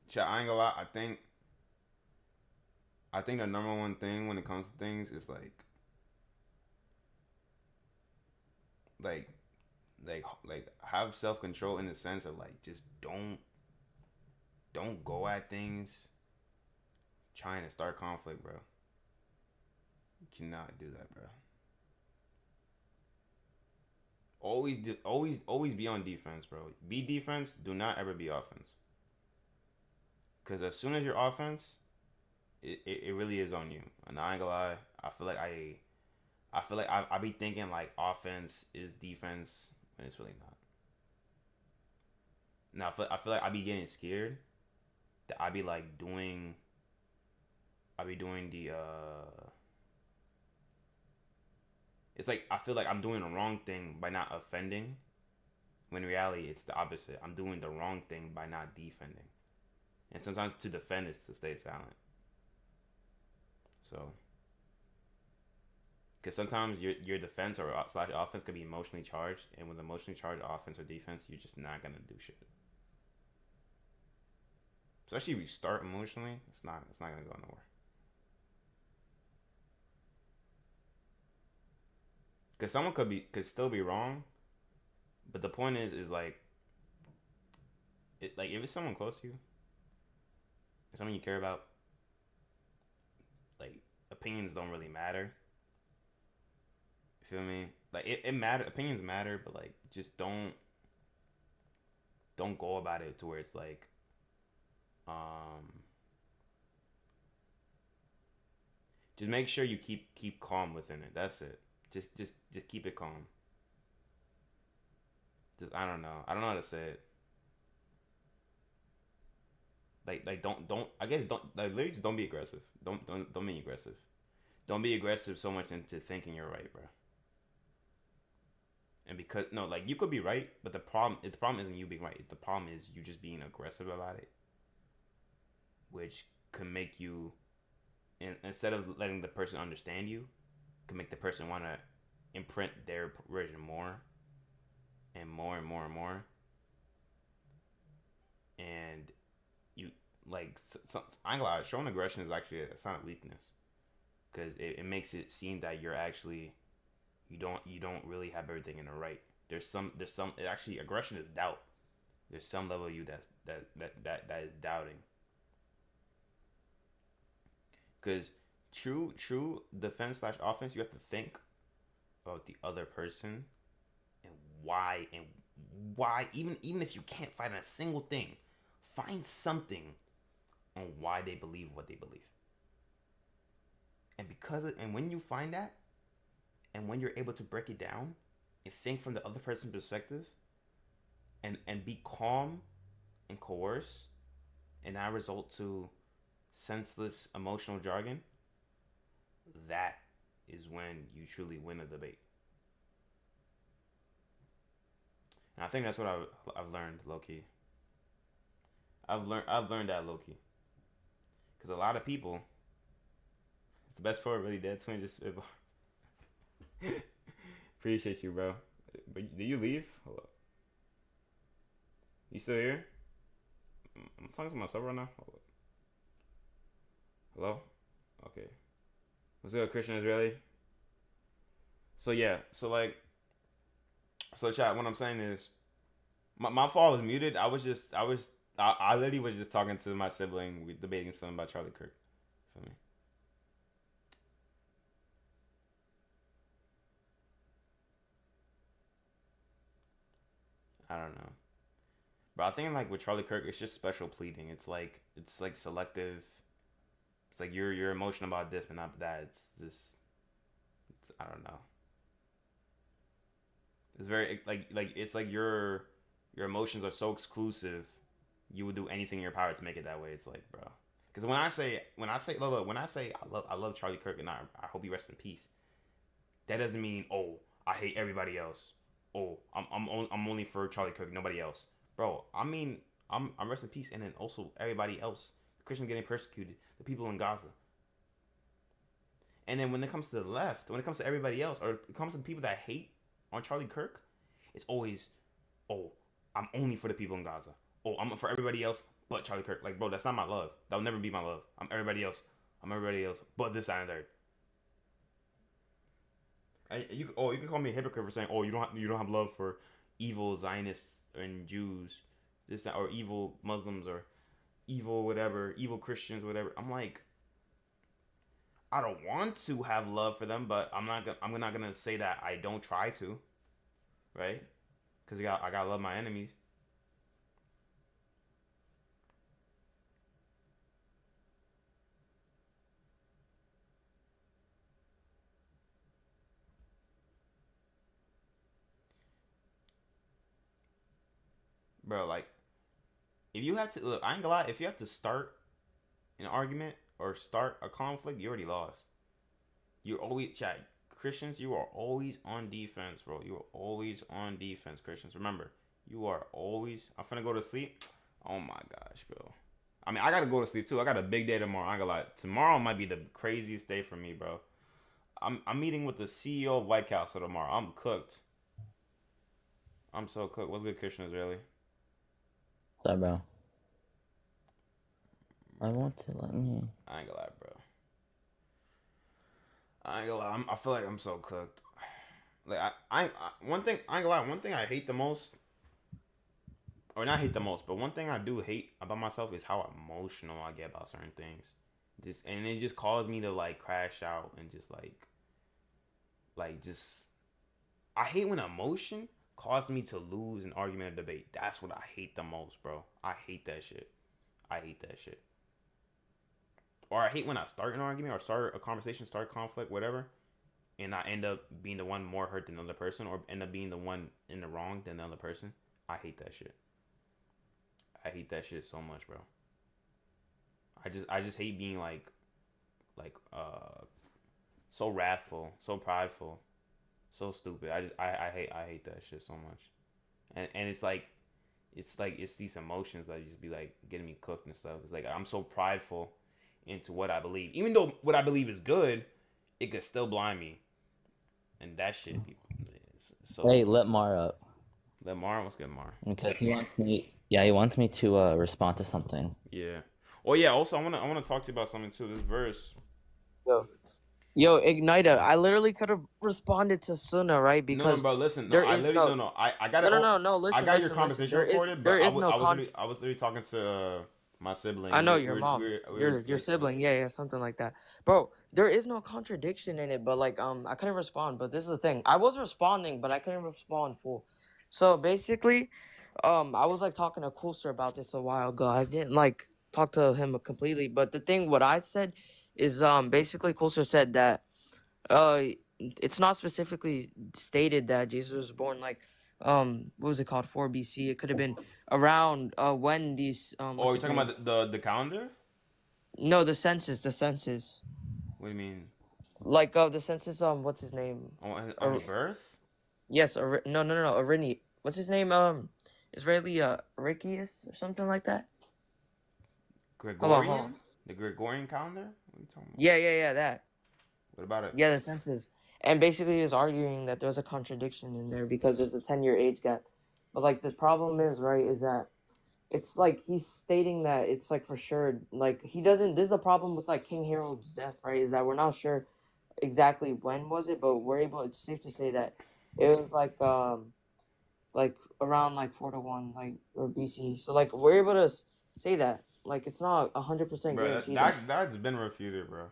Chat, I ain't gonna lie. I think I think the number one thing when it comes to things is like have self control in the sense of like just don't go at things trying to start conflict, bro. You cannot do that, bro. Always be on defense, bro. Be defense. Do not ever be offense. Because as soon as you're offense, it really is on you. And I ain't gonna lie. I feel like I be thinking like offense is defense when it's really not. Now I feel like I be getting scared that I be like doing. I be doing the It's like I feel like I'm doing the wrong thing by not offending, when in reality it's the opposite. I'm doing the wrong thing by not defending, and sometimes to defend is to stay silent. So, because sometimes your defense or slash offense could be emotionally charged, and with emotionally charged offense or defense, you're just not gonna do shit. Especially if you start emotionally, it's not gonna go nowhere. Because someone could still be wrong, but the point is like, like if it's someone close to you, someone you care about, like opinions don't really matter. You feel me? Like it matter. Opinions matter, but like just don't go about it to where it's like, just make sure you keep calm within it. That's it. Just keep it calm. Just I don't know how to say it. Like don't I guess don't like literally just don't be aggressive. Don't be aggressive. Don't be aggressive so much into thinking you're right, bro. And because no, like you could be right, but the problem isn't you being right. The problem is you just being aggressive about it, which can make you, instead of letting the person understand you, can make the person want to imprint their version more and more and more and more. And you like I ain't gonna lie, showing aggression is actually a sign of weakness, because it makes it seem that you're actually you don't really have everything in the right. There's some actually aggression is doubt. There's some level of you that is doubting. Because true defense slash offense, you have to think about the other person and why even if you can't find a single thing, find something on why they believe what they believe. And when you find that, and when you're able to break it down and think from the other person's perspective, and be calm and coerce, and that result to senseless emotional jargon, that is when you truly win a debate. And I think that's what I've learned low key. I've learned that low key, because a lot of people, it's the best part, really dead twin just spitball. Appreciate you, bro. But did you leave? Hold up. You still here? I'm talking to myself right now. Hold up. Hello? Okay. What's good, Christian Israeli? So yeah, so chat, what I'm saying is, my fault was muted. I literally was just talking to my sibling. We debating something about Charlie Kirk. Feel me? I don't know. But I think like with Charlie Kirk, it's just special pleading. It's like selective. It's like you're emotional about this, but not that. I don't know. It's very like it's like your emotions are so exclusive. You would do anything in your power to make it that way. It's like, bro. Because when I say I love Charlie Kirk and I hope he rests in peace, that doesn't mean, oh, I hate everybody else. Oh, I'm only for Charlie Kirk, nobody else, bro. I mean, I'm rest in peace, and then also everybody else, the Christians getting persecuted, the people in Gaza. And then when it comes to the left, when it comes to everybody else, or it comes to people that hate on Charlie Kirk, it's always, oh, I'm only for the people in Gaza. Oh, I'm for everybody else but Charlie Kirk. Like, bro, that's not my love. That'll never be my love. I'm everybody else I'm everybody else, but this, that, and third. You can call me a hypocrite for saying, oh, you don't have love for evil Zionists and Jews, this, that, or evil Muslims, or evil whatever, evil Christians, whatever. I'm like, I don't want to have love for them, but I'm not gonna say that I don't try to, right? Because I gotta love my enemies. Bro, like, if you have to look, I ain't gonna lie, if you have to start an argument or start a conflict, you already lost. You're always, chat, Christians, you are always on defense, bro. You are always on defense, Christians. Remember, you are always. I'm finna go to sleep. Oh my gosh, bro. I mean, I gotta go to sleep too. I got a big day tomorrow. I ain't gonna lie. Tomorrow might be the craziest day for me, bro. I'm meeting with the CEO of White Castle tomorrow. I'm cooked. I'm so cooked. What's good, Christian Israeli? Sorry, bro. I want to let me. I ain't gonna lie, bro. I ain't gonna lie. I feel like I'm so cooked. Like one thing I ain't gonna lie. One thing I hate the most, or not hate the most, but one thing I do hate about myself is how emotional I get about certain things. And it just caused me to like crash out and just just. I hate when emotion caused me to lose an argument or debate. That's what I hate the most, bro. I hate that shit. I hate that shit. Or I hate when I start an argument or start a conversation, start conflict, whatever, and I end up being the one more hurt than the other person, or end up being the one in the wrong than the other person. I hate that shit. I hate that shit so much, bro. I just hate being so wrathful, so prideful, so stupid. I hate that shit so much. And it's these emotions that just be like getting me cooked and stuff. It's like I'm so prideful into what I believe. Even though what I believe is good, it could still blind me. And that shit is so. Hey, let Mar up. Let Mar? What's good, Mar? Because he wants me. Yeah, he wants me to respond to something. Yeah. Oh yeah. Also, I wanna talk to you about something too. This verse. Yo, Ignita, I literally could have responded to Suna, right? Because no, bro, listen. No, there I is literally no. I got it. No. Listen, I got listen, your conversation listen. recorded, There but is no I was literally talking to my sibling. I know your mom, your sibling, yeah, something like that, bro. There is no contradiction in it, but like, I couldn't respond. But this is the thing: I was responding, but I couldn't respond full. So basically, I was like talking to Coolster about this a while ago. I didn't like talk to him completely, but the thing what I said is basically Coolster said that it's not specifically stated that Jesus was born like what was it called 4 BC. It could have been around when these Oh, you're talking about the calendar? No, the census. What do you mean? Like the census what's his name? On his birth? Yes, no, Arini. What's his name? Israeli Rikius or something like that. Gregorian? Hold on. The Gregorian calendar? What are you talking about? Yeah, that. What about it? Yeah, the census. And basically he's arguing that there's a contradiction in there because there's a 10-year age gap. But like the problem is, right, is that it's like he's stating that it's like for sure, like he doesn't, this is the problem with like King Harold's death, right, is that we're not sure exactly when was it, but it's safe to say that it was like around like 4 to 1, like, or BC. So like we're able to say that. Like it's not 100% guaranteed. That's been refuted, bro.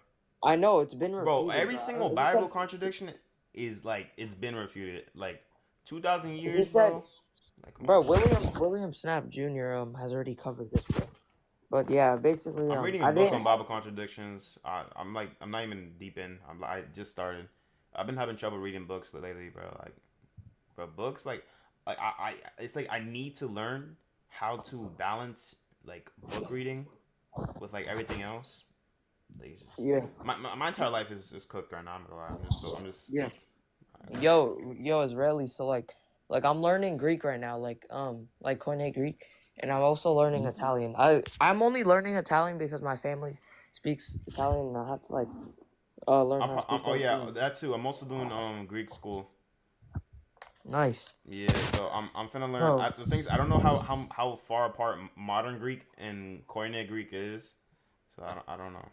I know it's been refuted. Bro, every single Bible contradiction is like it's been refuted. Like 2,000 years, bro. Like, bro, William Snap Jr. Has already covered this, bro. But yeah, basically, I'm reading a book on Bible contradictions. I'm not even deep in. I just started. I've been having trouble reading books lately, bro. Like, bro, books like I it's like I need to learn how to balance like book reading with like everything else. Like, just, yeah. My entire life is just cooked right now. I'm gonna lie. I'm just yeah. Yo, Israeli. So like I'm learning Greek right now, like Koine Greek, and I'm also learning Italian. I'm only learning Italian because my family speaks Italian, and I have to like learn how to speak. Oh yeah, that too. I'm also doing Greek school. Nice. Yeah, so I'm finna learn the things. I don't know how far apart modern Greek and Koine Greek is, so I don't know.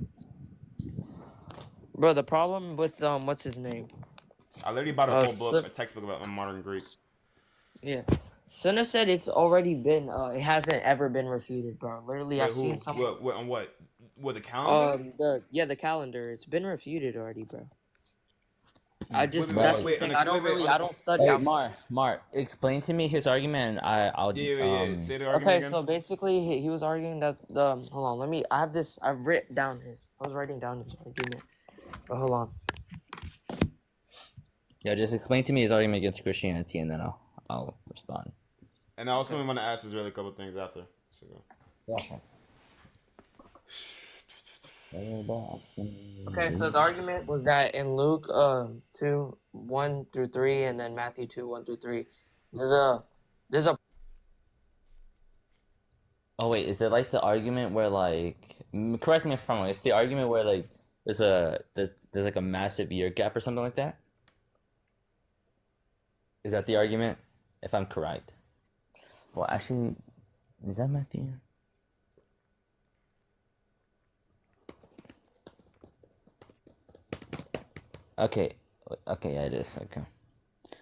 Bro, the problem with what's his name? I literally bought a whole book, Slip. a textbook about modern Greek. Yeah. Sunna said it's already been. It hasn't ever been refuted, bro. Literally, Wait, I've who? seen some. What? On what? What, the calendar? The calendar. It's been refuted already, bro. I just Wait, that's the wait, thing. wait, wait, I don't study. Hey, Mark, explain to me his argument. And I'll Yeah. Say the argument Okay, again. so basically he was arguing that the hold on, let me. I have this. I've written down his. I was writing down his argument. But hold on. Yeah, just explain to me his argument against Christianity, and then I'll respond. And I also want to ask Israel a couple things after. So go. Yeah. Okay, so the argument was that in Luke 2:1-3, and then Matthew 2:1-3, there's a Oh wait, is it like the argument where like correct me if I'm wrong? It's the argument where like there's like a massive year gap or something like that. Is that the argument? If I'm correct. Well, actually, is that Matthew? Okay, yeah, it is. Okay.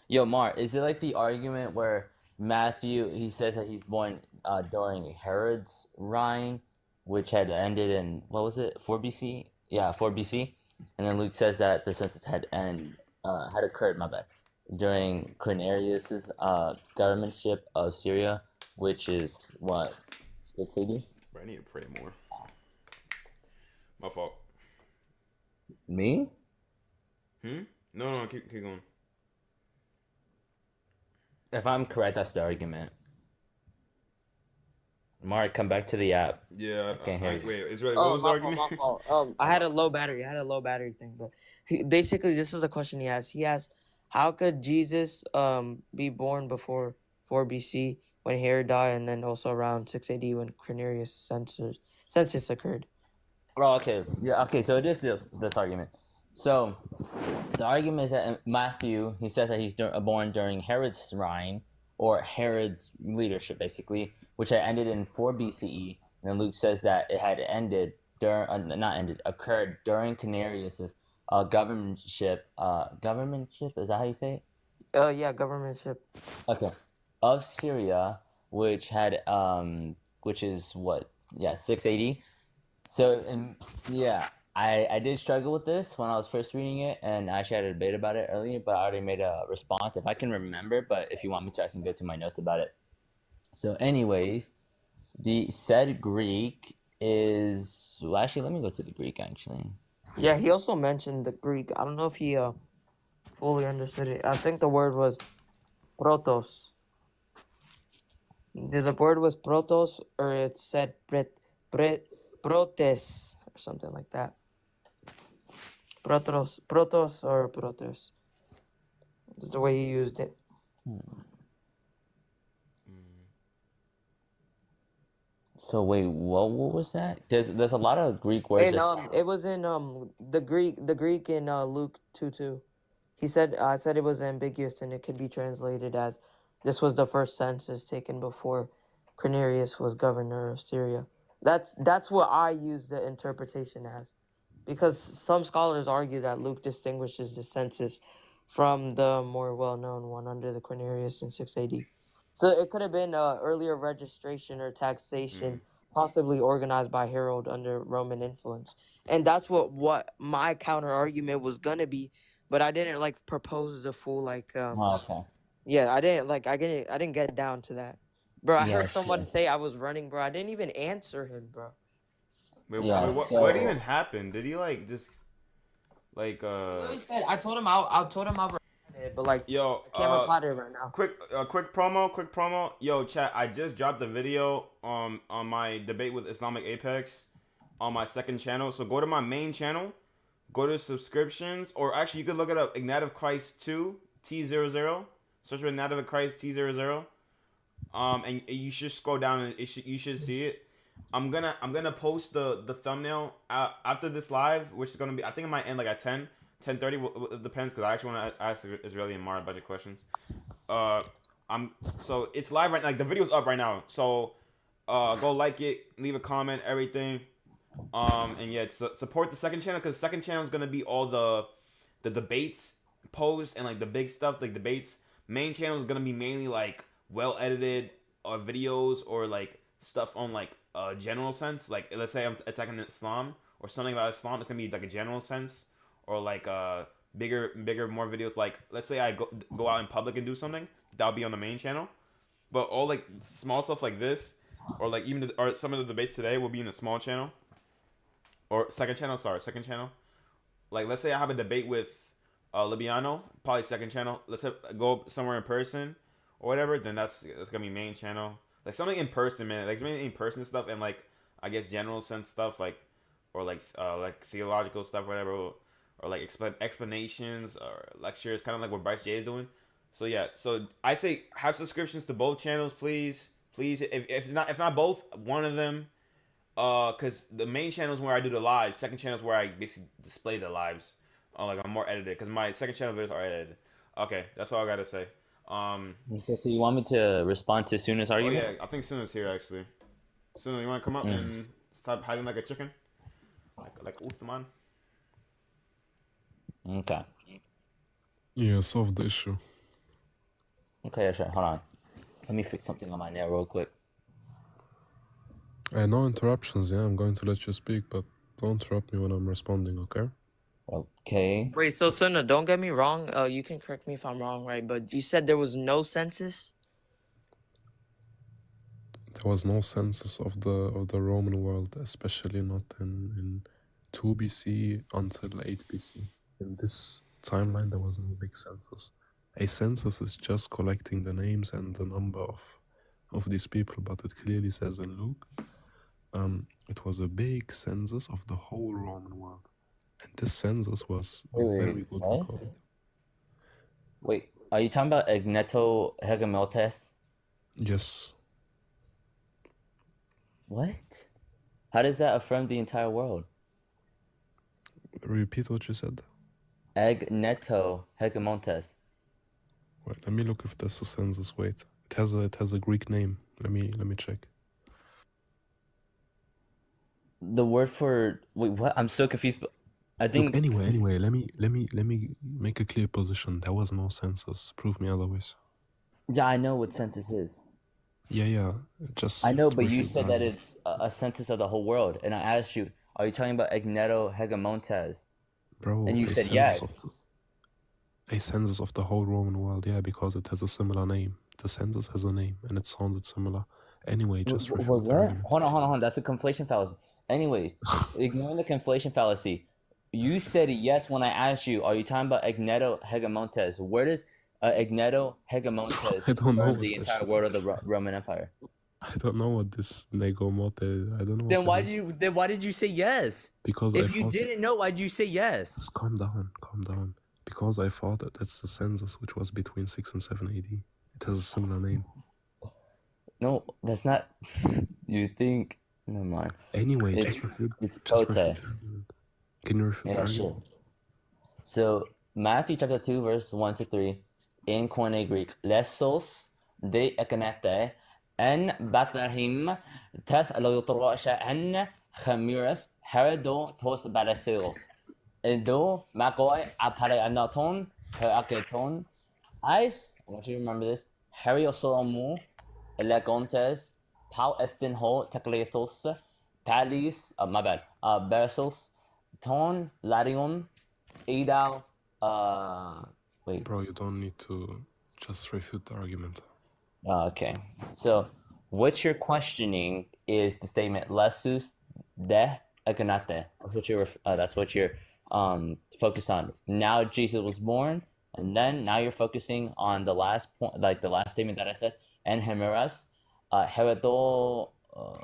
Yo, Mar, is it like the argument where Matthew he says that he's born during Herod's reign, which had ended in what was it, 4 BC? Yeah, 4 BC, and then Luke says that the census had occurred. My bad. During Quirinius's governmentship of Syria, which is what 680. Bro, I need to pray more. My fault. Me? No, keep going. If I'm correct, that's the argument. Mark, come back to the app. Yeah, I can't hear you. wait, Israel, what was the argument? my fault. I had a low battery. Thing, but basically this is the question he asked. He asked, how could Jesus be born before 4 BC when Herod died, and then also around 6 AD when Quirinius' census occurred? Oh, okay. Yeah, okay. So it is this argument. So the argument is that in Matthew, he says that he's born during Herod's reign, or Herod's leadership, basically, which had ended in 4 BCE. And then Luke says that it had occurred during Quirinius's governmentship. Governmentship, is that how you say it? Yeah, governmentship. Okay. Of Syria, which is what? Yeah, 680. So, I did struggle with this when I was first reading it, and I actually had a debate about it earlier, but I already made a response if I can remember. But if you want me to, I can go to my notes about it. So, anyways, the said Greek is actually, let me go to the Greek actually. Yeah, he also mentioned the Greek. I don't know if he fully understood it. I think the word was protos. The word was protos, or it said protes, or something like that. Protos or protes. That's the way he used it. So wait, what was that? There's a lot of Greek words. And it was in the Greek in Luke 2:2. He said I said it was ambiguous, and it could be translated as, this was the first census taken before Quirinius was governor of Syria. That's what I use the interpretation as, because some scholars argue that Luke distinguishes the census from the more well-known one under the Quirinius in 6 AD. So it could have been earlier registration or taxation, possibly organized by Herod under Roman influence. And that's what my counter argument was gonna be, but I didn't propose the full okay. Yeah, I didn't get down to that. Bro, I heard someone say I was running, bro. I didn't even answer him, bro. Wait, what even happened? Did he just He said, I told him I'll it, but I can't reply to it right now. Quick promo. Yo, chat, I just dropped the video on my debate with Islamic Apex on my second channel. So go to my main channel, go to subscriptions, or actually you could look it up, Ignite of Christ 2 T00. Search for Ignite of Christ T00. And you should scroll down and you should see it. I'm gonna post the thumbnail after this live, which is gonna be, I think it might end at 10:30. It depends, because I actually want to ask Israeli and Mara a bunch of questions. So it's live right now. The video's up right now. So go like it, leave a comment, everything. And yeah, support the second channel because the second channel is gonna be all the debates posts and like the big stuff like debates. Main channel is gonna be mainly like well edited videos or like stuff on like a general sense. Like let's say I'm attacking Islam or something about Islam. It's gonna be like a general sense or like bigger more videos. Like let's say I go out in public and do something that'll be on the main channel. But all like small stuff like this or like even or some of the debates today will be in the small channel or second channel. Sorry, second channel. Like let's say I have a debate with Libiano, probably second channel. Let's go somewhere in person or whatever. Then that's gonna be main channel. Like something in person, man. Like something in person stuff and like I guess general sense stuff like or like theological stuff, whatever, or like explanations or lectures, kind of like what Bryce J is doing. So yeah, so I say have subscriptions to both channels, please. Please, if not both, one of them. Cause the main channel is where I do the lives. Second channel is where I basically display the lives. Like I'm more edited. Cause my second channel videos are edited. Okay, that's all I gotta say. Okay, so you want me to respond to Suna's Oh argument? yeah, I think Suna's here actually. Suna, you wanna come up and stop hiding like a chicken? Like Uthman? Okay. Yeah, solve the issue. Okay, sure. Hold on. Let me fix something on my net real quick. No interruptions, yeah, I'm going to let you speak, but don't interrupt me when I'm responding, okay? Okay. Wait, so Suna, don't get me wrong. You can correct me if I'm wrong, right? But you said there was no census. There was no census of the Roman world, especially not in 2 BC until 8 BC. In this timeline, there was no big census. A census is just collecting the names and the number of these people, but it clearly says in Luke, it was a big census of the whole Roman world. And this census was very good recorded. Wait, are you talking about Agneto Hegemotes? Yes. What? How does that affirm the entire world? Repeat what you said. Agneto Hegemontes. Wait, let me look if that's a census. Wait, it has a Greek name. Let me check. The word for wait, what? I'm so confused. I think. Look, anyway, let me make a clear position. There was no census. Prove me otherwise. Yeah, I know what census is. Yeah. Just. I know, but you said that it's a census of the whole world, and I asked you, are you talking about Agneto Hegemontes? Bro, and you said yes. A census of the whole Roman world, yeah, because it has a similar name. The census has a name, and it sounded similar. Anyway, just refute the argument. Hold on. That's a conflation fallacy. Anyways, ignoring the conflation fallacy, you said yes when I asked you, are you talking about Agneto Hegemontes? Where does Agneto Hegemontes affirm the entire world of the Roman Empire? I don't know what this negomote is. I don't know. Then why did you say yes? Because if you didn't know, why'd you say yes? Just calm down. Because I thought that that's the census, which was between 6 and 7 AD. It has a similar name. No, that's not. You think? Never mind. Anyway, it's refute. Can you refute? Yeah, sure. So Matthew chapter 2 verse 1 to 3 in Koine Greek. Lesos de ekanete en Bethlehem tes aloyotorosha en Chamiras Herodo tos barasil. Edo Makoi apare anaton per aketon. Ice, I want you to remember this. Heriosolomu elegontes pau estin ho tekletos palis my bad bersos ton larion edal wait. Bro, you don't need to just refute the argument. Okay, so what you're questioning is the statement lesus de ekanate. That's what you're focused on. Now Jesus was born, and then now you're focusing on the last point, like the last statement that I said, and hemeras heredo.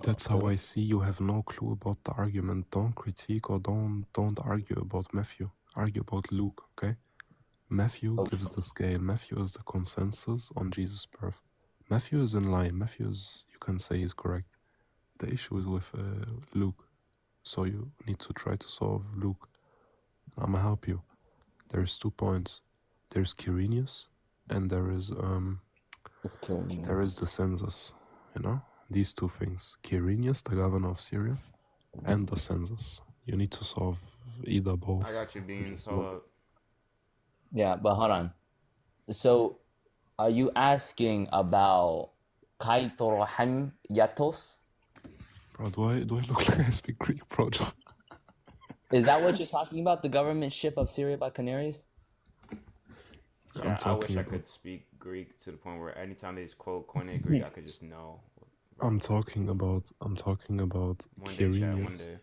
That's how I see you have no clue about the argument. Don't critique or don't argue about Matthew. Argue about Luke, okay? Matthew gives the scale. Matthew is the consensus on Jesus' birth. Matthew is in line. Matthew is, you can say, is correct. The issue is with Luke. So you need to try to solve Luke. I'm gonna help you. There's 2 points. There's Quirinius, and there is the census. You know, these 2 things. Quirinius, the governor of Syria, and the census. You need to solve either both. I got you, which Beans. is Hold not- up. Yeah, but hold on. So, are you asking about Kaitorohem Yatos? Bro, do I look like I speak Greek, bro? Is that what you're talking about? The government ship of Syria by Canaries? Yeah, I wish I about- could speak Greek to the point where anytime they just quote Koine Greek, I could just know. I'm talking about One day, chat, one Quirinius. day.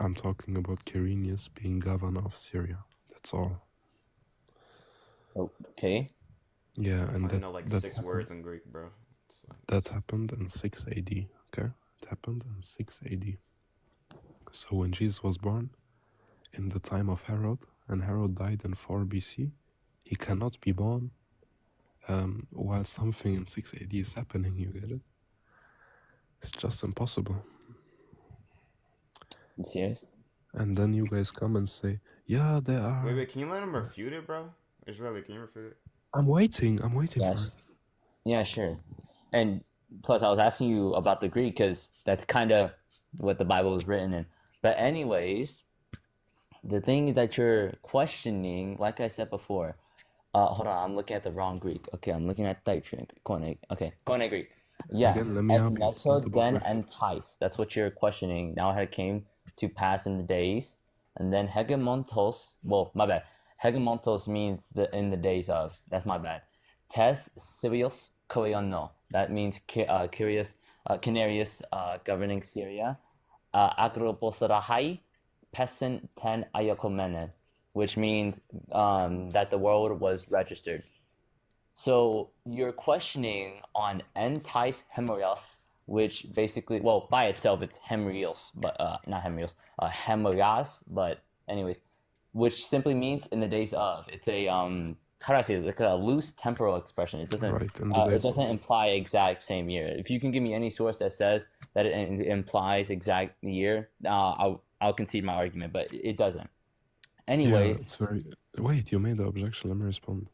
I'm talking about Quirinius being governor of Syria. That's all. Okay. Yeah, I and only know like that 6 happened. words in Greek, bro. That happened in 6 AD. Okay, it happened in 6 AD. So when Jesus was born, in the time of Herod, and Herod died in 4 BC, he cannot be born while something in 6 AD is happening. You get it? It's just impossible. You serious? And then you guys come and say, "Yeah, there are." Wait, can you let him refute it, bro? Israeli, can you refute it? I'm waiting for Yes. it. Yeah, sure. And plus, I was asking you about the Greek because that's kind of what the Bible was written in. But anyways, the thing that you're questioning, like I said before, hold on, I'm looking at the wrong Greek. Okay, I'm looking at Koine. Okay, Koine Greek. Yeah. Again, let me help you. It's not about Then refute. entice. That's what you're questioning. Now it came to pass in the days, and then hegemontos. Well, my bad. Hegemontos means in the days of. That's my bad. Tes Sirius Koiono. That means curious, Canarius governing Syria. Agroposarahai Peasant ten Ayakomene, which means that the world was registered. So you're questioning on entice hemorios, which basically, well, by itself it's hemorios, but not hemorios, hemorias. But anyways, which simply means in the days of. It's a how do I say it? Like a loose temporal expression. It doesn't Right, in the it days doesn't of. imply exact same year. If you can give me any source that says that it implies exact year, I'll concede my argument, but it doesn't. Anyways, Yeah, it's very. Wait, you made the objection. Let me respond.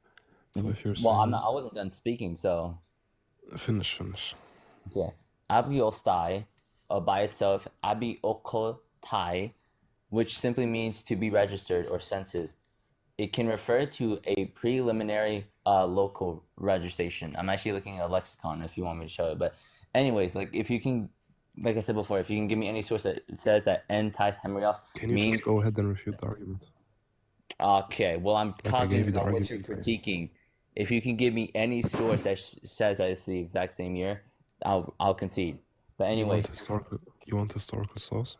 So if you're well, saying, I wasn't done speaking, so finish. okay. Abiostai, by itself, abiokotai, which simply means to be registered or census. It can refer to a preliminary local registration. I'm actually looking at a lexicon if you want me to show it. But anyways, like if you can, like I said before, if you can give me any source that says that entice hemorios Can you means. just go ahead and refute the argument? Okay, well, I'm I talking gave you the about what you're argument, critiquing. If you can give me any source that says that it's the exact same year, I'll concede. But You anyway, want historical source?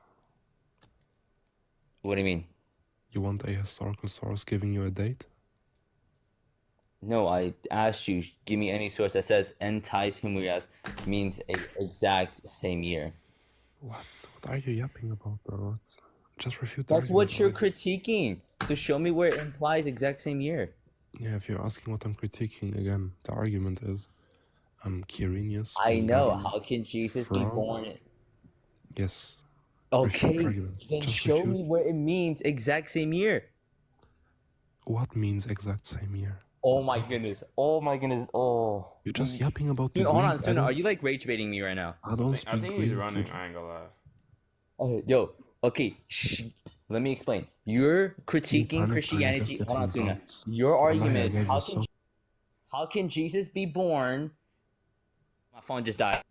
what do you mean? You want a historical source giving you a date? No, I asked you, give me any source that says entice hemorias means a exact same year. What are you yapping about, bro? Just refute the That's argument. what you're already. critiquing. So show me where it implies exact same year. Yeah, if you're asking what I'm critiquing, again, the argument is Quirinius I being know. governor How can Jesus be from... born? Yes. Refute the Okay, argument. then Just show refute. me where it means exact same year. What means exact same year? Oh my goodness. Oh my goodness. Oh. You're just yapping about the Dude, hold Greek. on, Suna. Are you like rage baiting me right now? I don't I speak think Greek. he's running. I ain't gonna lie. Oh, yo. Okay. Shh. Let me explain. You're critiquing panic, Christianity. panic is Hold on, getting Suna. doubts. Your Wallahi, I argument gave is you how can Jesus be born? My phone just died.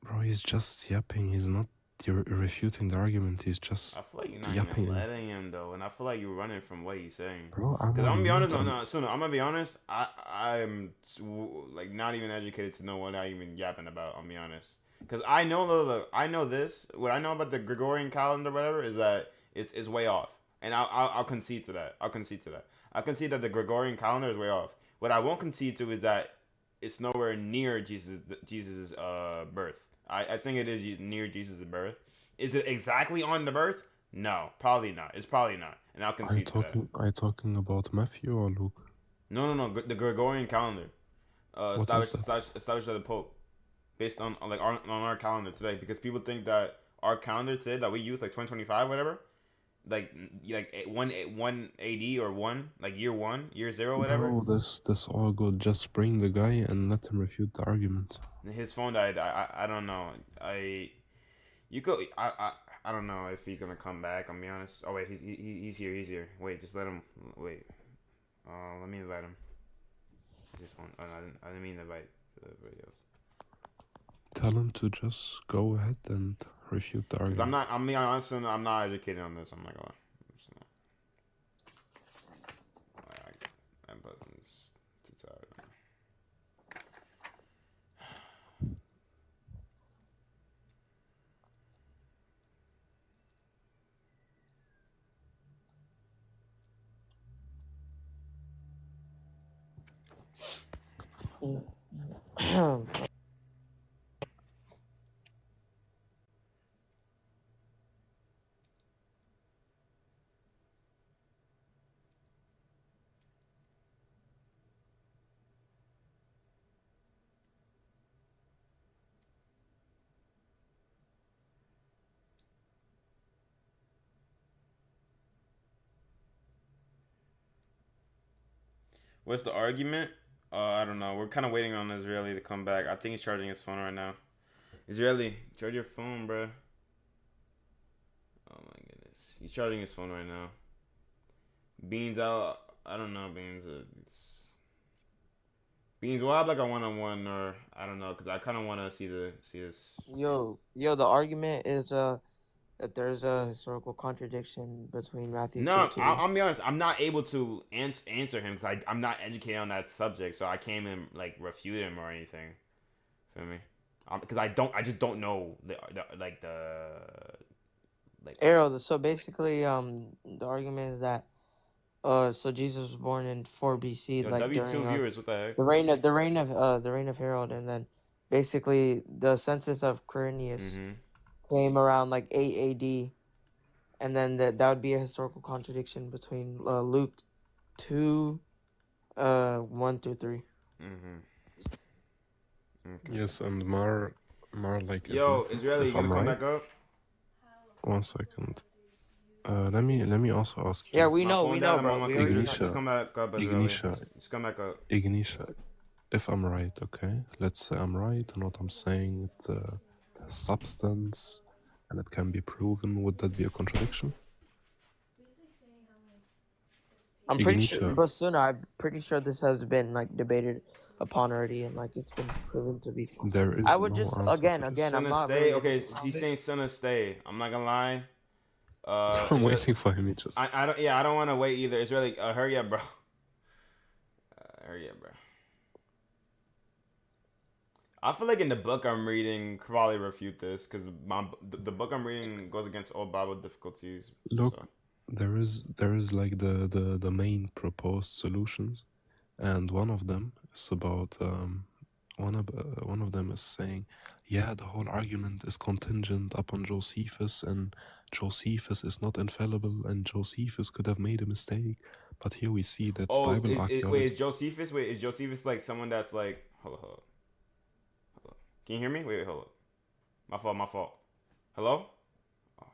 Bro, he's just yapping. He's not refuting the argument. He's just I feel like you're not yapping. even letting him though, and I feel like you're running from what he's saying. Bro, Because I'm gonna be honest. No, Suna, I'm gonna be honest. I'm like not even educated to know what I even yapping about. I'll be honest. Because I know I know this. What I know about the Gregorian calendar, whatever, is that it's way off, and I'll concede to that. I'll concede that the Gregorian calendar is way off. What I won't concede to is that it's nowhere near Jesus' birth. I think it is near Jesus' birth. Is it exactly on the birth? No, probably not. It's probably not, and I'll concede to that. Are you talking about Matthew or Luke? No. The Gregorian calendar, What is that? established by the Pope, based on like on our calendar today. Because people think that our calendar today that we use, like 2025, whatever, like 1 AD or year 0, whatever. Bro, this all good. Just bring the guy and let him refute the argument. His phone died. I don't know. You go. I don't know if he's gonna come back. I'll be honest. Oh wait, he's here. He's here. Wait, just let him. Wait. Let me invite him. Just one. Oh, no, I didn't mean to invite everybody else. Tell him to just go ahead and refute the Because argument. I'm being honest. I'm not educated on this. I'm not gonna. I'm just too tired. What's the argument? I don't know. We're kind of waiting on Israeli to come back. I think he's charging his phone right now. Israeli, charge your phone, bro. Oh my goodness, he's charging his phone right now. Beans out. I don't know, Beans. Beans, we'll have like a one-on-one, or I don't know, because I kind of want to see this. Yo, the argument is that there's a historical contradiction between Matthew No, 2:2. I'll be honest. I'm not able to answer him because I'm not educated on that subject, so I can't even like refute him or anything. Feel me? Because I just don't know the Arrow. So basically, the argument is that so Jesus was born in 4 BC, Yo, like W2 during viewers, what the heck? the reign of Herod, and then basically the census of Quirinius came around like 8 AD, and then that would be a historical contradiction between Luke 2, 1 through 3. Okay. Yes, and Mar like Yo, admitted, Israeli, if you I'm gonna come right. back up? 1 second. Let me also ask you. Yeah, we know, bro. Just come back up, Israeli. Just come back up. Ignisha, if I'm right, okay? Let's say I'm right and what I'm saying, the substance, and it can be proven. Would that be a contradiction? I'm pretty sure, but soon I'm pretty sure this has been like debated upon already, and like it's been proven to be false. There is I would no just answer again, I'm not stay. really Okay, he's saying son of stay. I'm not gonna lie. I'm waiting for him. I don't want to wait either. Israeli, hurry up, bro. Hurry up, bro. I feel like in the book I'm reading probably refute this because the book I'm reading goes against all Bible difficulties. Look, so. there is like the main proposed solutions, and one of them is about one of them is saying, yeah, the whole argument is contingent upon Josephus, and Josephus is not infallible, and Josephus could have made a mistake. But here we see that's Bible archaeology. Is Josephus like someone that's like hold up. Can you hear me? Wait, hold up. My fault. Hello? Oh,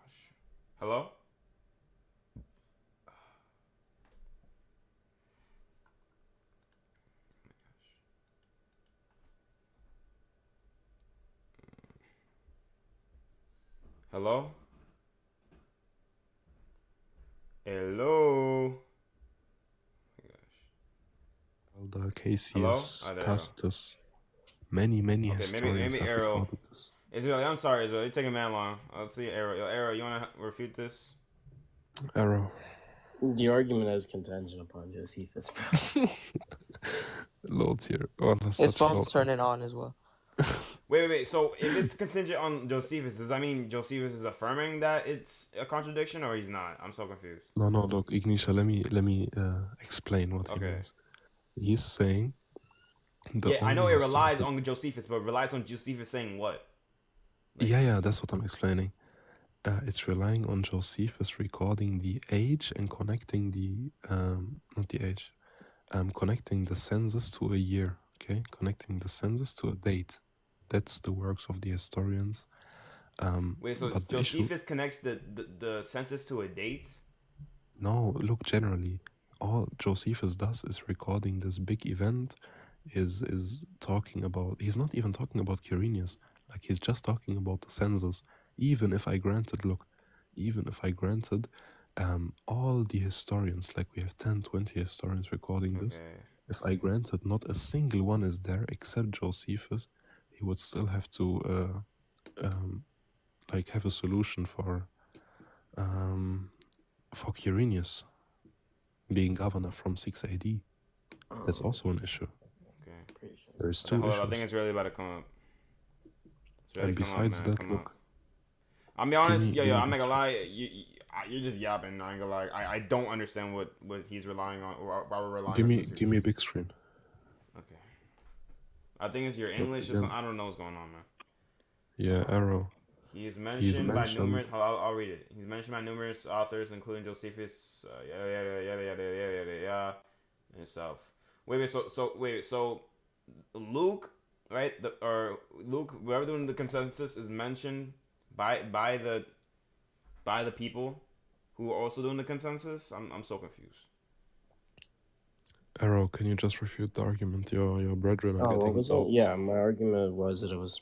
hello? Hello? Hello? The Cassius, Tacitus, many historians have recorded this. Israel, I'm sorry, Israel. You're taking man long. Let's see, Arrow. Yo, Arrow, you want to refute this? Arrow. The argument is contingent upon Josephus, bro. Low tier. His phone's turning on as well. Wait. So if it's contingent on Josephus, does that mean Josephus is affirming that it's a contradiction, or he's not? I'm so confused. No. Look, Ignisha, let me explain what he means. He's saying. I know it relies on Josephus, but relies on Josephus saying what? Yeah, that's what I'm explaining. It's relying on Josephus recording the age and connecting the connecting the census to a year. Okay, connecting the census to a date. That's the works of the historians. Wait, so Josephus connects the census to a date? No, look, generally, all Josephus does is recording this big event, is talking about, he's not even talking about Quirinius, like he's just talking about the census. even if I granted, look, even if I granted all the historians, like we have 10, 20 historians recording this, Okay. if I granted not a single one is there except Josephus, he would still have to like have a solution for Quirinius being governor from 6 AD. That's also an issue. Okay. There's Okay, two hold issues. up. I think it's really about to come up. It's really And come up, besides man. that, Come look, up. I'll be honest, give yo, me I'm not the gonna lie. You're just yapping. I ain't gonna lie. I don't understand what he's relying on. Or why we're relying on. give me a big screen. Okay. I think it's your Look, English or again. something. I don't know what's going on, man. Yeah, Arrow. He is mentioned by numerous. I'll read it. He's mentioned by numerous authors, including Josephus, yada, and stuff. Wait. So Luke, right? Luke, whoever doing the consensus is mentioned by the people who are also doing the consensus. I'm so confused. Arrow, can you just refute the argument? Your brethren are Oh, what getting was it? doubts. Yeah, my argument was that it was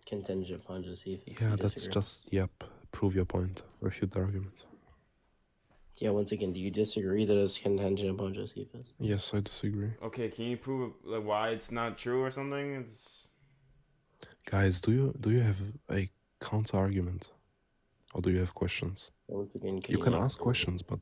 contingent upon Josephus. Yeah, You that's disagree? just, yep. Prove your point. Refute the argument. Yeah, once again, do you disagree that it's contingent upon Josephus? Yes, I disagree. Okay, can you prove like why it's not true or something? Guys, do you have a counter argument? Or do you have questions? Once again, You can ask questions, but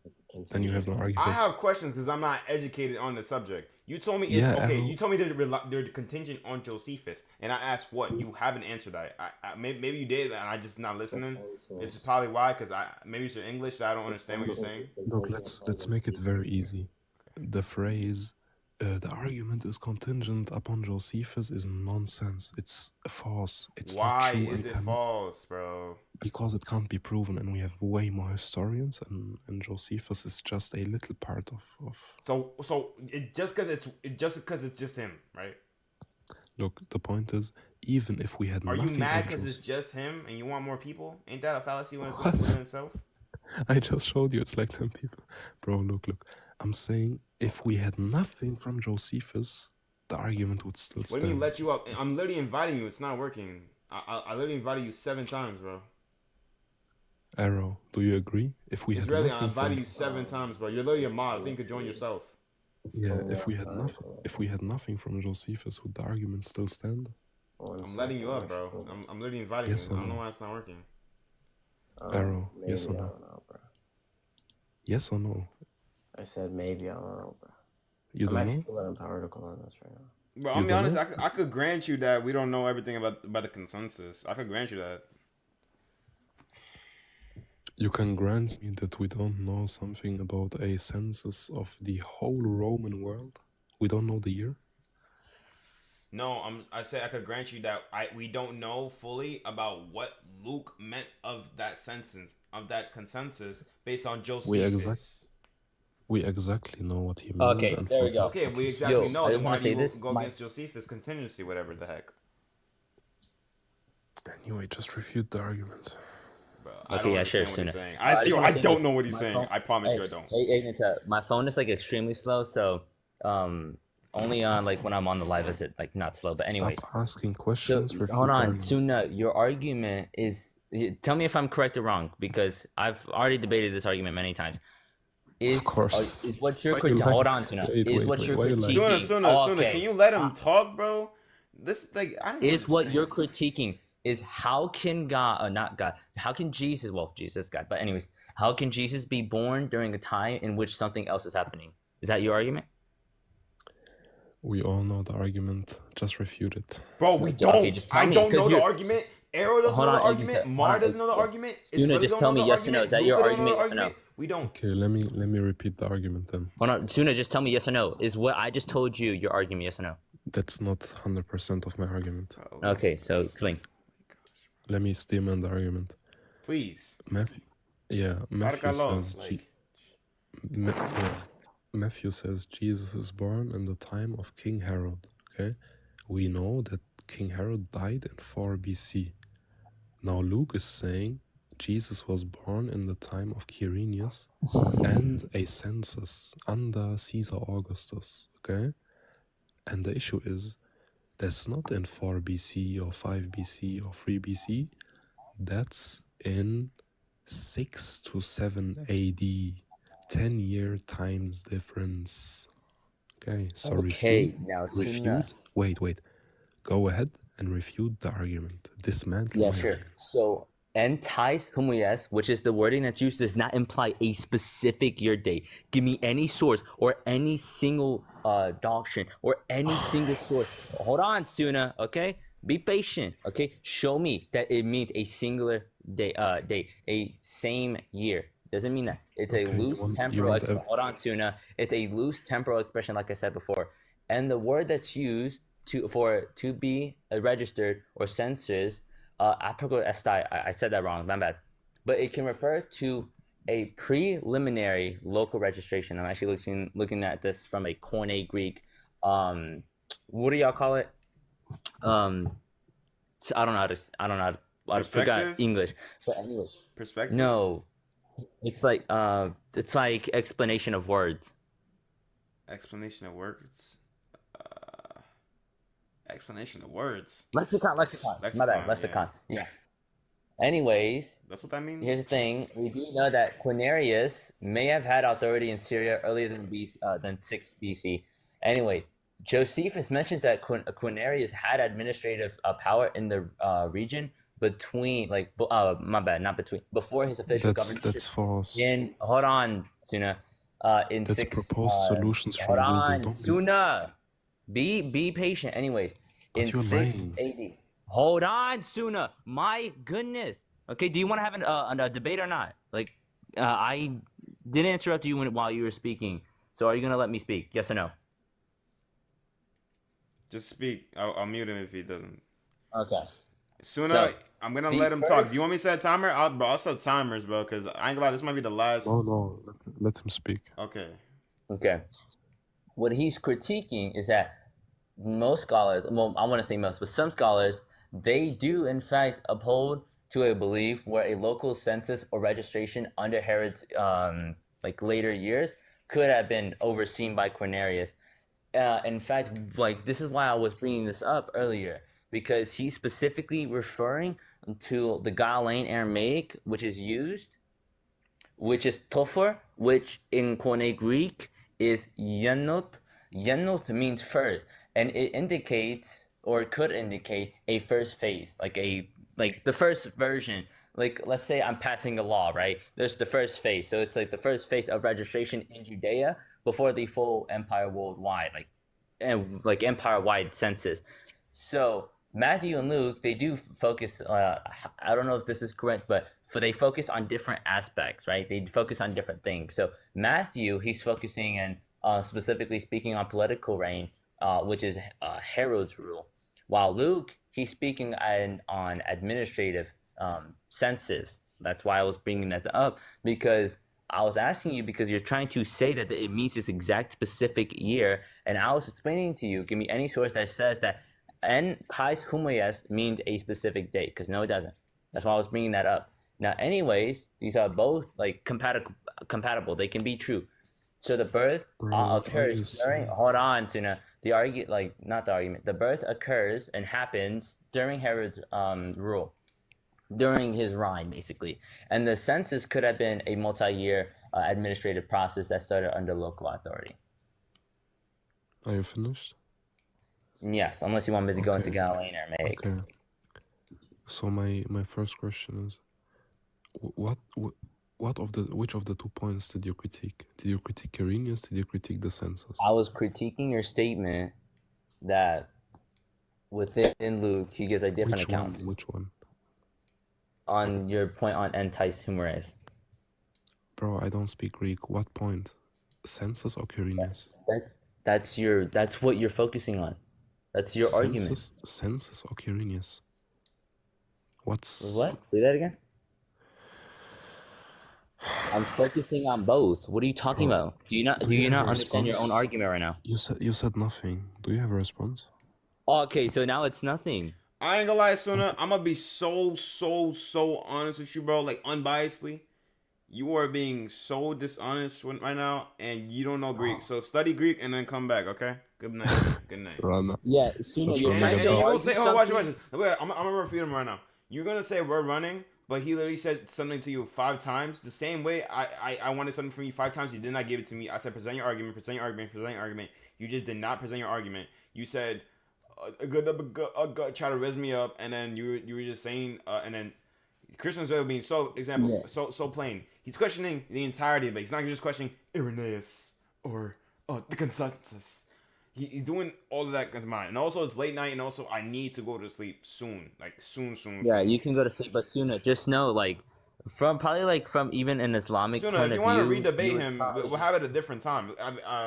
then you have no argument. I have questions because I'm not educated on the subject. You told me it's Yeah, okay. Arrow. You told me they're contingent on Josephus, and I asked what. You haven't answered that. Maybe you did, and I just not listening. It's probably why, because maybe it's your English that I don't understand what you're saying. Look, let's make it very easy. The phrase, the argument is contingent upon Josephus is nonsense. It's false. It's not Why true is and it cannot, false, bro? because it can't be proven, and we have way more historians, and Josephus is just a little part of. So it just because it's just him, right? Look, the point is, even if we had Are you nothing mad of because it's Josephus, just him and you want more people? Ain't that a fallacy when What? it's within itself? I just showed you it's like 10 people. Bro, look. I'm saying if we had nothing from Josephus, the argument would still What stand. do you mean let you up? I'm literally inviting you. It's not working. I literally invited you 7 times, bro. Arrow, do you agree? If we It's had really I nothing invited from you 7 times, bro. You're literally a mod. I think you could join yourself. yeah, if we had nothing from Josephus, would the argument still stand? I'm letting you up, bro. I'm literally inviting Yes you. or I don't know no? why it's not working. Arrow, yes or Maybe, I no? don't know, bro. Yes or no? I said maybe, I don't know, bro. You I'm don't actually know? letting Powertical on this right now. Bro, I'll You be don't honest. know? I could grant you that we don't know everything about the consensus. I could grant you that. You can grant me that we don't know something about a census of the whole Roman world? We don't know the year? No, I said I could grant you that we don't know fully about what Luke meant of that sentence, of that consensus based on Josephus. We exactly know what he means. Okay, and there we go. Okay, we Josephus. exactly Yo, know. I Then just why wanna do say you this, go my- against Josephus contingency, whatever the heck? Anyway, just refute the argument. Bro, Okay, yeah, sure, what sooner. he's saying. I just wanna I say don't this. know what he's My saying. phone- I promise you I Hey, don't. Ignita, my phone is like extremely slow, so only on like when I'm on the live is it like not slow. But anyways, Stop asking questions. refute hold the on, argument. Suna, your argument is. Tell me if I'm correct or wrong, because I've already debated this argument many times. Of course. Is what you're Why you hold lying? on, Suna. Wait, Is wait, what wait, you're why you lying? critiquing? Suna, can you let him talk, bro? This like I don't. Is what understand. you're critiquing is how can God, not God, how can Jesus? Well, Jesus is God, but anyways, how can Jesus be born during a time in which something else is happening? Is that your argument? We all know the argument. Just refute it. Bro, we Okay, don't. just tell I me, don't know 'cause the you're- argument. Arrow doesn't Hold know the on, argument. Ignita, Mar hold on, doesn't know the Ignita. argument. Suna, Israel just don't tell know me the yes or no. argument. Is that your Luca don't know argument? the Yes or no? argument. We don't. Okay, let me repeat the argument then. Hold on, Suna, just tell me yes or no. Is what I just told you your argument? Yes or no? That's not 100% of my argument. Okay, so explain. Let me stem the argument. Please. Matthew says Matthew says Jesus is born in the time of King Herod. Okay, we know that King Herod died in 4 BC. Now Luke is saying Jesus was born in the time of Quirinius and a census under Caesar Augustus. Okay, and the issue is that's not in 4 BC or 5 BC or 3 BC. That's in 6 to 7 AD. 10-year times difference. Okay, so Okay, now refute. Wait. Go ahead and refute the argument. Dismantle Yeah, my sure. argument. So, entais humias, which is the wording that's used, does not imply a specific year date. Give me any source or any single doctrine or any single source. Hold on, Suna. Okay, be patient. Okay, show me that it means a singular day, a same year. Doesn't mean that. It's a loose temporal expression. Hold on, Suna. It's a loose temporal expression, like I said before. And the word that's used to be registered or census, apical estai, I said that wrong, my bad. But it can refer to a preliminary local registration. I'm actually looking at this from a Koine Greek. What do y'all call it? I don't know. I forgot English. But anyway, perspective. No, it's like explanation of words. Explanation of words. Explanation of words. Lexicon. My bad. Lexicon. Yeah. Anyways, that's what that means. Here's the thing: we do know that Quirinius may have had authority in Syria earlier than 6 BC. Anyways, Josephus mentions that Quirinius had administrative power in the region between, before his official government. That's false. Hold on, Suna. That's proposed solutions from Google. Hold on, Suna. Be patient. Anyways, but in 6 AD. Hold on, Suna. My goodness. Okay, do you want to have a debate or not? Like, I didn't interrupt you while you were speaking. So are you gonna let me speak? Yes or no? Just speak. I'll mute him if he doesn't. Okay. Suna, I'm gonna let him talk. Do you want me to set a timer? I'll set timers, bro. Because I ain't gonna lie, this might be the last. No. Let him speak. Okay. What he's critiquing is that most scholars, well, I want to say most, but some scholars, they do in fact uphold to a belief where a local census or registration under Herod's later years could have been overseen by Quirinius. In fact, this is why I was bringing this up earlier, because he's specifically referring to the Galilean Aramaic, which is used, which is tofer, which in Koine Greek is yanot. Yanot means first, and it indicates or could indicate a first phase, like the first version. Like, let's say I'm passing a law, right? There's the first phase. So it's like the first phase of registration in Judea before the full empire worldwide, like empire-wide census. So Matthew and Luke, they do focus, I don't know if this is correct, but they focus on different aspects, right? They focus on different things. So Matthew, he's focusing and specifically speaking on political reign, which is Herod's rule. While Luke, he's speaking on administrative census. That's why I was bringing that up, because I was asking you because you're trying to say that it means this exact specific year, and I was explaining to you, give me any source that says that en Kais Humayas means a specific date, because no, it doesn't. That's why I was bringing that up. Now, anyways, these are both compatible. They can be true. So the birth occurs during. Hold on, Tuna. The birth occurs and happens during Herod's rule, during his reign, basically. And the census could have been a multi-year administrative process that started under local authority. Are you finished? Yes, unless you want me to go into Galilean Aramaic. Okay. So my first question is, which of the 2 points did you critique? Did you critique Quirinius? Did you critique the census? I was critiquing your statement that within Luke he gives a different account. Which one? On your point on entais humoris. Bro, I don't speak Greek. What point? Census or Quirinius? That's what you're focusing on. That's your argument. Census or Quirinius? What? Say that again? I'm focusing on both. What are you talking about? Do you not understand your own argument right now? You said nothing. Do you have a response? Okay, so now it's nothing. I ain't gonna lie, Suna. I'm gonna be so honest with you, bro. Like, unbiasedly, you are being so dishonest right now, and you don't know Greek. So study Greek and then come back, okay? Good night. Good night. Yeah, Suna, you're trying to argue something. Wait, I'm gonna refute him right now. you're gonna say we're running, but he literally said something to you 5 times. The same way I wanted something from you 5 times, you did not give it to me. I said present your argument, present your argument, present your argument. You just did not present your argument. You said try to raise me up, and then you were just saying, and then Christians are being so so plain. He's questioning the entirety of it. He's not just questioning Irenaeus or the consensus. He's doing all of that combined. And also it's late night, and also I need to go to sleep soon. Like soon. Yeah, you can go to sleep, but sooner. Just know, like, from even an Islamic Sooner, point if of you want to view, redebate him, we'll have it at a different time.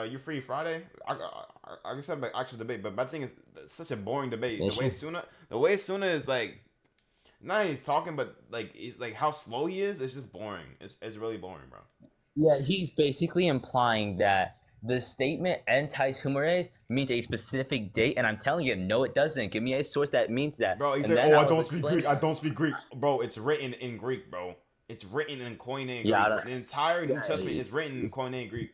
You free Friday? I guess I'd actual debate, but my thing is, it's such a boring debate. Yeah, The way Suna is like, not he's talking, but like he's like how slow he is. It's just boring. It's really boring, bro. Yeah, he's basically implying that the statement "entais humoris" means a specific date, and I'm telling you, no, it doesn't. Give me a source that means that. Bro, he's and like, then oh, I was don't speak explaining- Greek. I don't speak Greek, bro. It's written in Greek, bro. It's written in Koine Yeah, Greek. The entire New yeah, Testament is written in Koine Greek.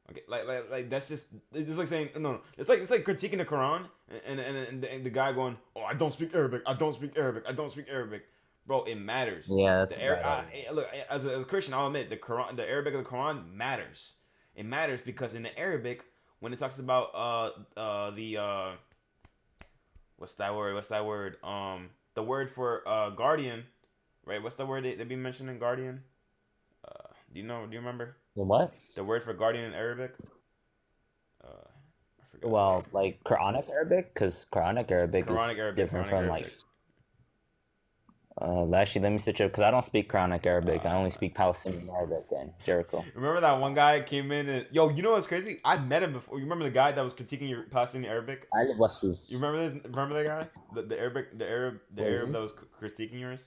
Okay, like that's just it's like saying no. It's like critiquing the Quran and the guy going, oh, I don't speak Arabic. I don't speak Arabic. I don't speak Arabic. Bro, it matters. Yeah, that's look, as a Christian, I'll admit the Arabic of the Quran matters. It matters because in the Arabic, when it talks about what's that word? The word for guardian, right? What's the word they be mentioning guardian? Do you remember? The what? The word for guardian in Arabic? I forgot. Well, like Quranic Arabic, because Quranic Arabic is different from like. Actually, let me switch up because I don't speak Quranic Arabic. I only speak Palestinian Arabic and Jericho. Remember that one guy came in and you know what's crazy? I met him before. You remember the guy that was critiquing your Palestinian Arabic? I live Westfield. You remember this? Remember that guy? The Arab that was critiquing yours,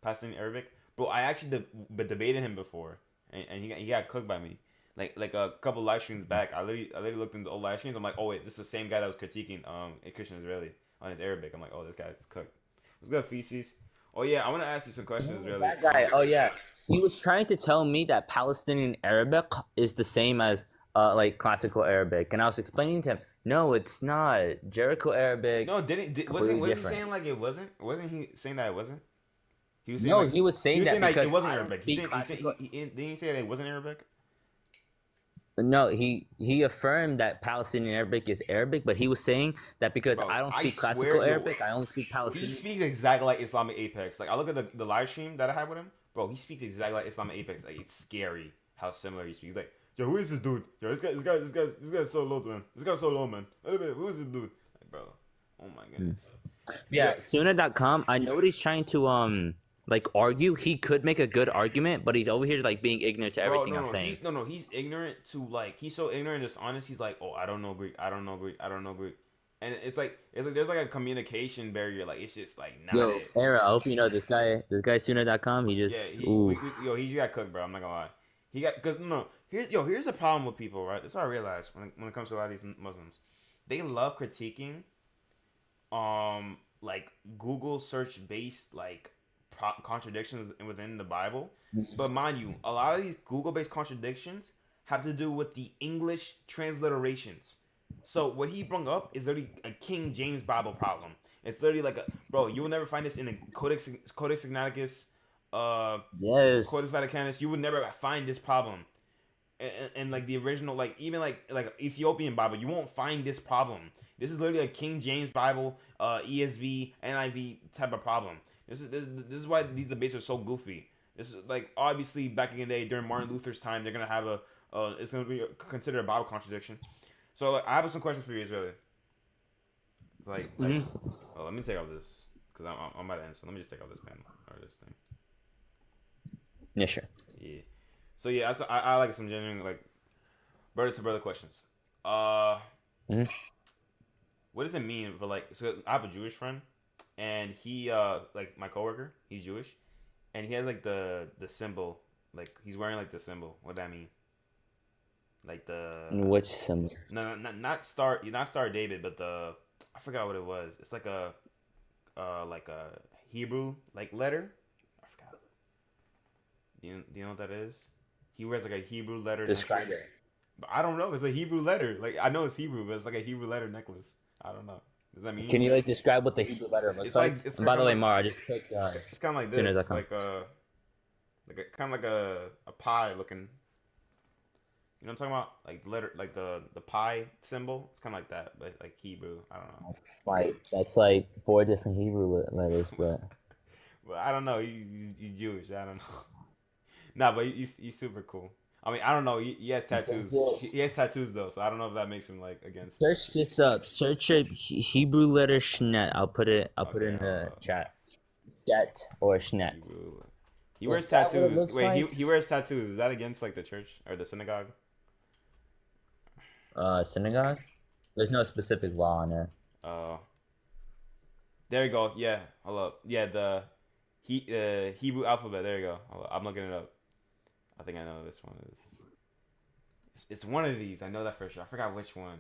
Palestinian Arabic. Bro, I actually debated him before, and he got cooked by me. Like a couple live streams back, I literally looked into the old live streams. I'm like, oh wait, this is the same guy that was critiquing a Christian Israeli on his Arabic. I'm like, oh, this guy's cooked. What's good, feces? Oh yeah, I want to ask you some questions. Really, that guy. Oh yeah, he was trying to tell me that Palestinian Arabic is the same as like classical Arabic, and I was explaining to him, no, it's not. Jericho Arabic. No, wasn't he saying like it wasn't? Wasn't he saying that it wasn't? He was saying no, like, he was saying that like because it wasn't I Arabic. Didn't he say that it wasn't Arabic? No, he affirmed that Palestinian Arabic is Arabic, but he was saying that because I don't speak classical Arabic, I only speak Palestinian. He speaks exactly like Islamic Apex. Like I look at the live stream that I had with him, bro. He speaks exactly like Islamic Apex. Like it's scary how similar he speaks. Like, yo, who is this dude? Yo, this guy's so low, man. This guy's so low, man. Who is this dude? Like, bro, oh my goodness. Yeah, Suna.com. I know what he's trying to like argue. He could make a good argument, but he's over here like being ignorant to everything I'm saying. He's ignorant to like he's so ignorant and dishonest. He's like, oh, I don't know Greek, and it's like there's like a communication barrier. Like it's just like not yo, Era, I hope you know this guy Suna.com. He just he got cooked, bro. I'm not gonna lie. He got because here's the problem with people, right? That's what I realized when it comes to a lot of these Muslims, they love critiquing, like Google search based like contradictions within the Bible. But mind you, a lot of these Google-based contradictions have to do with the English transliterations. So what he brought up is literally a King James Bible problem. It's literally like bro, you will never find this in the Codex Sinaiticus, yes, Codex Vaticanus. You would never find this problem. And like the original, like even like Ethiopian Bible, you won't find this problem. This is literally a King James Bible, ESV, NIV type of problem. This is why these debates are so goofy. This is like obviously back in the day during Martin Luther's time, they're gonna have it's gonna be considered a Bible contradiction. So like, I have some questions for you, Israeli. Like oh, let me take off this because I'm about to end. So let me just take off this panel or this thing. Yeah, sure. Yeah. So yeah, I like some genuine like brother to brother questions. What does it mean for like? So I have a Jewish friend. And he like my coworker, he's Jewish, and he has like the symbol, like he's wearing like the symbol. What does that mean? Like the which symbol? No, not Star David, but I forgot what it was. It's like a Hebrew like letter. I forgot. Do you know what that is? He wears like a Hebrew letter. Describe it. But I don't know. It's a Hebrew letter. Like I know it's Hebrew, but it's like a Hebrew letter necklace. I don't know. Does that mean? Can you like describe what the Hebrew letter looks It's like? like it's And by the kinda way, like- Mar, I just clicked. It's kind of like as soon as I this, come. like a kind of like a pie looking. You know what I'm talking about? Like letter, like the pie symbol. It's kind of like that, but like Hebrew. I don't know. That's like 4 different Hebrew letters, but But I don't know. You Jewish. I don't know. Nah, but he's super cool. I mean, I don't know. He has tattoos. He has tattoos though, so I don't know if that makes him like against. search this up. Search a Hebrew letter Shnet. I'll put it in the chat. Shet or Shnet. He wears Is that what it tattoos. looks Wait, like? he wears tattoos. Is that against like the church or the synagogue? Synagogue. There's no specific law on it. There you go. Yeah, hold up. Yeah, the Hebrew alphabet. There you go. Hold up. I'm looking it up. I think I know this one is. It's one of these. I know that for sure. I forgot which one.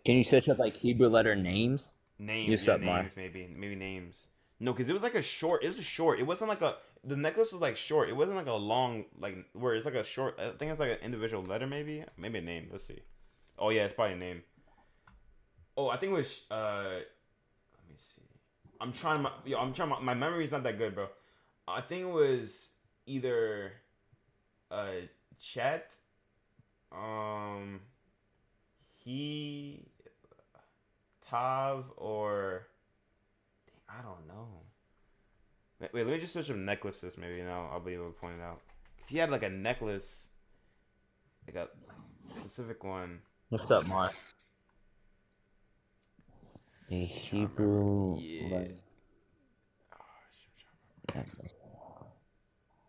Can you search up like Hebrew letter names? Names. Yeah, names. Maybe names. No, because it was like a short. It was a short. It wasn't like a. The necklace was like short. It wasn't like a long like where it's like a short. I think it's like an individual letter. Maybe a name. Let's see. Oh yeah, it's probably a name. Oh, I think it was. Let me see. I'm trying. My memory's not that good, bro. I think it was either. Chet. He. Tav or. I don't know. Wait, let me just search up necklaces maybe, and I'll be able to point it out. He had like a necklace, like a specific one. What's up, Mark? A Hebrew. Yeah.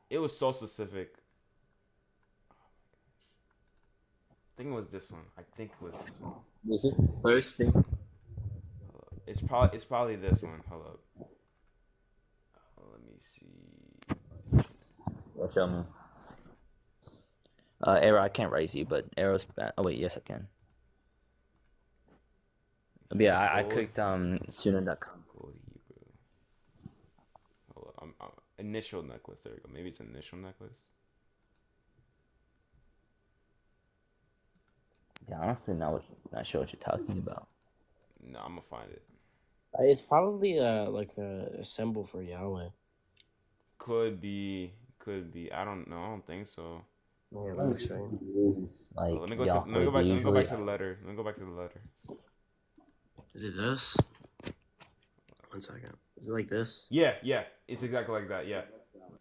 It was so specific. I think it was this one. Was it first thing? It's probably this one. Hold up. Let me see. Show me. Arrow, I can't raise you, but Arrow's bad. Oh wait, yes I can. But yeah, I clicked Sunan.com. Gold Hebrew. Hold up. Initial necklace. There we go. Maybe it's an initial necklace. Yeah, honestly, not sure what you're talking about. No, I'm gonna find it. It's probably like a symbol for Yahweh. Could be. I don't know. I don't think so. Yeah, let me see. Like, let me go back to the letter. Let me go back to the letter. Is it this? 1 second. Is it like this? Yeah. It's exactly like that. Yeah,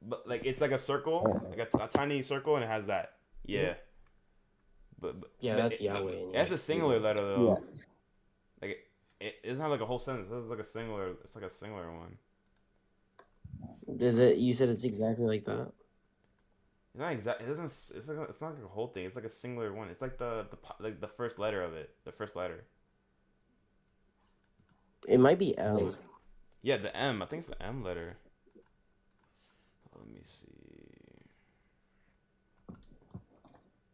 but like it's like a circle, like a tiny circle, and it has that. Yeah. But yeah, that's Yahweh. That's a singular letter though. Yeah. Like it doesn't have like a whole sentence. This is like a singular. It's like a singular one. Is it? You said it's exactly like that. It's not exact. It doesn't. It's like it's not like a whole thing. It's like a singular one. It's like the first letter of it. The first letter. It might be L. Yeah, the M. I think it's the M letter. Let me see.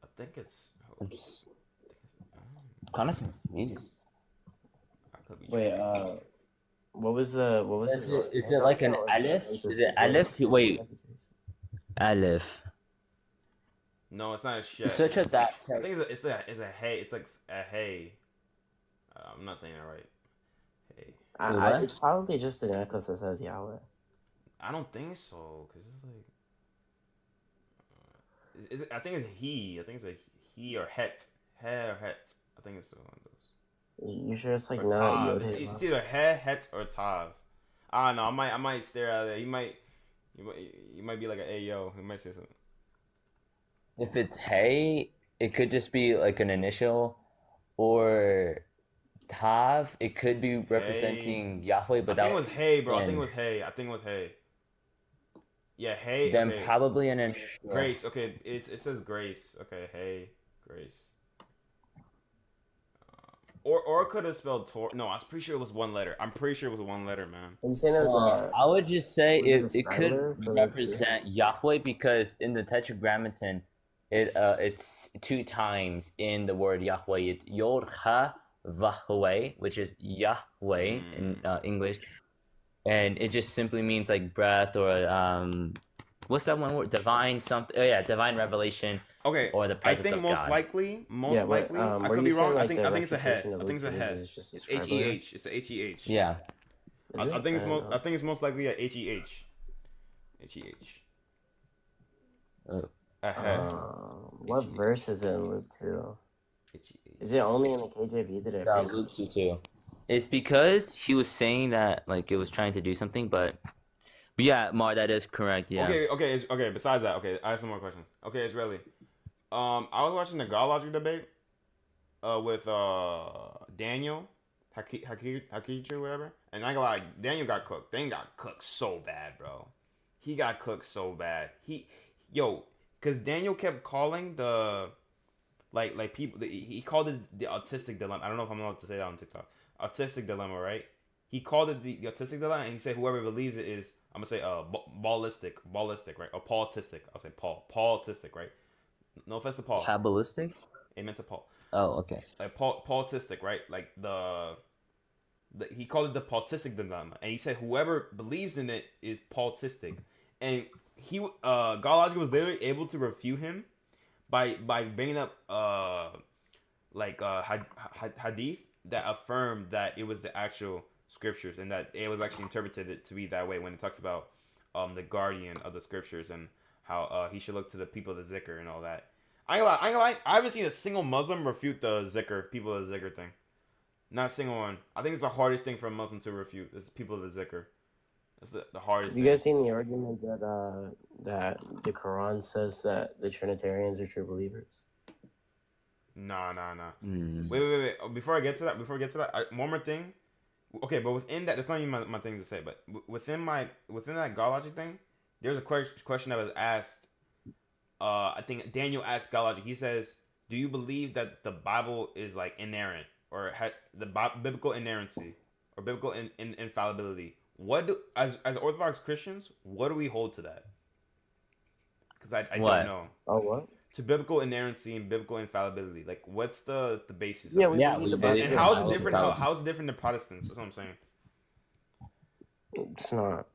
I think it's. Kind of confused. Wait, what was it? Is it like an Aleph? Is it Aleph? Wait. Aleph. No, it's not a shit. Search up that. I think it's a hey. It's like a hey. I'm not saying it right. Hey. It's probably just a necklace that says Yahweh. I don't think so, cause it's like. I think it's he. I think it's a he or het. He or het. I think it's one of those. You sure it's like or not Tav. Yod? It's either he, het, or tav. I don't know. I might stare at it. You might be like an ayo. He might say something. If it's hey, it could just be like an initial, or Tav. It could be representing Yahweh, but I think it was hey, bro. I think it was hey. Yeah, hey. Then okay. probably an initial. Grace. Okay, it says grace. Okay, hey, grace. Or it could have spelled Tor. No, I was pretty sure it was one letter. I'm pretty sure it was one letter, man. I'm saying it was I would just say it could represent Yahweh because in the Tetragrammaton, it's 2 times in the word Yahweh. It's Yod Ha Vahweh, which is Yahweh in English, and it just simply means like breath or what's that one word? Divine something. Oh yeah, divine revelation. Okay, Or the I presence think of most God. likely, Yeah, I were could you be saying wrong. like I the think it's a head. refutation of I think it's a Luke head. is just It's described H E later? H. It's the H E H. Yeah. Is I it? think it's didn't know. I think it's most likely a H E H. H E H. A head. What verse is it in Luke 2? H-E-H. Is it only in the KJV that it Yeah, appears? Luke 2 too. It's because he was saying that like it was trying to do something, but yeah, Mar, that is correct. Yeah. Okay. Besides that, okay, I have some more questions. Okay, Israeli. I was watching the God Logic debate, with Daniel, Hakichu, whatever, and I ain't gonna lie, Daniel got cooked. Daniel got cooked so bad, bro. He got cooked so bad. Cause Daniel kept calling the like people. He called it the autistic dilemma. I don't know if I'm allowed to say that on TikTok. Autistic dilemma, right? He called it the autistic dilemma, and he said whoever believes it is, I'm gonna say ballistic, right? Or Paulistic. I'll say Paulistic, right? No offense to Paul. Kabbalistic? Amen to Paul. Oh, okay. Like Paulistic, right? Like he called it the Paulistic dilemma, and he said whoever believes in it is Paulistic, and God Logic was literally able to refute him by bringing up hadith that affirmed that it was the actual scriptures and that it was actually interpreted to be that way when it talks about the guardian of the scriptures and how he should look to the people of the zikr and all that. I ain't gonna lie, I haven't seen a single Muslim refute the zikr, people of the zikr thing. Not a single one. I think it's the hardest thing for a Muslim to refute is people of the zikr. That's the hardest Have you guys seen the argument that that the Quran says that the Trinitarians are true believers? Nah. Wait. Before I get to that, one more thing. Okay, but within that, that's not even my thing to say. But within that God Logic thing, there's a question that was asked. I think Daniel asked God Logic. He says, "Do you believe that the Bible is like inerrant or biblical inerrancy or biblical infallibility?" As Orthodox Christians, what do we hold to that? Because I don't know. Oh, what? To biblical inerrancy and biblical infallibility, like what's the basis? Yeah, of it? we believe the Bible. And how is it different? How's it different than Protestants? That's what I'm saying. It's not.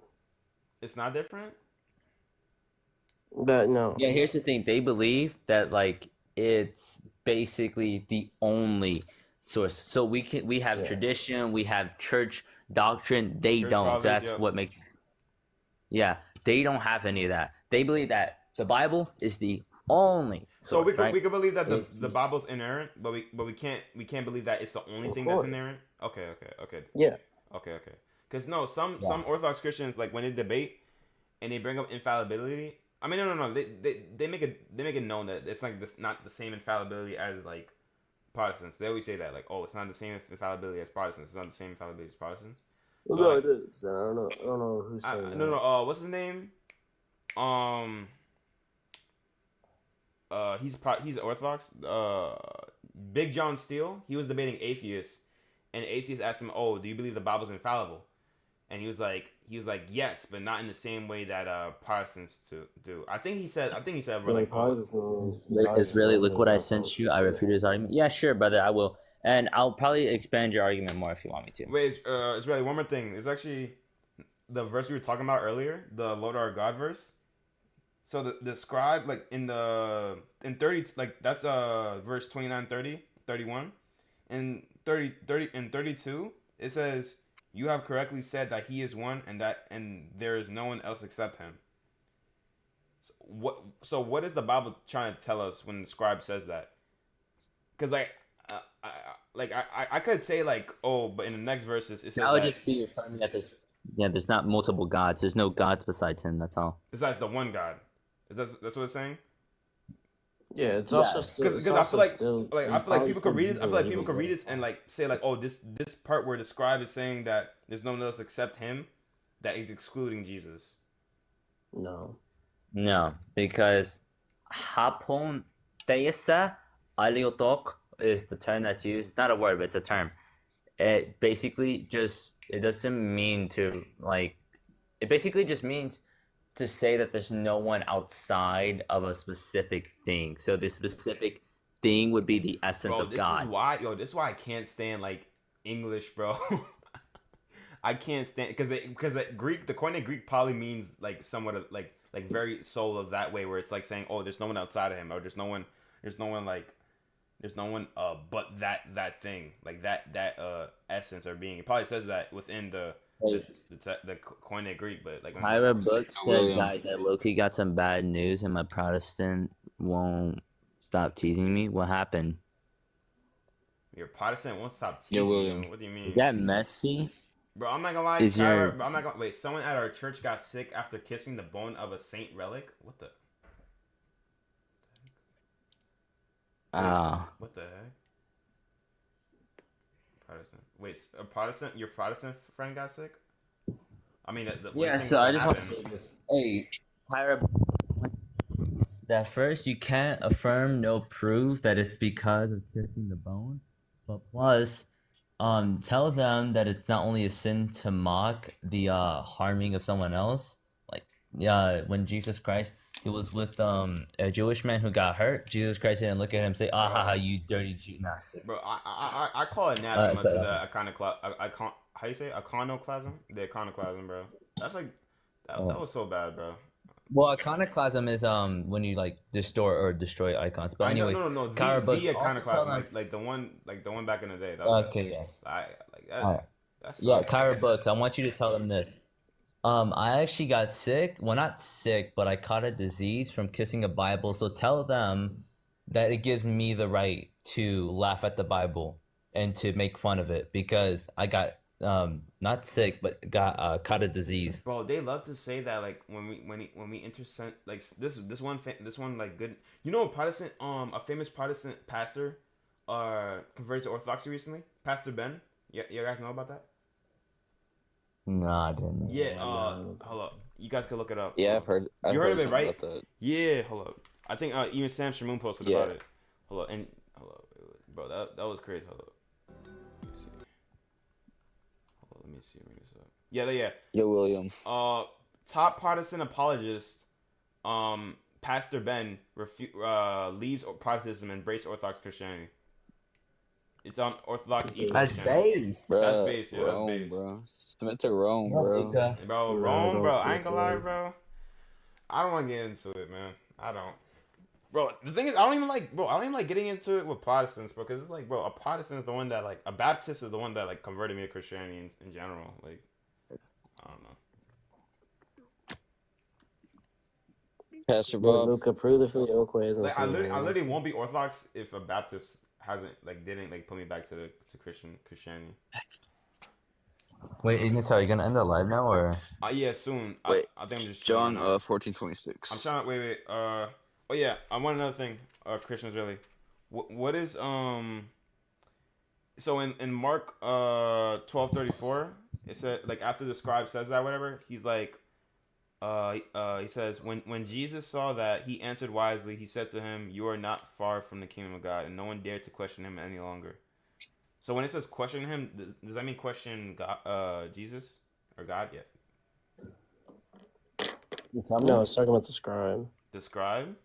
It's not different. But no. Yeah, here's the thing. They believe that like it's basically the only source. So we have tradition, we have church doctrine. They don't. Fathers, That's what makes. Yeah, they don't have any of that. They believe that the Bible is the only source, So we could believe that the Bible's inerrant, but we can't believe that it's the only thing that's inerrant. Okay. Yeah. Okay. Because some Orthodox Christians, like when they debate and they bring up infallibility. I mean, no. They make it known that it's like this not the same infallibility as like Protestants. They always say that, like, oh, it's not the same infallibility as Protestants. It's not the same infallibility as Protestants. So, no, it is. I don't know who's saying that. No. What's his name? He's Orthodox. Big John Steele. He was debating atheists, and atheists asked him, "Oh, do you believe the Bible's infallible?" And he was like, "Yes, but not in the same way that Protestants do." I think he said, Israeli, look what I sent you. I refute his argument. Yeah, sure, brother, I will, and I'll probably expand your argument more if you want me to. Wait, Israeli, one more thing. It's actually the verse we were talking about earlier, the Lord our God verse. So the scribe, like in 30, like that's verse 29, 30, 31. In 30 and 32, it says, "You have correctly said that he is one and there is no one else except him." So what is the Bible trying to tell us when the scribe says that? Because I could say like, oh, but in the next verses it says that would just be affirming that there's not multiple gods. There's no gods besides him. That's all. Besides the one God. That's what it's saying. Yeah, it's also because I feel like people could read this. I feel like people could read this and like say like, oh, this part where the scribe is saying that there's no one else except him, that he's excluding Jesus. No, because hapon theisa aliotok is the term that's used. It's not a word, but it's a term. It basically it doesn't mean to like. It basically just means to say that there's no one outside of a specific thing. So the specific thing would be the essence of God. This is why I can't stand like English, bro. I can't stand because the Greek, the Koine Greek probably means like somewhat of, like like very soul of that way, where it's like saying, oh, there's no one outside of him, or there's no one but that thing, like that essence or being. It probably says that within the Koine Greek, but like when Tyra Book said, guys, I low-key got some bad news and my Protestant won't stop teasing me. What happened? your Protestant won't stop teasing you. What do you mean? Is that messy? Bro, I'm not gonna lie, Tyra, bro, I'm not gonna wait. Someone at our church got sick after kissing the bone of a saint relic. What the? What the heck? Protestant. Wait, a Protestant? Your Protestant friend got sick? I mean, yeah. So I just want to say this. Hey, Tyra. That first, you can't affirm, no proof that it's because of kissing the bone, but plus, tell them that it's not only a sin to mock the harming of someone else. Like, when Jesus Christ, he was with a Jewish man who got hurt. Jesus Christ didn't look at him and say, "Ah, ha, ha, you dirty Jew." Nah. Bro, I call it anathema to the how you say iconoclasm? The iconoclasm, bro. That's like that was so bad, bro. Well, iconoclasm is when you like distort or destroy icons. But anyway, no. The iconoclasm, like the one back in the day. Okay, yes. That's yeah, Kyra Books. I want you to tell them this. I actually got sick. Well, not sick, but I caught a disease from kissing a Bible. So tell them that it gives me the right to laugh at the Bible and to make fun of it because I got not sick, but got caught a disease. Bro, they love to say that like when we intersect like this one like good. You know, a Protestant a famous Protestant pastor converted to Orthodoxy recently. Pastor Ben. Yeah, you guys know about that? Nah, I didn't. Yeah, hold up. You guys can look it up. Yeah, I've heard. You heard of it, right? About that. Yeah, hold up. I think even Sam Shamoon posted about it. Hold up, bro, that was crazy. Hold up. Let me see. Bring this up. Yeah. Yo, William. Top Protestant apologist, Pastor Ben leaves Protestantism and embrace Orthodox Christianity. It's on Orthodox East. That's base. That's base, yeah. Rome, That's base. Bro. Submit to Rome, bro. Bro, Rome, bro. I ain't gonna lie, bro. I don't want to get into it, man. I don't. Bro, the thing is, I don't even like getting into it with Protestants, bro, because it's like, bro, a Protestant is the one that, like, a Baptist is the one that, like, converted me to Christianity in general. Like, I don't know. Pastor Bob. Luca, prove the filioque isn't Like, I literally won't be Orthodox if a Baptist didn't put me back to Christianity. Wait, Ignatar, are you gonna end the live now or? Yeah, soon. Wait, I think I'm just John 14:26. I'm trying to wait. Oh yeah, I want another thing. Christians really. What is So in Mark 12:34, it said like after the scribe says that whatever, he's like he says when Jesus saw that, he answered wisely. He said to him, "You are not far from the kingdom of God," and no one dared to question him any longer. So when it says question him, does that mean question God, Jesus or God? Yeah. No, it's talking about the scribe. The scribe?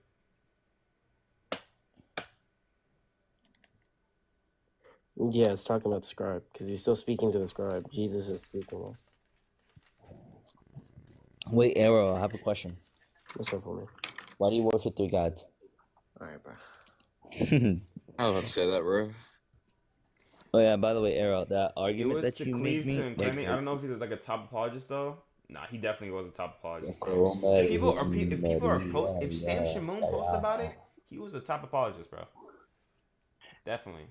Yeah, it's talking about the scribe because he's still speaking to the scribe. Jesus is speaking. Wait, Arrow, I have a question. What's up for me? Why do you worship three gods? Alright, bro. I was about to say that, bro. Oh yeah, by the way, Arrow, that argument that you made me. I don't know if he's like a top apologist though. Nah, he definitely was a top apologist. Cool. If people are if Sam Shamoon posts about it, he was a top apologist, bro. Definitely.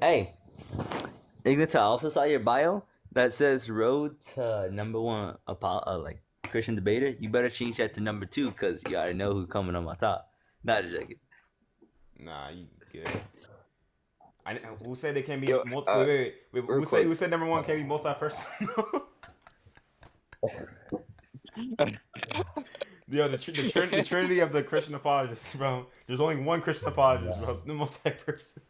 Hey, Ignata, I also saw your bio that says road to #1 like Christian debater. You better change that to #2 because you already know who's coming on my top. Not a joke. Nah, you good. Who said they can't be wait. Who said #1 can't be multi-personal? Yo, the trinity of the Christian apologists, bro. There's only one Christian apologist, bro. The multi-person.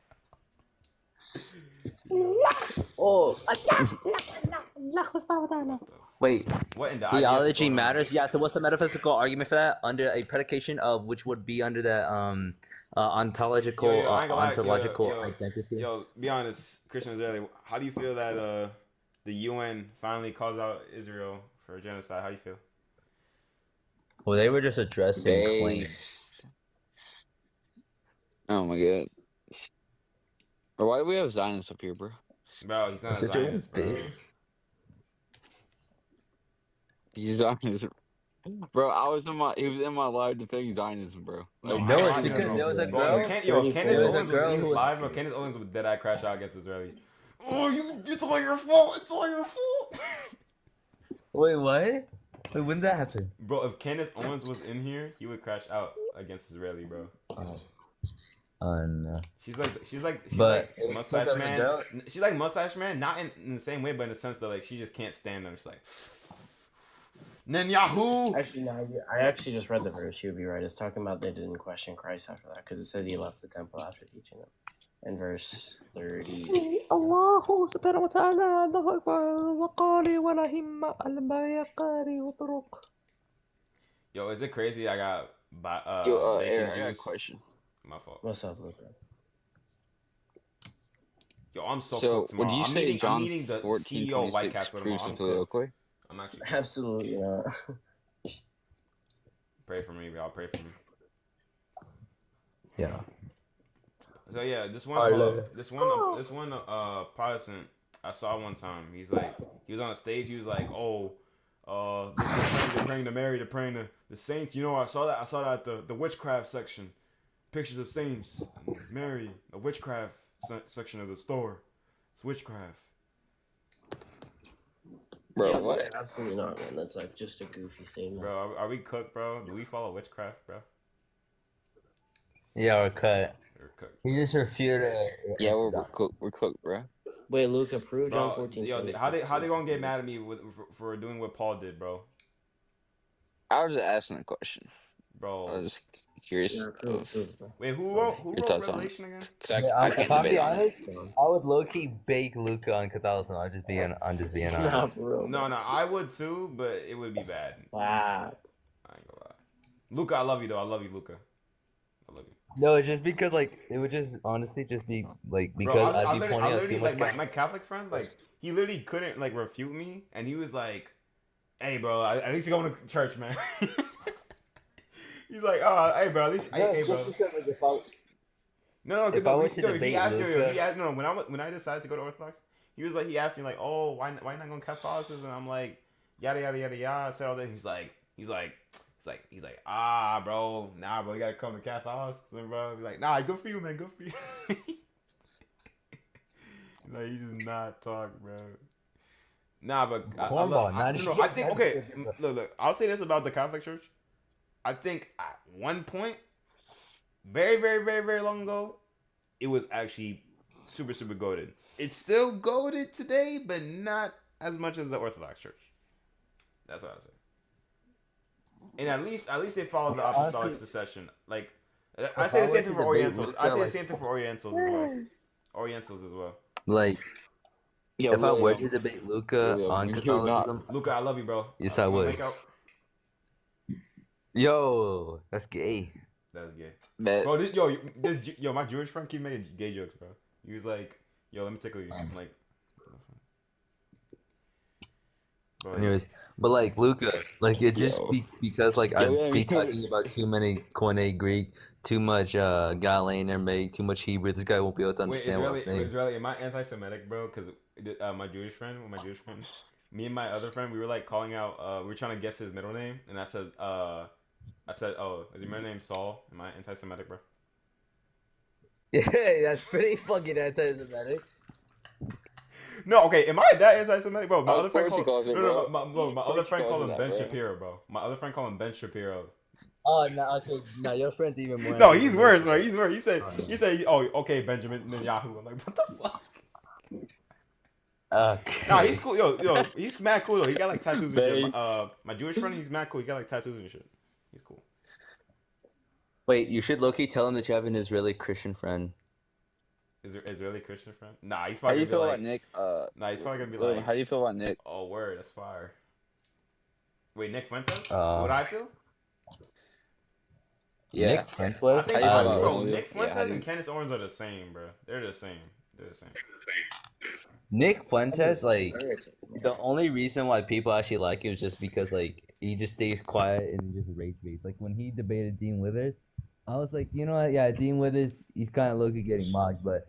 Wait, what in the theology matters? Yeah, so what's the metaphysical argument for that? Under a predication of which would be under the ontological identity? Yo, be honest, Christian Israeli, how do you feel that the UN finally calls out Israel for genocide. How do you feel? Well, they were just addressing claims. Base. Oh my god. Bro, why do we have Zionists up here, bro? Bro, he's not a Such a Zionist, bro. bitch. He's Zionist. Bro, he was in my live defending Zionism, bro. Like, No, it's I- because there was a Bro, girl. Candace There was Owens a girl was who in was live, bro. Candace Owens would dead-eye crash out against Israeli. Oh, it's all your fault. It's all your fault. Wait, what? Wait, when did that happen? Bro, if Candace Owens was in here, he would crash out against Israeli, bro. No. She's like But it was Mustache because of the Man. girl- She's like Mustache Man, not in the same way, but in the sense that like she just can't stand them. She's like Netanyahu. Actually, no. I actually just read the verse. You would be right. It's talking about they didn't question Christ after that because it said he left the temple after teaching them. In verse 30. الله سبحانه وتعالى الله أكبر وقال ولهم البيقار وطرق. Yo, is it crazy? I got Aaron, bacon I got a juice. question. My fault. What's up, Luca? Yo, I'm so So, cooked would tomorrow. you I'm say meeting John the 14, CEO of White 26 Castle proves tomorrow. I'm simply cooked. okay? I'm actually Absolutely not. pray for me, y'all. Pray for me. Yeah. So yeah, this one Protestant I saw one time. He's like, he was on a stage. He was like, oh, they're praying to Mary, they're praying to the saints. You know, I saw that at the witchcraft section. Pictures of saints, and Mary, the witchcraft section of the store. It's witchcraft. Bro, Yeah, what? Absolutely not, man. That's like just a goofy statement. Bro, are we cooked, bro? Do we follow witchcraft, bro? Yeah, we're cut. We're cooked. He just refuted. Yeah, we're cooked, bro. Wait, Luca, prove John Bro, 14. yo, how they gonna get mad at me for doing what Paul did, bro? I was just asking a question. Bro, I was just curious. Wait, who wrote your thoughts on Revelation again? If I'm being honest, I would low key bake Luca on Catholicism. I'm just being Nah, honest. for real. No, I would too, but it would be bad. Wow. I ain't gonna lie. Luca, I love you though. I love you, Luca. I love you. No, it's just because like it would just honestly just be like because Bro, I'd be pointing out too much. like my Catholic friend, like he literally couldn't like refute me, and he was like, "Hey, bro, at least you're going to church, man." He's like, "Oh, hey, bro, at least, hey, bro." No, if I went to debate he asked Luca, he asked no when I decided to go to Orthodox, he asked me like, "Oh, why not going to Catholicism?" And I'm like, yada yada yada yada. I said all that. He's like, bro, nah, bro, you gotta come to Catholicism, bro. He's like, nah, good for you, man, good for you. Like, you just not talk, bro. Nah, but I think okay. Look, I'll say this about the Catholic Church. I think at one point, very, very, very, very long ago, it was actually super, super goated. It's still goated today, but not as much as the Orthodox Church. That's what I say. And at least they follow the apostolic succession. Like I say the same thing for Orientals. I say the same thing for Orientals as well. Orientals as well. like Yo, if I were William. to debate Luca William, on you're Catholicism, Luca, I love you, bro. Yes, I I wanna would. make out. Yo, that's gay. That's gay. Bet. Bro, my Jewish friend keep making gay jokes, bro. He was like, "Yo, let me tickle you." I'm like, bro, Anyways, but like Luca, like it just Yo. because like Yo, I'd be yeah, talking about too many Koine Greek, too much Galilean Aramaic, too much Hebrew. This guy won't be able to wait, understand what I'm saying. Israeli, am I anti-Semitic, bro? Because my Jewish friend, me and my other friend, we were like calling out. We were trying to guess his middle name, and I said, "Oh, is your middle name Saul?" Am I anti-Semitic, bro? Yeah, that's pretty fucking anti-Semitic. No, okay. Am I that anti-Semitic, bro? My Of other friend course he called calls it, no, bro. my Of course other he friend calls called it him that, Ben bro. Shapiro, bro. My other friend called him Ben Shapiro. Oh no, okay, no, your friend's even more. No, he's worse, bro. He's worse. He said, "Oh, okay, Benjamin Netanyahu." I'm like, what the fuck? Okay. Nah, he's cool. Yo, he's mad cool though. He got like tattoos and shit. Base. My Jewish friend, he's mad cool. He got like tattoos and shit. He's cool. Wait, you should low-key tell him that you have an Israeli Christian friend. Is there Israeli Christian friend? Nah, he's How do probably you gonna feel be about like, Nick? nah, he's probably gonna be William, like, how do you feel about Nick? oh, word, that's fire. Wait, Nick Fuentes? Uh, what I feel? Yeah. Nick Fuentes? How do you feel about Bro, William? Nick Fuentes how do you- and Candace Owens are the same, bro. They're the same. Nick Fuentes, like the only reason why people actually like him is just because like he just stays quiet and just rage baits. Like when he debated Dean Withers, I was like, you know what? Yeah, Dean Withers, he's kind of low-key getting mocked, but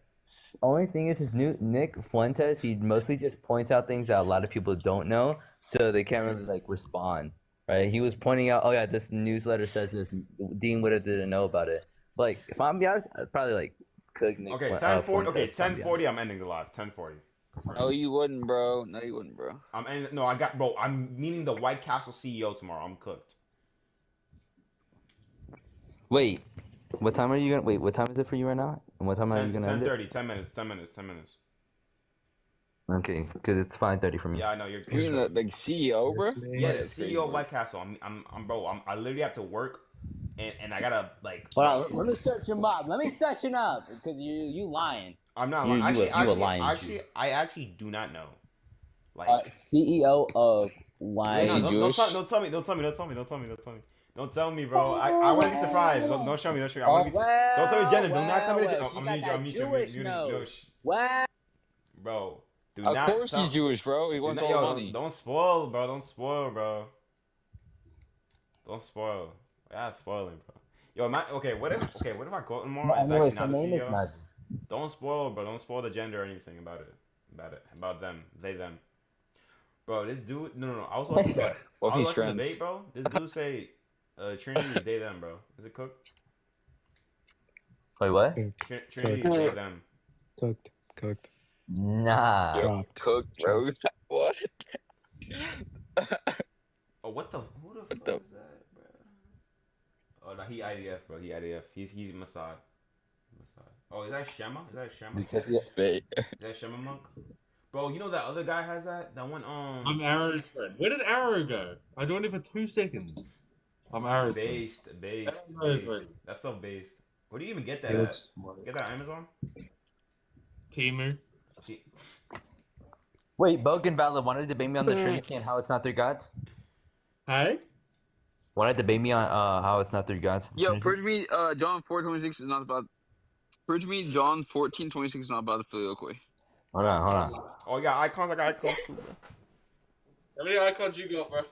only thing is his new Nick Fuentes. He mostly just points out things that a lot of people don't know, so they can't really like respond. Right? He was pointing out, oh yeah, this newsletter says this. Dean Withers didn't know about it. Like if I'm be honest, I'd probably like cook Nick. Okay, 10:40. Okay, 10:40. I'm ending the live. 10:40. No, you wouldn't, bro. No, you wouldn't, bro. I'm ending. No, I got bro. I'm meeting the White Castle CEO tomorrow. I'm cooked. Wait, what time are you gonna? Wait, what time is it for you right now? And what time are you gonna end it? 10:30. 10 minutes. 10 minutes. 10 minutes. Okay, because it's 5:30 for me. Yeah, I know you're. Who's the CEO, bro? Yeah, the CEO of White Castle. I'm bro. I literally have to work, and I gotta like. Hold on, let me search him up. Let me search him up because you lying. I'm not lying. Actually, I actually do not know. Like CEO of why? Don't tell me, bro. I want to be surprised. Don't show me. Don't show me. I want to be. Don't tell me gender. Do not tell me. I'm mute. What? Bro, do of not. course he's Jewish, bro. He wants all the money. Don't spoil, bro. Don't spoil. Yeah, spoiling, bro. Yo, okay. What if I go tomorrow? It's actually not the CEO. Don't spoil, bro. Don't spoil the gender or anything about it. About them. They, them. Bro, this dude. No. I was watching the debate, bro. This dude say Trinity is they, them, bro. Is it cooked? Wait, what? Trinity is they, them. Cooked. Nah. Yo, cooked, bro. What? Oh, what the? Who the fuck is that, bro? Oh, no, he IDF, bro. He's Mossad. Oh, is that Shema? Is that Shema monk? Bro, you know that other guy has that? That one, I'm Arrow's friend. Where did Arrow go? I joined it for 2 seconds. I'm Arrow's based. That's so based. Where do you even get that at? Get that on Amazon? Timu. Wait, Bogan Valid wanted to debate me on the Trinity and how it's not 3 gods? Hey? Wanted to debate me on how it's not 3 gods? Yo, purge me, John 4:26 is not about... Purge me, John 14:26 is not about the filioque. Hold on. Oh, you got icons? I got icons too, bro. How many icons you got, bro?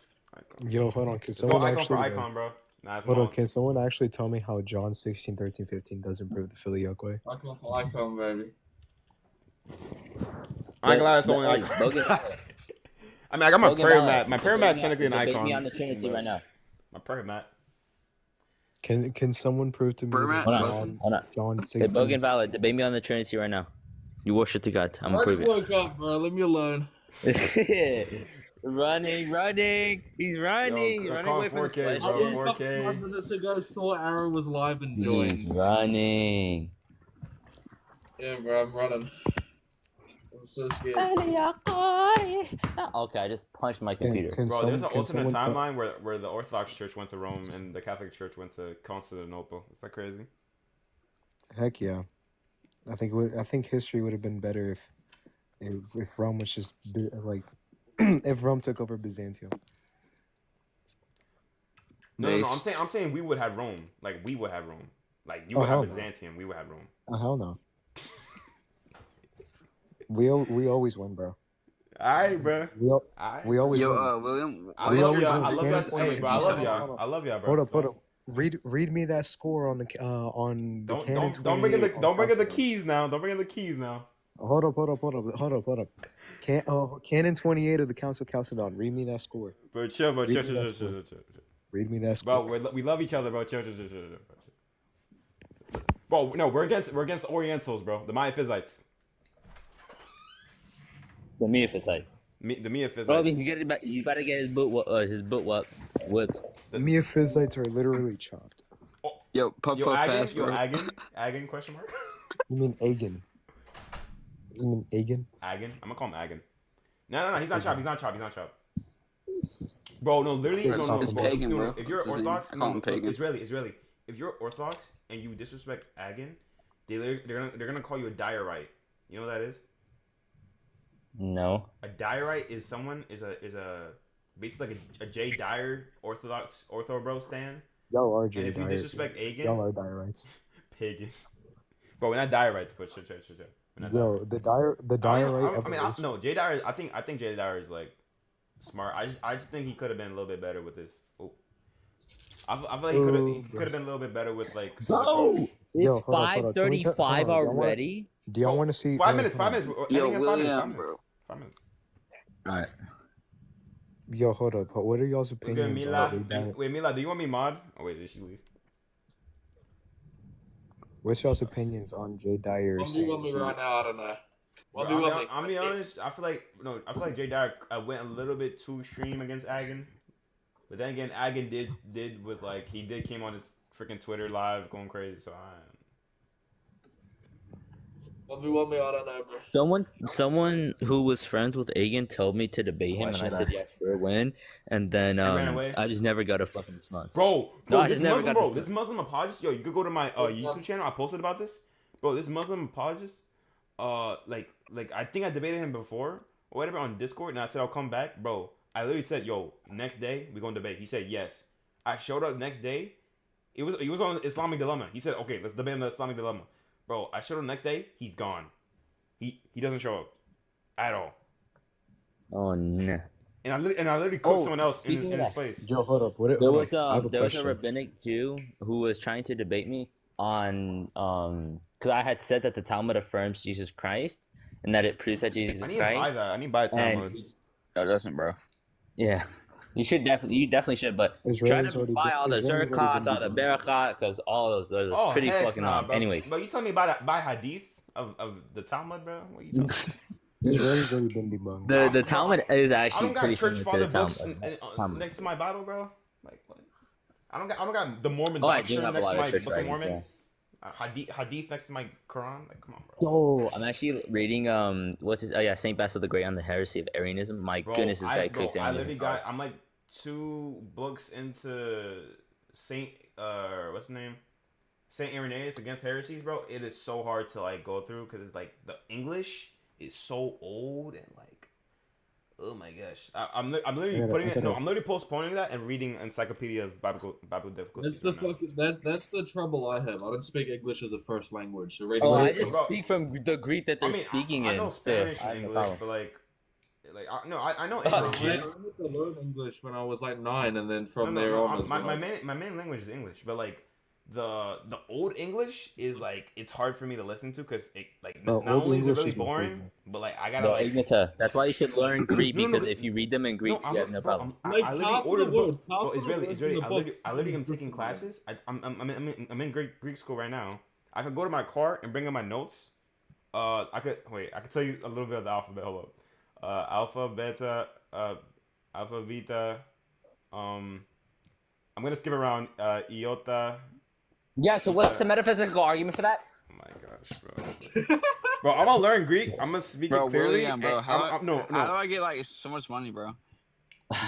Yo, hold on. Can someone icon actually... for icon, bro. Nah, hold on. Can someone actually tell me how John 16:13-15 doesn't prove the filioque? Icon for icon, baby. I ain't glad that's the only icon. I mean, I got my prayer mat. My prayer mat's technically an icon. Debate me on the Trinity right now. My prayer mat. Can someone prove to me that John 16... Hey, Bogan Valid, debate me on the Trinity right now. You worship the God. I'm gonna prove it. Woke up, bro. Leave me alone. running. He's running. Yo, running away from the 4K, flesh. bro. 4K. 5 minutes ago, saw Arrow was live and joined. He's running. Yeah, bro. I'm running. I'm so scared. Okay, I just punched my computer. Bro, there's an alternate timeline where the Orthodox Church went to Rome and the Catholic Church went to Constantinople. Is that crazy? Heck yeah. I think history would have been better if Rome was just like if Rome took over Byzantium. No, I'm saying we would have Rome. Like we would have Rome. Like you would have Byzantium, we would have Rome. Oh hell no. We always win, bro. Alright, bro. We always win. William. I love y'all. Hey, bro, I love y'all. I love y'all, bro. Hold up. Read me that score on the Canon. Don't bring in the keys now. Don't bring in the keys now. Hold up. Canon 28 of the Council of Chalcedon. Read me that score. Bro, chill, bro. Chill. Read me that score. Bro, we love each other, bro. Chill. Bro, no, we're against Orientals, bro. The Miaphysites. The Miaphysite. The Miaphysites. Bro, you better get his boot whipped. The Miaphysites are literally chopped. Yo, puff pass, bro. Agon, question mark? You mean Agan? Agon? I'm gonna call him Agon. No, he's not chopped. Bro, no, literally, it's pagan, bro. If you're Orthodox, pagan. Israeli. If you're Orthodox and you disrespect Agon, they're gonna call you a diorite. You know what that is? No. A diorite is basically like a J Dyer Orthodox Ortho bro stand. Y'all are J And if you disrespect Agon, y'all are diorites. Pagan. Bro, we're not diorites, but chill. Yo, the diorite evolution. no, Jay Dyer. I think Jay Dyer is like smart. I just think he could have been a little bit better with this. Oh, I feel like he could have been a little bit better with like. Bro, Yo, it's hold up, hold up. Can we 5:35 hold on, already. Do y'all want to see? 5 minutes. 5 hold on. minutes. Yo, Ending in 5 minutes. 5 William, minutes. bro. 5 minutes. Alright. Yo, hold up. What are y'all's What's good, opinions Mila? on Jay Dyer? Wait, Mila, do you want me mod? Oh wait, did she leave? What's y'all's opinions on Jay Dyer? What do you want me right now? I don't know. What do you Bro, want me? I'll be honest. I feel like Jay Dyer went a little bit too extreme against Agan, but then again, Agan did was like he came on his freaking Twitter live going crazy. So What do you want me? I don't know, bro. Someone who was friends with Agan told me to debate him, and I said yeah, sure, win. And then ran away? I just never got a fucking response. Bro, No, I this just never Muslim, got a bro, response. this Muslim apologist, yo, you could go to my YouTube channel. I posted about this, bro. This Muslim apologist, like I think I debated him before or whatever on Discord, and I said I'll come back, bro. I literally said, yo, next day we gonna debate. He said yes. I showed up next day. He was on Islamic Dilemma. He said, okay, let's debate on the Islamic Dilemma, bro. I showed up next day. He's gone. He doesn't show up at all. Oh no. And I literally cooked someone else in his place. Yo, hold up. There was I have a there was a question. rabbinic Jew who was trying to debate me on because I had said that the Talmud affirms Jesus Christ and that it proves that Jesus I is need to buy Christ. that. I need to buy a Talmud. No, it doesn't, bro. Yeah, you definitely should, but try Israelis to already buy been- all the Israelis already zerkat, all the barakat, because all those are pretty heck fucking nah, long. bro. Anyway, But you telling me buy hadith of the Talmud, bro? What are you talking Israelis already been debunked. the Talmud is I actually don't got pretty church similar to father the books Talmud. next to my Bible, bro. Like what? I don't got the Mormon Oh, I do doctrine have a next to lot of my church Book of writings, Mormon. yeah. Hadith next to my Quran. Like come on, bro. Oh, I'm actually reading what's his Saint Basil the Great on the heresy of Arianism. My Bro, goodness, this guy cooks I Arianism. literally I'm like 2 books into Saint what's the name? Saint Irenaeus Against Heresies, bro. It is so hard to like go through because it's like the English is so old and like, oh my gosh, I'm literally putting it. No, I'm literally postponing that and reading Encyclopedia of Bible Difficulties. That's the that's the trouble I have. I don't speak English as a first language. So reading Oh, I English- just speak from the Greek that they're speaking I in. know so Spanish I and have no English, problem. but like I know I English. had to learn English when I was like 9, and then from No, there no, on. my main language is English, but like the old English is like it's hard for me to listen to because it like Bro, not old only is it English really is my boring, favorite. but like I gotta No, like Ignata. That's why you should learn Greek No, no, because but- if you read them in Greek, No, you have no problem. I Like, literally half of ordered the the book. words, half Bro, of the Israeli, words Israeli. in the I books literally am come taking from classes. I'm in Greek school right now. I could go to my car and bring in my notes. I could tell you a little bit of the alphabet. Hold up. Alpha, beta, alpha, beta. I'm gonna skip around. Iota. Yeah. So what's the metaphysical argument for that? Oh my gosh, bro. Bro, I'm gonna learn Greek. I'm gonna speak Bro, it clearly. William, bro, and how no. do I get like so much money, bro?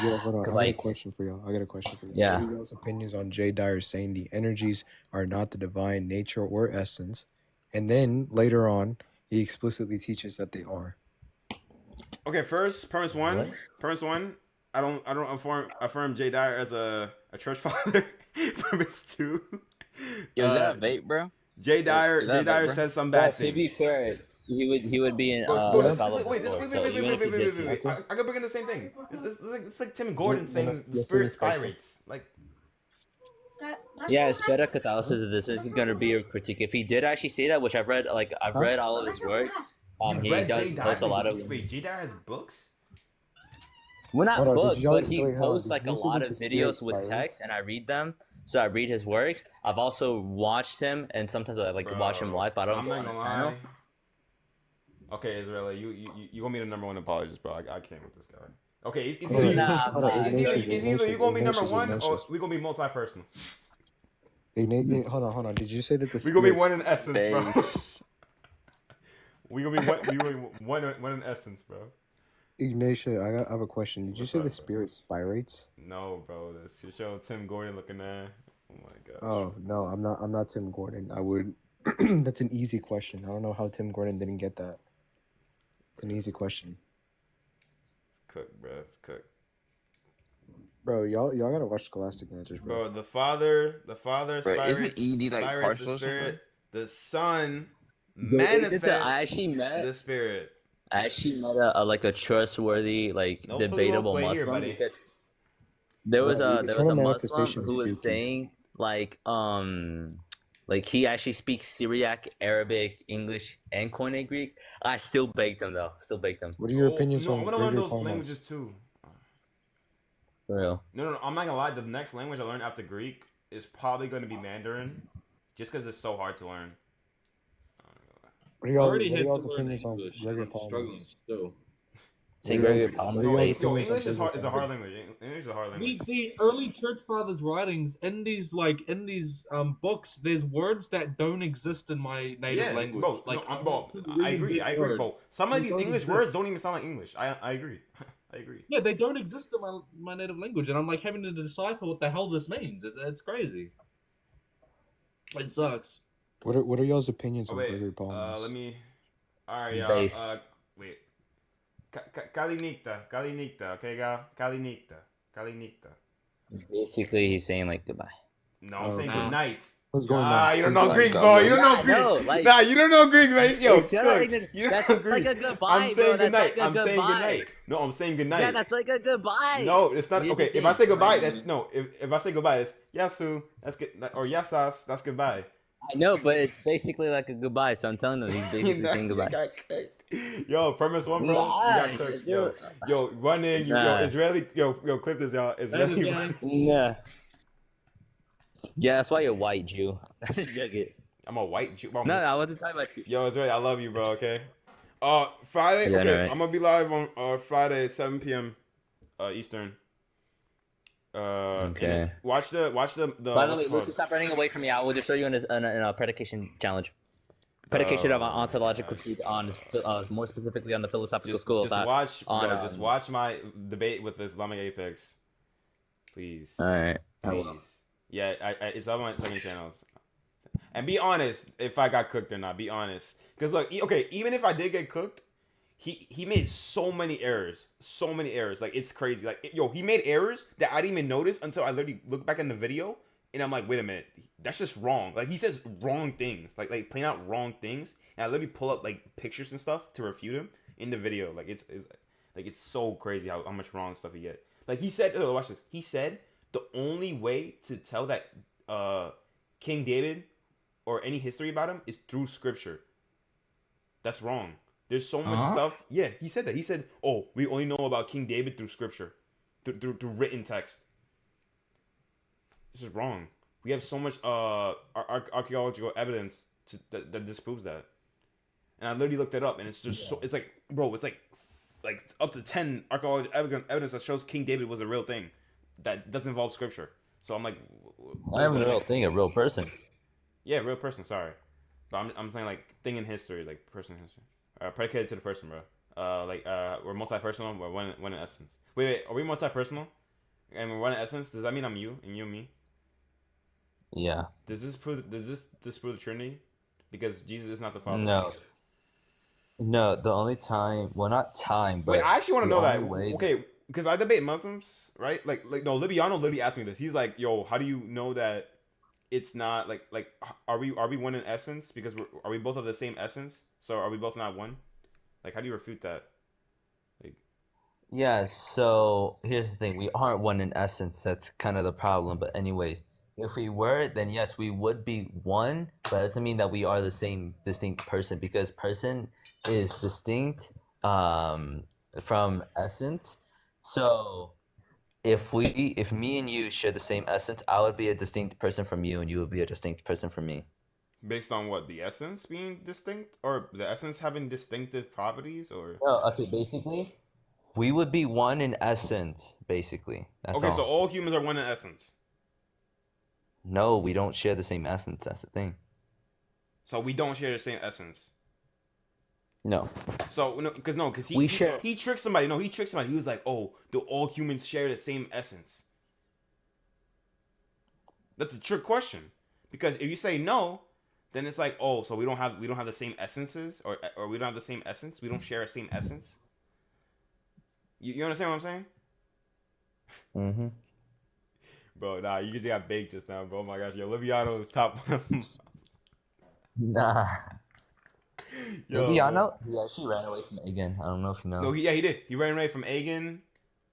Yo, hold on. I got like- a question for y'all. Yeah. What are y'all's opinions on Jay Dyer saying the energies are not the divine nature or essence, and then later on he explicitly teaches that they are? Okay, first premise one. Premise one. I don't affirm Jay Dyer as a church father. Premise two. Yo, is that vape, bro? Jay Dyer Is that Dyer bro? says some Well, bad to things. be fair, he would be an Bro, infallible source. So even if he did, wait. I could bring in the same thing. It's like Tim Gordon saying let's the do spirit this first. spirates. Like yeah, it's better Catholicism. This isn't gonna be a critique. If he did actually say that, which I've read all of his work. He read does Jay post a lot of. Wait, Jay Dyer has books? Well, not Hold on, did books, y'all- but he wait, hold on, posts did like a you say lot that of the spirit videos with spirates? text, and I read them. So I read his works. I've also watched him, and sometimes I watch him live, but I don't I'm go not on his gonna channel. lie. Okay, Israeli, you gonna be the number one apologist, bro. I can't with this guy. Okay, it's Hold either on, you, hold on, Ignatius, it's either you gonna be number Ignatius, one or Ignatius. we gonna be multi-personal. Hold on. Did you say that the We gonna be spirits- one in essence, bro. Base. We gonna be one in essence, bro. Ignatius, I have a question. Did you What's say up, the bro? spirit spirates? No, bro. That's your show. Tim Gordon looking there. Oh my gosh. Oh no, I'm not Tim Gordon. I would. That's an easy question. I don't know how Tim Gordon didn't get that. It's an easy question, It's cooked, bro. It's cooked. bro. Y'all gotta watch Scholastic Answers, bro. Bro, the father Bro, spirates, isn't ED like spirates partial the or something? spirit. The son manifest I actually met the spirit. I actually met a trustworthy, like, No debatable Wait here, Muslim buddy. because there was Bro, a eternal Muslim manifestation is who was dookie. saying like he actually speaks Syriac, Arabic, English, and Koine Greek. I still baked him though. Still baked him. What are your Oh opinions no, I on want to learn Gregory those Palamas? languages too. For real. No, I'm not gonna lie. The next language I learn after Greek is probably gonna be Mandarin, just because it's so hard to learn. What are I y'all, already what are had to y'all's learn opinions on English, and Gregory I'm struggling Palamas? still. St. What are Gregory y'all's- Palamas. what are No, y'all's yo, opinions on English is Gregory hard. It's a Palamas? hard language. English is a hard language. The early church fathers' writings in these books, there's words that don't exist in my native Yeah, language. bro. Like No, I'm bro. not I agree. reading I these agree, bro. words. Some of They these don't English exist. words don't even sound like English. I agree. I agree. Yeah, they don't exist in my native language, and I'm like having to decipher what the hell this means. It's crazy. It sucks. What are y'all's opinions Oh on wait. Gregory Palamas? Let me. All right, y'all. Based. Wait. Kalinikta. Okay, y'all. Kalinikta. Basically, he's saying like goodbye. No, I'm Oh, saying okay. good night. What's going on? You don't know Like, Greek, God bro. bless. You don't know Yeah, Greek. no, like- Nah, you don't know Greek, man. Yo, Hey, shut up, Kirk, ignorant. you don't That's know like Greek. a goodbye, I'm saying bro. good That's night. like a I'm saying good goodbye. night. No, I'm saying good night. Yeah, that's like a goodbye. No, it's not. Here's the Okay, if thing. I say goodbye, that's no. If I say goodbye, it's yasu. That's good. Or yasas. That's goodbye. I know, but it's basically like a goodbye. So I'm telling them he's basically saying You goodbye. got cooked. Yo, premise one, bro. Nah, You got cooked. Yo, run in. Yo, Nah. Israeli. Yo, clip this, y'all. Israeli. Yeah. Yeah, that's why you're white, Jew. I just jug it. I'm a white Jew. Bro, No, I wasn't talking about you. Yo, Israeli, I love you, bro. Okay. Friday. Yeah, Okay, no, right. I'm gonna be live on Friday, 7 p.m. Eastern. Okay. and watch the By the what's way, it called? Lucas, stop running away from me. I will just show you in a predication challenge. Predication of an ontological truth on, more specifically on the philosophical school of Just thought. watch, on, bro. Just watch my debate with the Islamic Apex, please. All right. Please. Yeah, it's on my second channels. And be honest if I got cooked or not. Be honest, because look, okay, even if I did get cooked, he made so many errors, Like it's crazy. Like he made errors that I didn't even notice until I literally look back in the video, and I'm like, wait a minute, that's just wrong. Like he says wrong things, like plain out wrong things, and I literally pull up like pictures and stuff to refute him in the video. Like it's so crazy how much wrong stuff he get. Like he said, watch this. He said the only way to tell that King David or any history about him is through scripture. That's wrong. There's so much stuff. Yeah, he said that. He said, "Oh, we only know about King David through scripture, through written text." This is wrong. We have so much archaeological evidence that disproves that. And I literally looked it up, and it's just so. It's like, bro, it's like up to 10 archaeological evidence that shows King David was a real thing that doesn't involve scripture. So I'm like, I have a real thing, a real person. Yeah, real person. Sorry, but I'm saying like thing in history, like person in history. Predicated to the person, bro. We're multi-personal. We're one in essence. Wait. Are we multi-personal? And we're one in essence. Does that mean I'm you and you me? Yeah. Does this disprove the Trinity? Because Jesus is not the Father. No. No, the only time, well, not time, but wait, I actually want to know that. way Okay, because I debate Muslims, right? Like no, Libiano literally asked me this. He's like, "Yo, how do you know that it's not like are we one in essence? Because are we both of the same essence? So are we both not one? Like, how do you refute that?" Like, Yeah, so here's the thing. We aren't one in essence. That's kind of the problem. But anyways, if we were, then yes, we would be one, but that doesn't mean that we are the same distinct person, because person is distinct from essence. So if me and you share the same essence, I would be a distinct person from you, and you would be a distinct person from me. based on what, the essence being distinct, or the essence having distinctive properties, or No, okay, basically, we would be one in essence, basically. That's okay, all. so all humans are one in essence. No, we don't share the same essence. That's the thing. So we don't share the same essence. No. So because We share- he tricked somebody. No, he tricked somebody. He was like, "Oh, do all humans share the same essence?" That's a trick question, because if you say no, then it's like, oh, so we don't have the same essences, or we don't have the same essence. We don't share the same essence. You understand what I'm saying? Mm-hmm. Bro, nah, you just got baked just now, bro. Oh my gosh, yo, Liviano is top. Nah. Maybe Yo, y'all bro. know he actually ran away from Egan. I don't know if you know. No, he did. He ran away from Agan.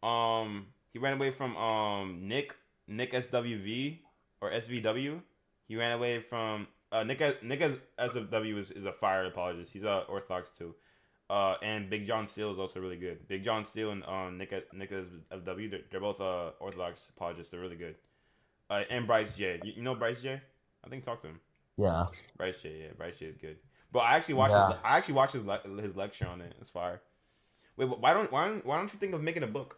He ran away from Nick SWV or SVW. He ran away from Nick SWV is a fire apologist. He's Orthodox too. And Big John Steele is also really good. Big John Steele and Nick SWV, they're both Orthodox apologists. They're really good. And Bryce J. You know Bryce J? I think talk to him. Yeah. Bryce J. Yeah, Bryce J is good. But I actually watched his lecture on it. It's fire. Wait, why don't you think of making a book?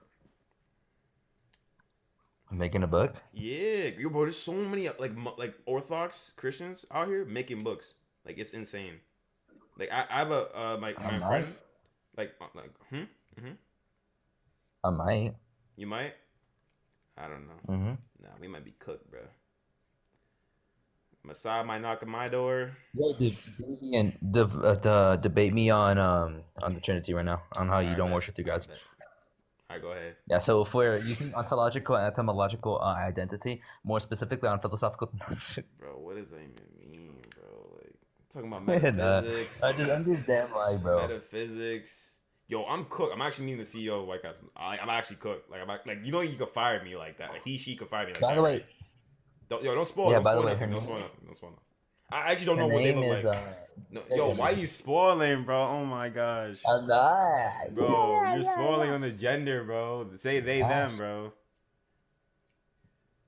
Making a book? Yeah, yo, bro. There's so many like Orthodox Christians out here making books. Like it's insane. Like I have a my friend. I might. You might. I don't know. Mm-hmm. Nah, we might be cooked, bro. Messiah might knock on my door. And the debate me on the Trinity right now on how you don't worship three gods. Alright, go ahead. Yeah, so if we're using ontological and etymological identity, more specifically on philosophical. Bro, what does that even mean, bro? Like talking about metaphysics. I just understand why, bro. Metaphysics. Yo, I'm cooked. I'm actually meeting the CEO of White House. I'm actually cooked. Like you know you could fire me like that. Like she could fire me like that. By the way, right? Don't spoil. Yeah, Don't by spoil the way, nothing. her Don't name- spoil nothing. Don't spoil nothing. I actually don't her know what they name look is, like. No, yo, why you spoiling, bro? Oh my gosh. Bro, you're spoiling on the gender, bro. Say they them, bro.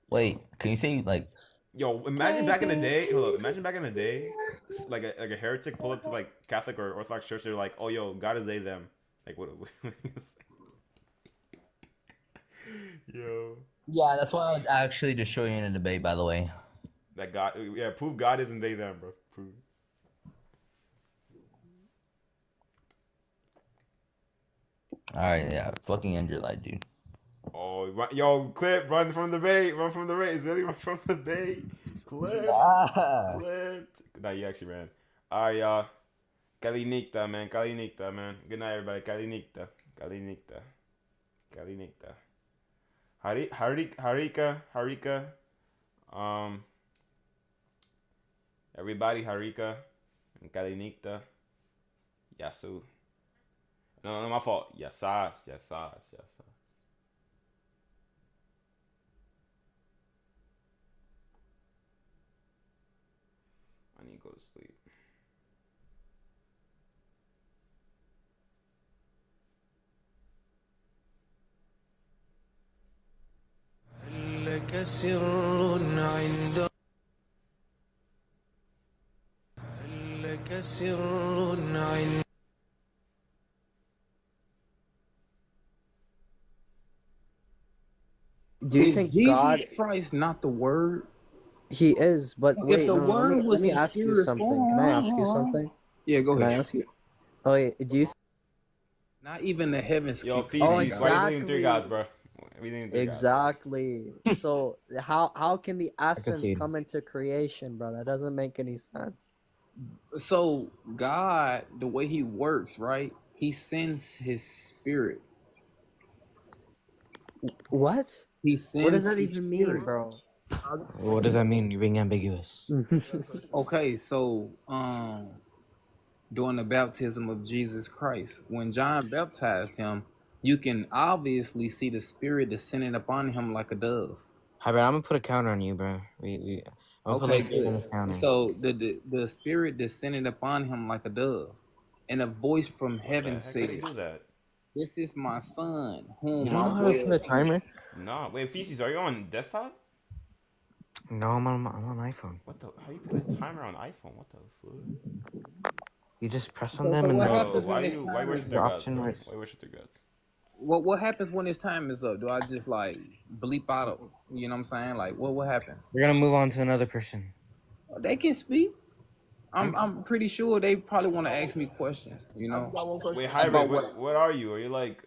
Wait, can you say like? Yo, imagine back in the day. Hold up, imagine back in the day, like a heretic pull up to like Catholic or Orthodox church. They're like, oh, yo, God is they them. Like what? Yo. Yeah, that's why I was actually just showing you in a debate. By the way. That God, yeah, prove God isn't they them, bro. Prove. All right, yeah, fucking end your life, dude. Oh, yo, Clip, run from the bait. Run from the bait. It's really run from the bait. Clip. Clip. Nah, you actually ran. All right, y'all. Kalinikta, man. Kalinikta, man. Good night, everybody. Kalinikta. Kalinikta. Kalinikta. Harika. Everybody, Harika. And Kalinikta. Yasu. No, my fault. Yasas. I need to go to sleep. لك سر عند لك سر عند Do you Is think Jesus God Christ not the Word? He is, but If wait, the no, Word let was me in ask you spirit something. Can I ask you form- something? Yeah, go Can I ahead. ask you? Oh, yeah, do you? Not even the heavens. Yo, keep Feces, Oh, why you believe in three exactly. gods, bro? We believe in three gods. Exactly. So how can the essence concede. come into creation, bro? That doesn't make any sense. So God, the way He works, right? He sends His Spirit. What? He What sends. does that His even mean, Spirit. bro? What does that mean? You're being ambiguous. Okay, so during the baptism of Jesus Christ, when John baptized him, you can obviously see the Spirit descending upon him like a dove. Hi, bro. I'm gonna put a counter on you, bro. I'm gonna put Okay, like 3 good. minutes counter. So the Spirit descended upon him like a dove, and a voice from heaven How could said, you do that? "This is my son, You whom don't know I how to will." put a timer? Nah, wait, Feces, are you on desktop? No, I'm on iPhone. What the? How you put a timer on iPhone? What the fuck? You just press on So them and what then happens Why when his you time worship is three the up? gods, option bro? where it's- Why worship three gods? What happens when his time is up? Do I just like bleep out of, you know what I'm saying? Like what happens? we're gonna move on to another person. They can speak. I'm pretty sure they probably want to ask me questions, you I know. just got one question. Wait, About Hybrid, what? what are you? Are you like?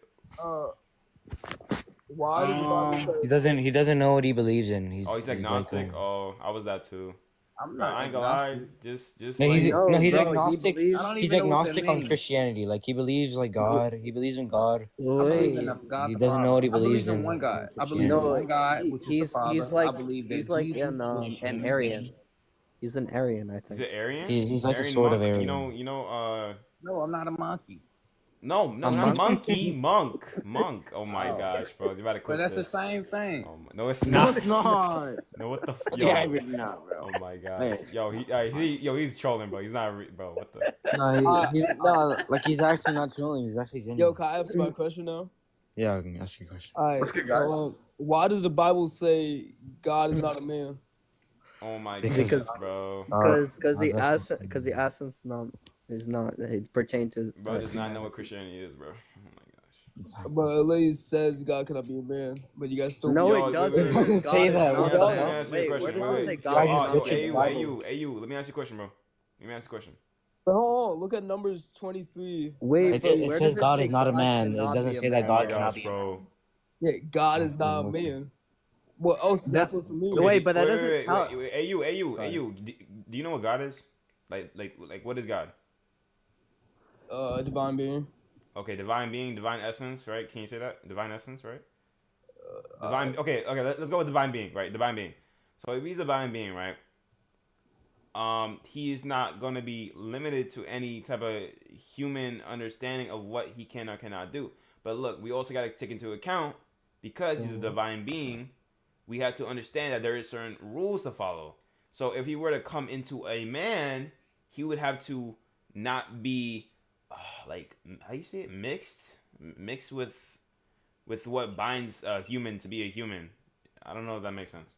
Why does the Bible say? He doesn't know what he believes in. He's Oh, he's agnostic. like, oh, I was that too. I'm Bro, not I ain't gonna lie. agnostic. Just no, he's like. no, he's bro, he agnostic. believes. I don't He's even know what that agnostic on means. Christianity. Like he believes like God. He believes in God. I believe in Wait, God He the doesn't know Father. what he I believe believes in in one God. I believe in Christianity. no, one God, which is the he's Father. I like believe that he's like Jesus was an Aryan. He's an Aryan, I He's think. an Aryan. He's like a Aryan sort of monk. Aryan. No, I'm not a monkey. No, A not monk? monkey, monk. Oh my gosh, bro, you about to But clip that's the this. same thing. Oh my, no, it's No, not. it's not. No, what the? Yeah, but no, bro. Oh my gosh. Hey. He's trolling, bro. He's not, bro. What the? No, he's no, like he's actually not trolling. He's actually genuine. Yo, can I ask my question now? Yeah, I can ask you a question. All right. What's good, guys? Why does the Bible say God is not a man? Oh my Because- goodness, bro. Because the essence is not it pertain to. Bro does not know what Christianity is, bro. Oh my gosh. But at least says God cannot be a man, but you guys still. No, Yo, it doesn't. wait, It wait, doesn't say that. Let me What ask you a Wait, question. where does it say Wait. God is Yo, not a man? AU, let me ask you a question, bro. Let me ask you a question. But hold on, look at Numbers 23. Wait, but It where says does God say is not a God man. It cannot doesn't be a say that man? God Oh my cannot gosh, be. bro. Yeah, God is not a man. What else is that supposed to mean? Wait, but that doesn't tell. Wait, AU. Do you know what God is? Like, what is God? Divine being. Okay, divine being, divine essence, right? Can you say that? Divine essence, right? Divine. Okay. Let's go with divine being, right? Divine being. So if he's a divine being, right? He is not going to be limited to any type of human understanding of what he can or cannot do. But look, we also got to take into account, because he's a divine being, we have to understand that there is certain rules to follow. So if he were to come into a man, he would have to not be like, how you say it, mixed with what binds a human to be a human. I don't know if that makes sense.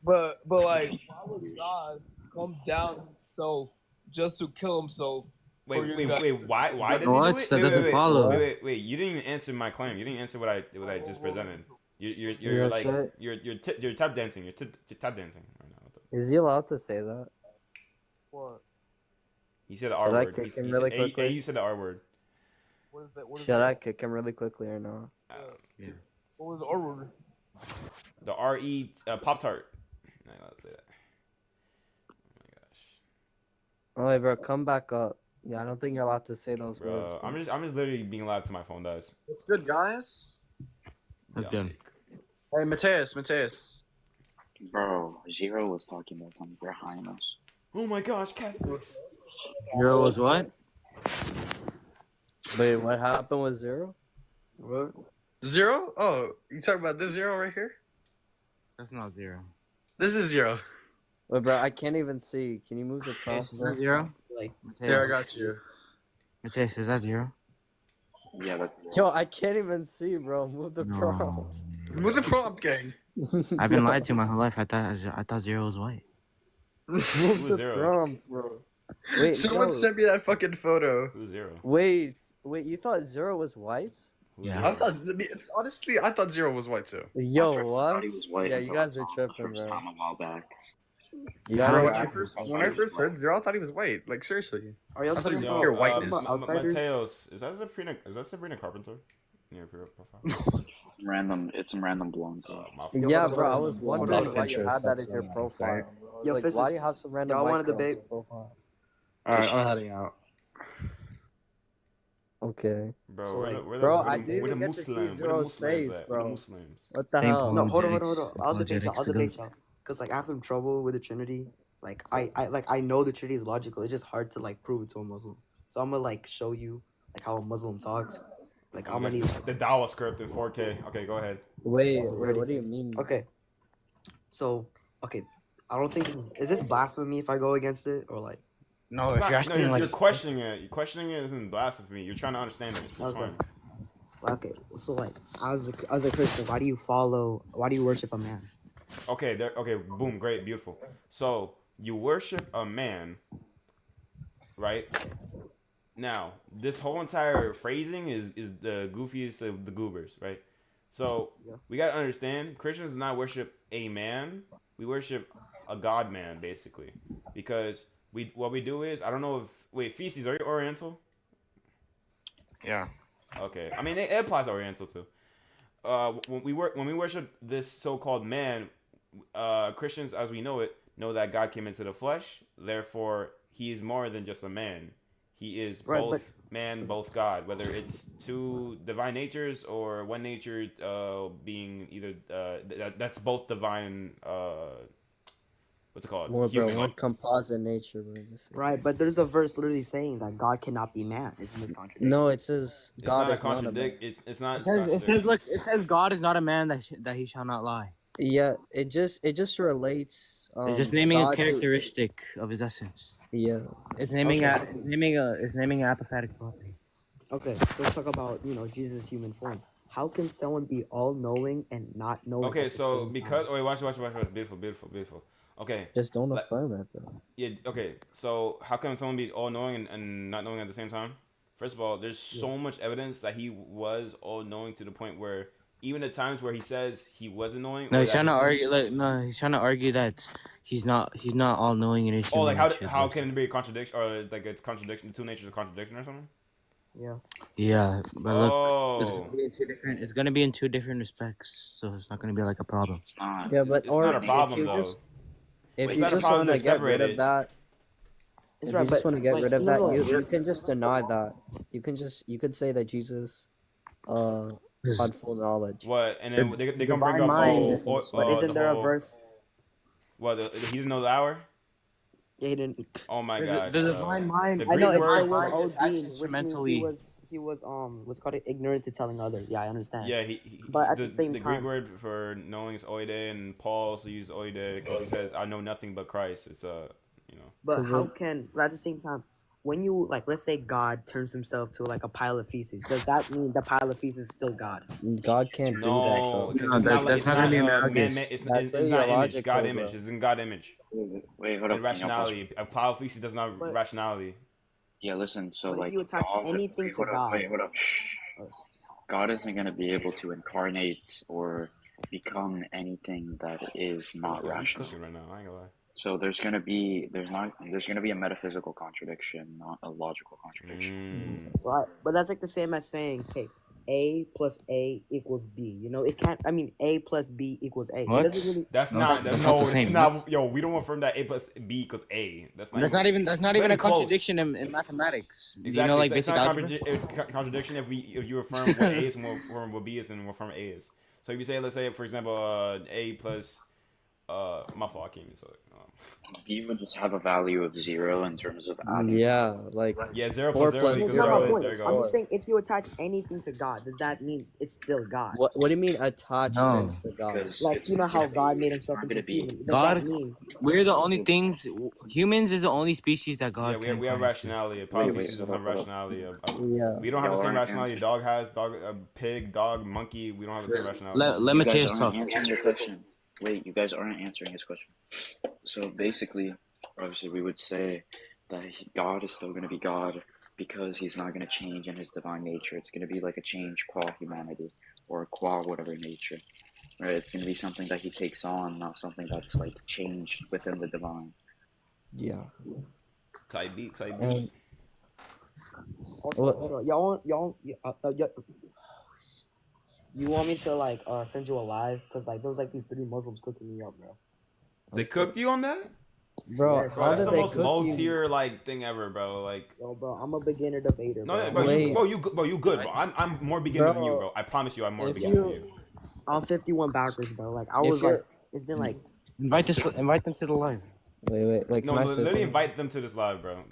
But like, why would God come down himself just to kill himself? Wait. Why does What? he do it? That doesn't follow. Wait. You didn't even answer my claim. You didn't answer what I just presented. You're Yeah, like shit. you're tap dancing. You're tap dancing right now. Is he allowed to say that? What? He said the R Should I word. kick He him said- really A- quickly? You said the R word. What is that? What is Should that? I kick him really quickly or not? What was the R word? The RE Pop Tart. I ain't allowed to say that. Oh wait, bro, come back up. Yeah, I don't think you're allowed to say those words. Bro, I'm just literally being loud till my phone dies. What's good, guys? That's good. Hey, Mateus. Bro, Zero was talking about something behind us. Oh my gosh, Catholics. Zero was what? Wait, what happened with Zero? What? Zero? Oh, you talking about this Zero right here? That's not Zero. This is Zero. Wait, bro, I can't even see. Can you move the Is crossbow? that Zero? Like, Here, I got you. Mateus, is that Zero? Yeah, that's yo, I can't even see, bro. Move the prompt. Move the prompt, gang. I've been lied to my whole life. I thought Zero was white. Move the Zero? prompt, bro. Wait, Someone yo. sent me that fucking photo. Who's Zero? Wait, you thought Zero was white? Yeah. I thought, honestly, I thought Zero was white too. Yo, I what? thought he was white Yeah, you until guys I are saw him the tripping, first bro. time a while back. You Bro, guys when I first heard Zero, I thought he was white. Like, seriously. Are y'all I thought he was talking pure about whiteness. outsiders? Mateos, is that Sabrina Carpenter in your profile? It's some random blonde girl. Yeah, bro, I was What wondering about why you Pinterest? had that That's as your nice, profile. right? Yo, like, why do you have some random y'all white wanna girl as debate? your profile? Alright, I'm heading out. Okay. Bro, So, like, Bro, I didn't even get to see Zero's face, bro. What the hell? No, hold on. I'll debate y'all. Cause like I have some trouble with the Trinity. Like I know the Trinity is logical. It's just hard to like prove it to a Muslim. So I'm gonna like show you like how a Muslim talks. Like how many. The Dawa script in 4K. Okay, go ahead. Wait, what do you mean? Okay. So okay, I don't think is this blasphemy if I go against it or like. No, It's if not- you're asking you're like questioning it. You're questioning it isn't blasphemy. You're trying to understand it. It's Okay. fine. Okay, so like as a Christian, why do you worship a man? Okay, there. Okay, boom, great, beautiful. So you worship a man, right? Now, this whole entire phrasing is the goofiest of the goobers, right? So we gotta understand, Christians do not worship a man. We worship a God man, basically, because what we do is, I don't know if feces, are you Oriental? yeah. Okay, I mean it applies to Oriental too. When we worship this so-called man, Christians, as we know it, know that God came into the flesh. Therefore, He is more than just a man. He is Right, both but- man, both God. Whether it's two divine natures or one nature being either that's both divine. what's it called? More, bro. Human. One composite nature, bro. Right, but there's a verse literally saying that God cannot be man. Isn't this contradiction? No, it says It's God not a is not a man. contradict. It's not. It says, look, it says God is not a man that he shall not lie. Yeah, it just relates. It's just naming a God to- characteristic of his essence. Yeah. It's naming Okay. it's naming an apophatic property. Okay, so let's talk about Jesus' human form. How can someone be all knowing and not knowing? Okay, at the so same because time? wait, watch, beautiful. Okay. Just don't affirm it, bro. Yeah. Okay. So how can someone be all knowing and not knowing at the same time? First of all, there's so much evidence that he was all knowing to the point where even the times where he says he wasn't knowing. No, or he's that trying to argue. He's trying to argue that he's not all knowing in his Oh, human like nature. how can it be a contradiction or like it's contradiction? Two natures of contradiction or something? Yeah. Yeah, but look, it's Oh. gonna be in two different. It's gonna be in two different respects, so it's not gonna be like a problem. It's not. Yeah, but It's not a problem though. If It's you not a just problem want to to get separate rid of it. that, It's if right, you just but, want to get like, rid of that, no. you can just deny that. You could say that Jesus had full knowledge. What? And then they gonna bring divine up mind, but isn't the there a whole- verse? What? He didn't know the hour. Yeah, he didn't. Oh my The- gosh. the divine mind- The I Greek know it's word the word for- Odin, which means instrumentally- he was what's called it, ignorant to telling others. Yeah, I understand. Yeah, but at the same Greek time, word for knowing is oide, and Paul also used oide because he says, "I know nothing but Christ." It's but how can but at the same time, when you like, let's say God turns himself to like a pile of feces, does that mean the pile of feces is still God? God can't do that, No, bro. because that's not gonna be analogous. It's That's not image. illogical, God bro. image. It's in God image. Wait, hold And up. Can y'all pause? rationality. A pile of feces does not have rationality. Yeah, listen. So But if like you attach God. anything Wait, to hold up. Wait, God- hold up. Shh. God isn't gonna be able to incarnate or become anything that is not I'm rational. cooking right now. I ain't gonna lie. So there's gonna be a metaphysical contradiction, not a logical contradiction. Right, but that's like the same as saying, hey, A plus A equals B. You know, it can't. I mean, A plus B equals A. What? It doesn't really. That's No, not. that's No, not the it's same. not. Yo, we don't affirm that A plus B equals A. That's not. That's not even a close. contradiction in mathematics. Exactly. You know, like it's basic not algebra. it's contradiction if you affirm what A is and we affirm what B is and we affirm A is. So if you say, let's say, for example, A plus, my fault, I can't even say it. B would just have a value of 0 in terms of adding. Yeah, like Yeah, 0 4 plus 0 plus equals That's not 0. my There point. you I'm go. just saying, if you attach anything to God, does that mean it's still God? What do you mean attach No. things to God? Because Like, it's you know not how gonna God be- made it's himself not into gonna be- human. Does God, that mean? we're the only things. Humans is the only species that God. Yeah, we have incarnate. rationality. A pile of Wait, feces doesn't hold have up. rationality. Yeah. We don't have the Y'all same aren't rationality a dog has. A pig, dog, monkey. We don't have the same rationality. Let You guys Mateus aren't talk. answering the question. Wait, you guys aren't answering his question. So basically, obviously, we would say that God is still going to be God because he's not going to change in his divine nature. It's going to be like a change qua humanity or qua whatever nature. Right? It's going to be something that he takes on, not something that's like changed within the divine. Yeah. Type beat. And Also, What- hold on. You want me to like send you a live? Cause like there was like these 3 Muslims cooking me up, bro. They cooked you on that? bro, Yes, Bro, how that's did the they most cook low you? tier like thing ever, bro. Like, Yo, bro, I'm a beginner debater, no, bro. bro, Wait. you good, bro. I'm more beginner than you, Bro, bro. I promise you, I'm more if beginner than you- you. I'm 51 backwards, bro. Like I If was like, you're- it's been like. Invite them to the live. Wait, No, can I say literally something? invite them to this live, bro.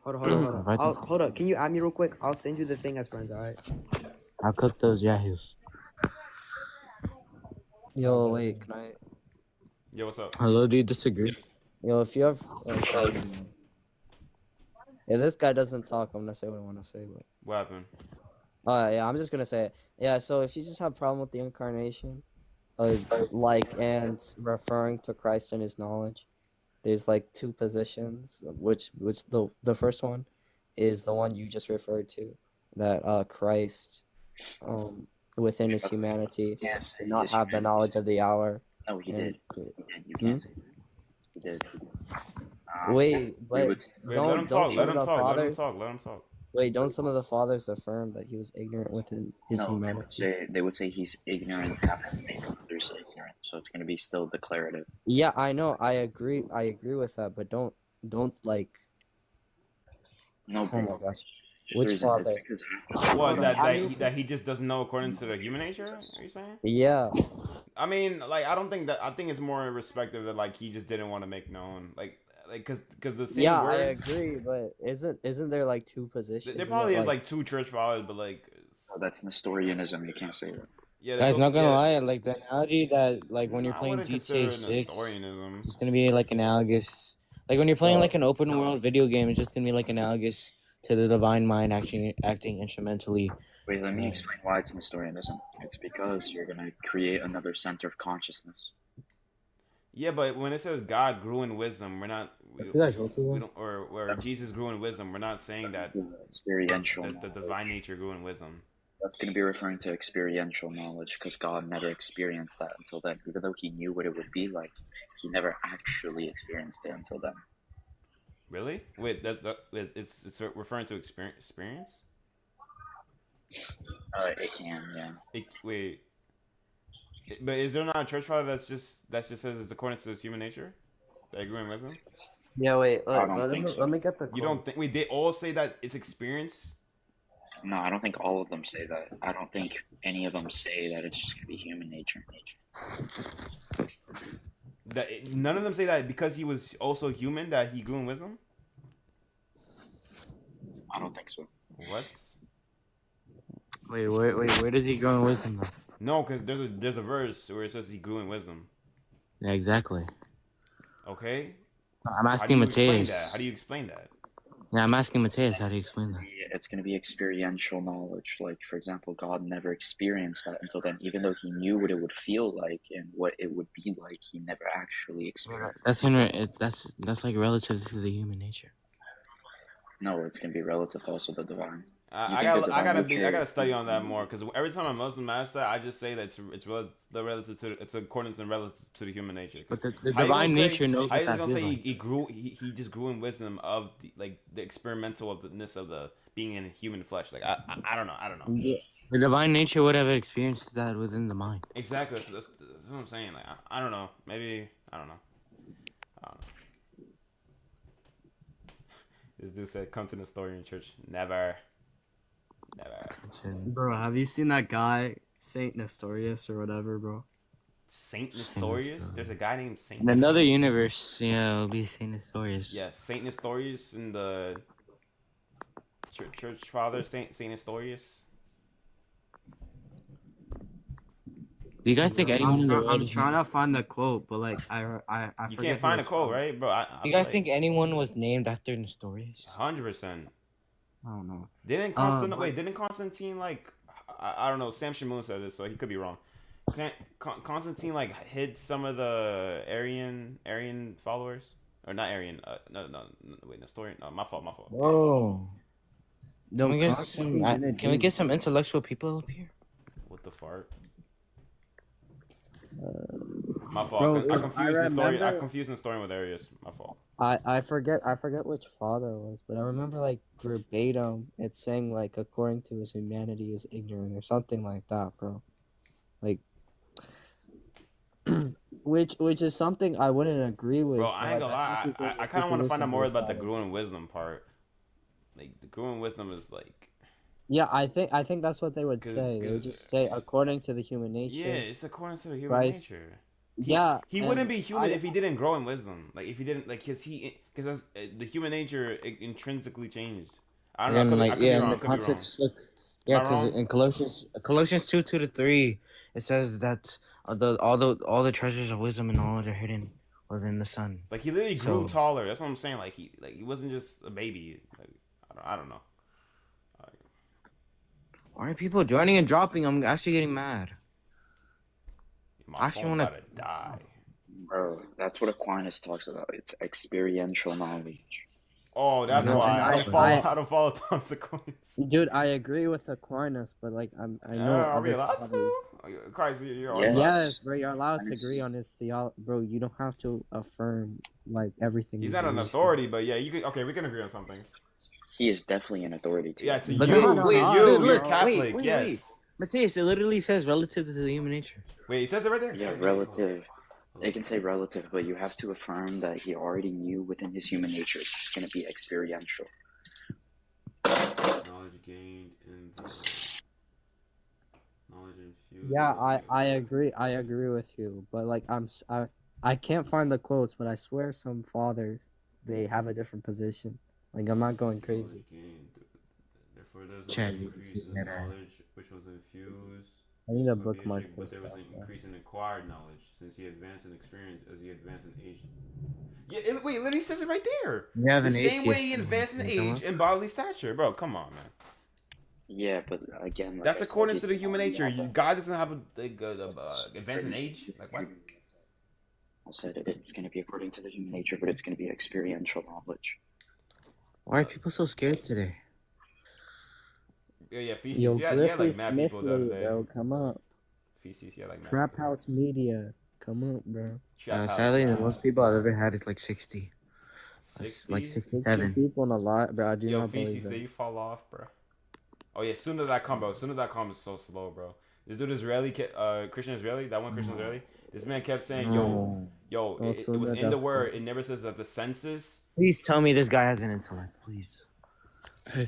Hold on. Invite them. Hold on. Can you add me real quick? I'll send you the thing as friends. All right. I'll cook those yahoos. Yo, wait, can I? Yo, what's up? Hello, do you disagree? Yo, if you have, yeah, this guy doesn't talk. I'm gonna say what I want to say, but. What happened? Yeah, I'm just gonna say it. Yeah, so if you just have a problem with the incarnation, and referring to Christ and his knowledge, there's like 2 positions, which the first one is the one you just referred to, that Christ, within his humanity, Yes, did not his have the knowledge of the hour. No, he and- did. He did. You can't say that. He did. Wait, but would- Wait, let him don't talk. some Let of him the talk. Let him fathers talk. Let him talk. wait? Don't some of the fathers affirm that he was ignorant within his No, humanity? they would say he's ignorant, has to make others ignorant. So it's going to be still declarative. Yeah, I know. I agree with that, but don't like. No, Oh bro. my gosh. Which Reason, it's father? because What, Hold on, that he just doesn't know according to the human nature? Are you saying? Yeah. I mean, like, I don't think that. I think it's more irrespective that like he just didn't want to make known, like because the same Yeah, I words. agree, but isn't there like two positions? There Isn't probably it, is like two church fathers, but like, oh, that's Nestorianism. You can't say that. yeah, there's Guys, also not gonna yeah. lie, like the analogy that like when you're I playing wouldn't consider GTA it 6, Nestorianism. it's gonna be like analogous. Like when you're playing like an open world video game, it's just gonna be like analogous to the divine mind acting instrumentally. Wait, let me explain why it's Nestorianism. It's because you're gonna create another center of consciousness. Yeah, but when it says God grew in wisdom, we're not. We don't, or Jesus grew in wisdom. We're not saying that experiential the divine nature grew in wisdom. That's going to be referring to experiential knowledge, because God never experienced that until then. Even though he knew what it would be like, he never actually experienced it until then. Really? Wait, it's referring to experience? It can, yeah. Wait, but is there not a church father that just says it's according to his human nature? That grew in wisdom? Yeah, wait. I don't think so. Let me get the. You don't think? Wait, they all say that it's experience? No, I don't think all of them say that. I don't think any of them say that it's just going to be human nature. None of them say that because he was also human that he grew in wisdom? I don't think so. What? Wait, where does he grow in wisdom though? No, because there's a verse where it says he grew in wisdom. Yeah, exactly. Okay. I'm asking Mateus. How do you explain that? Yeah, I'm asking Mateus. How do you explain that? It's going to be experiential knowledge. Like, for example, God never experienced that until then. Even though he knew what it would feel like and what it would be like, he never actually experienced it. That's like relative to the human nature. No, it's going to be relative to also the divine. I gotta study on that more, because every time a Muslim asks that, I just say that it's according to relative to the human nature. But the divine nature knows how what that you gonna feels say like. he just grew in wisdom of the experimentalness of the being in human flesh? Like I don't know. The divine nature would have experienced that within the mind. Exactly. That's what I'm saying. Like I don't know. Maybe I don't know. This dude said, "Come to the Nestorian church." Never. Bro, have you seen that guy, Saint Nestorius or whatever, bro? Saint Nestorius? There's a guy named Saint In Nestorius. another universe, yeah, it'll be Saint Nestorius. Yeah, Saint Nestorius in the church father, Saint Nestorius. Do you guys think anyone in the world? I'm trying to find the quote, but like I You can't find a quote, right, bro? Do you guys think anyone was named after Nestorius? 100%. I don't know. Didn't Constantine like I don't know? Sam Shamoon said this, so he could be wrong. Constantine like hid some of the Arian followers, or not Arian? No, wait, Nestorian. No, my fault. Whoa. Can we get some intellectual people up here? What the fart? My fault. Bro, I confused Nestorian with Arius. My fault. I forget which father it was, but I remember like verbatim it's saying like according to his humanity is ignorant or something like that, bro. Like which is something I wouldn't agree with. Bro, I ain't gonna lie. I kind of want to find out more about the grew in wisdom part. Like the grew in wisdom is like. Yeah, I think that's what they would say. They would just say according to the human nature. Yeah, it's according to the human nature. Yeah, he wouldn't be human if he didn't grow in wisdom. Like if he didn't, like, because the human nature intrinsically changed. I don't know. In the context, look, yeah, because in Colossians 2:2-3, it says that all the treasures of wisdom and knowledge are hidden within the Son. Like he literally grew taller. That's what I'm saying. Like he wasn't just a baby. Like I don't know. Why are people joining and dropping? I'm actually getting mad. I actually want to die. Bro, that's what Aquinas talks about. It's experiential knowledge. Oh, that's why I don't follow Thomas Aquinas. Dude, I agree with Aquinas, but like I know. Are we allowed to? Christ, you're yes, bro, you're allowed to agree on his theology, bro. You don't have to affirm like everything. He's not an authority, but yeah, you can. Okay, we can agree on something. He is definitely an authority too. Yeah, to But you're Catholic. Yes. Mateus, it literally says relative to the human nature. Wait, it says it right there? Yeah, relative. It can say relative, but you have to affirm that he already knew within his human nature. It's just going to be experiential. Knowledge Yeah, I agree. I agree with you, but like I can't find the quotes, but I swear some fathers they have a different position. Like I'm not going crazy. Therefore, there's no Chad, increase in knowledge which was infused I need a from bookmark teaching, but this there was stuff. an Bro. increase in acquired knowledge since he advanced in experience as he advanced in age. Yeah, wait, it literally says it right there. You have The an same way atheist. he advanced in Can you come age up? and bodily stature, bro. Come on, man. Yeah, but again, like That's I said, according he's to the human already nature. have a God doesn't have advance in age. Like what? I said it's going to be according to the human nature, but it's going to be experiential knowledge. Why are people so scared today? Yeah, feces. Yo, Yeah, Griffin like mad people the other Smithley, day. bro, come up. Feces, yeah, like mad Trap people. House Media, come up, bro. Sadly, the most people I've ever had is like 60. 60? Like 60 67. people in a lot, bro. I do Yo, not believe feces, that. you fall off, bro. Oh yeah, Suna.com, bro. Suna.com is so slow, bro. This dude Israeli, Christian Israeli, that one Christian Israeli. This man kept saying, yo, it was in the word. It never says that the census. Please tell me this guy has an intellect, please. Hey,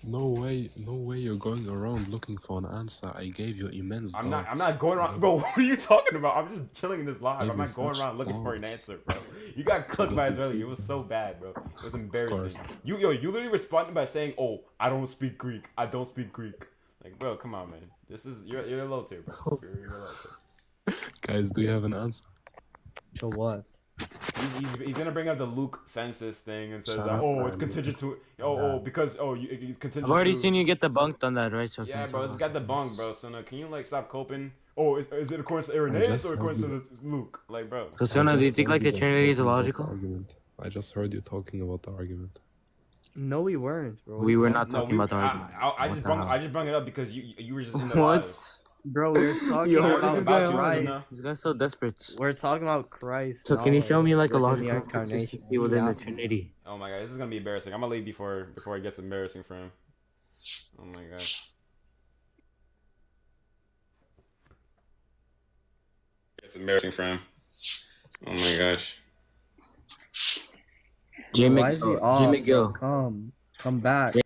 no way you're going around looking for an answer. I gave you immense I'm doubts. not going around, bro. What are you talking about? I'm just chilling in this live. I'm Even not going such around looking for an doubts. answer, bro. You got cooked by Israeli. It was so bad, bro. It was embarrassing. You literally responded by saying, "Oh, I don't speak Greek. I don't speak Greek." Like, bro, come on, man. You're a low tier, bro. You're a low tier. Guys, do you have an answer? To what? He's gonna bring up the Luke census thing and says Shut that up, it's contingent to because it's contingent. I've already to... seen you get debunked on that, right? So yeah, bro, it's got the bunk, bro. So now, can you like stop coping? Oh, is it according to Irenaeus or according to Luke? Like, bro. So Sona, do you think like the Trinity is illogical? Argument. I just heard you talking about the argument. No, we weren't, bro. We were not talking about the argument. I just brung it up because you were just in the What? live. Bro, we're talking Yo, about Christ. This guy's so desperate. We're talking about Christ. So can you show me like a within the logical incarnation. consistency within the Trinity? Oh my god, this is gonna be embarrassing. I'm gonna leave before it gets embarrassing for him. Oh my god. It's embarrassing for him. Oh my gosh. Why is he off? McGill. Come back. I'm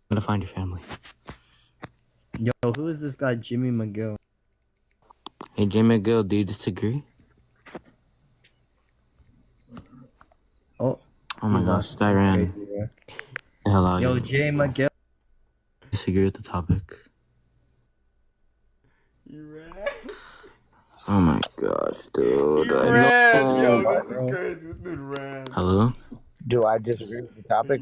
gonna find your family. Yo, who is this guy, Jimmy McGill? Hey, Jim McGill, do you disagree? Oh my gosh, this guy ran. The hell out Yo, of here. Jay McGill. Disagree with the topic. Oh my gosh, dude. Yo, this is crazy. This dude ran. Hello? Do I disagree with the topic?